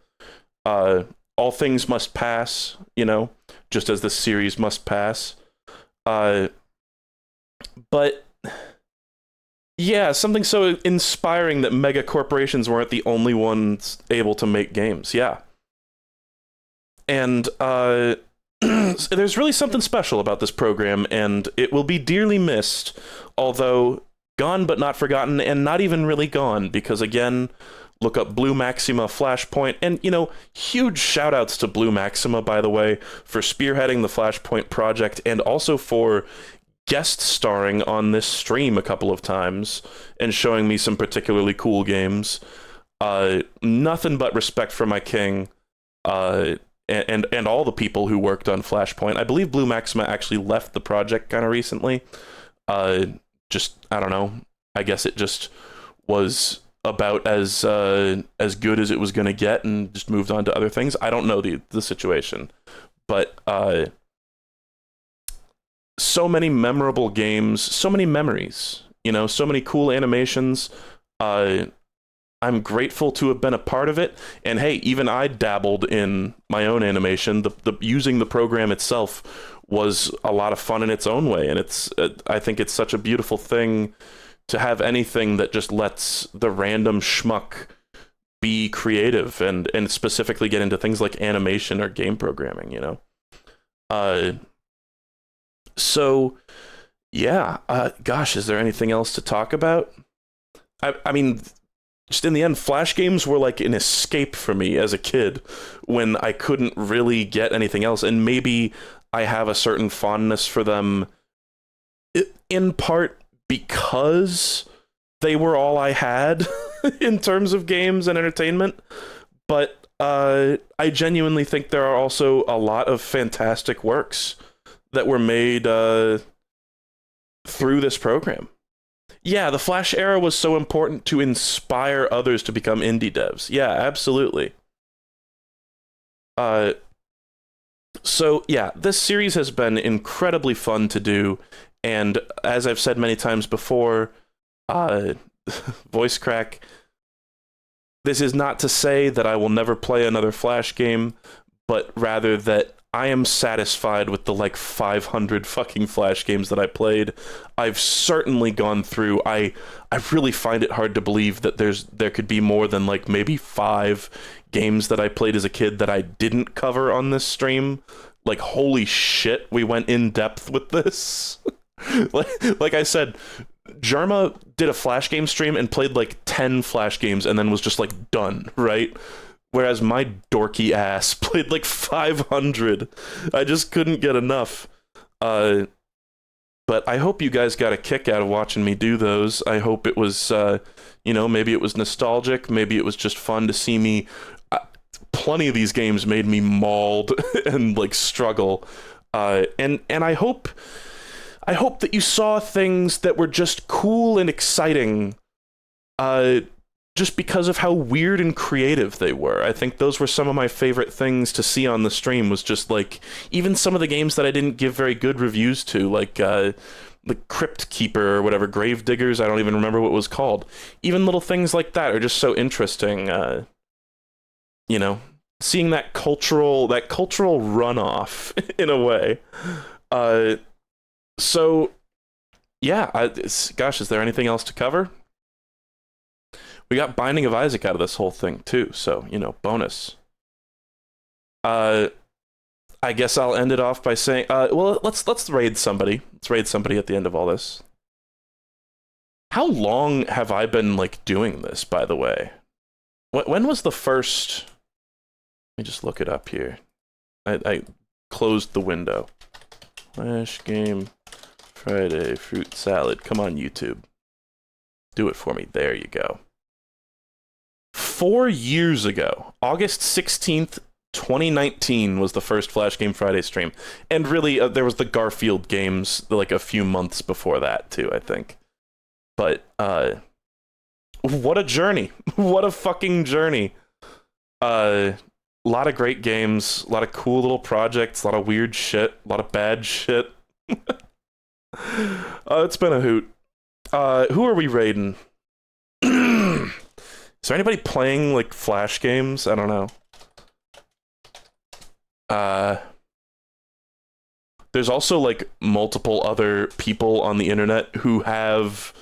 Speaker 2: All things must pass, you know, just as the series must pass. But yeah, something so inspiring that mega corporations weren't the only ones able to make games. Yeah. And there's really something special about this program, and it will be dearly missed, although gone but not forgotten, and not even really gone, because again, look up Blue Maxima Flashpoint, and, you know, huge shout outs to Blue Maxima, by the way, for spearheading the Flashpoint project, and also for guest starring on this stream a couple of times, and showing me some particularly cool games. Nothing but respect for my king, and all the people who worked on Flashpoint. I believe Blue Maxima actually left the project kind of recently. Just, I don't know, I guess it just was about as good as it was going to get and just moved on to other things. I don't know the situation, but so many memorable games, so many memories, you know, so many cool animations. I'm grateful to have been a part of it, and hey, even I dabbled in my own animation. The using the program itself was a lot of fun in its own way, and it's I think it's such a beautiful thing to have anything that just lets the random schmuck be creative and specifically get into things like animation or game programming, you know. So yeah, gosh, is there anything else to talk about? I mean, just in the end, Flash games were like an escape for me as a kid when I couldn't really get anything else, and maybe I have a certain fondness for them in part because they were all I had in terms of games and entertainment. But I genuinely think there are also a lot of fantastic works that were made through this program. Yeah, the Flash era was so important to inspire others to become indie devs. Yeah, absolutely. So yeah, this series has been incredibly fun to do, and as I've said many times before, voice crack, this is not to say that I will never play another Flash game, but rather that I am satisfied with the like 500 fucking Flash games that I played. I've certainly gone through. I really find it hard to believe that there could be more than like maybe 5 games that I played as a kid that I didn't cover on this stream. Like, holy shit, we went in depth with this. like I said, Jerma did a Flash game stream and played like 10 Flash games and then was just like done, right? Whereas my dorky ass played like 500. I just couldn't get enough. But I hope you guys got a kick out of watching me do those. I hope it was, you know, maybe it was nostalgic. Maybe it was just fun to see me. Plenty of these games made me mauled and like struggle. And I hope that you saw things that were just cool and exciting. Just because of how weird and creative they were. I think those were some of my favorite things to see on the stream, was just like, even some of the games that I didn't give very good reviews to, like the Crypt Keeper or whatever, Grave Diggers, I don't even remember what it was called. Even little things like that are just so interesting. You know, seeing that cultural runoff in a way. So yeah, gosh, is there anything else to cover? We got Binding of Isaac out of this whole thing too, so, you know, bonus. I guess I'll end it off by saying, well, let's raid somebody. Let's raid somebody at the end of all this. How long have I been like doing this, by the way? When was the first? Let me just look it up here. I closed the window. Flash Game Friday Fruit Salad. Come on, YouTube. Do it for me. There you go. 4 years ago, August 16th, 2019 was the first Flash Game Friday stream. And really, there was the Garfield games like a few months before that, too, I think. But, what a journey. What a fucking journey. A lot of great games, a lot of cool little projects, a lot of weird shit, a lot of bad shit. It's been a hoot. Who are we raiding? Is there anybody playing, like, Flash games? I don't know. There's also, like, multiple other people on the internet who have,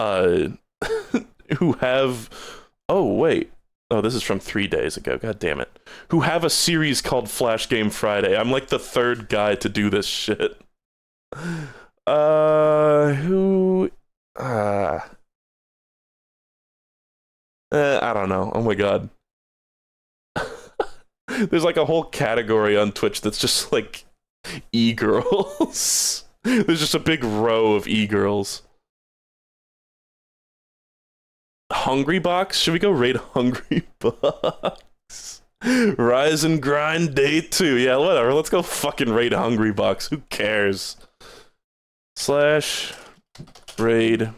Speaker 2: oh, wait. Oh, this is from 3 days ago. God damn it. Who have a series called Flash Game Friday. I'm, like, the third guy to do this shit. I don't know. Oh my god. There's like a whole category on Twitch that's just like e-girls. There's just a big row of e-girls. Hungry Box? Should we go raid Hungry Box? Rise and Grind Day 2. Yeah, whatever. Let's go fucking raid Hungry Box. Who cares? / raid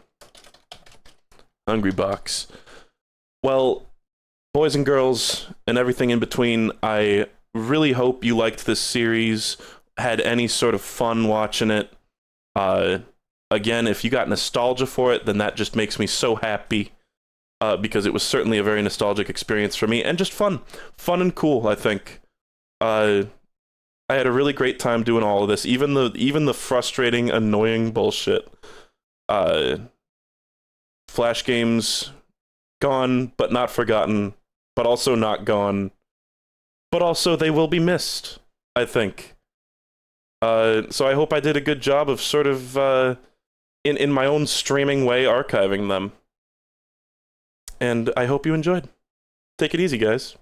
Speaker 2: Hungry Box. Well, boys and girls, and everything in between, I really hope you liked this series, had any sort of fun watching it. Again, if you got nostalgia for it, then that just makes me so happy, because it was certainly a very nostalgic experience for me, and just fun. Fun and cool, I think. I had a really great time doing all of this, even the frustrating, annoying bullshit. Flash games... gone, but not forgotten, but also not gone, but also they will be missed, I think. So I hope I did a good job of sort of, in my own streaming way, archiving them. And I hope you enjoyed. Take it easy, guys.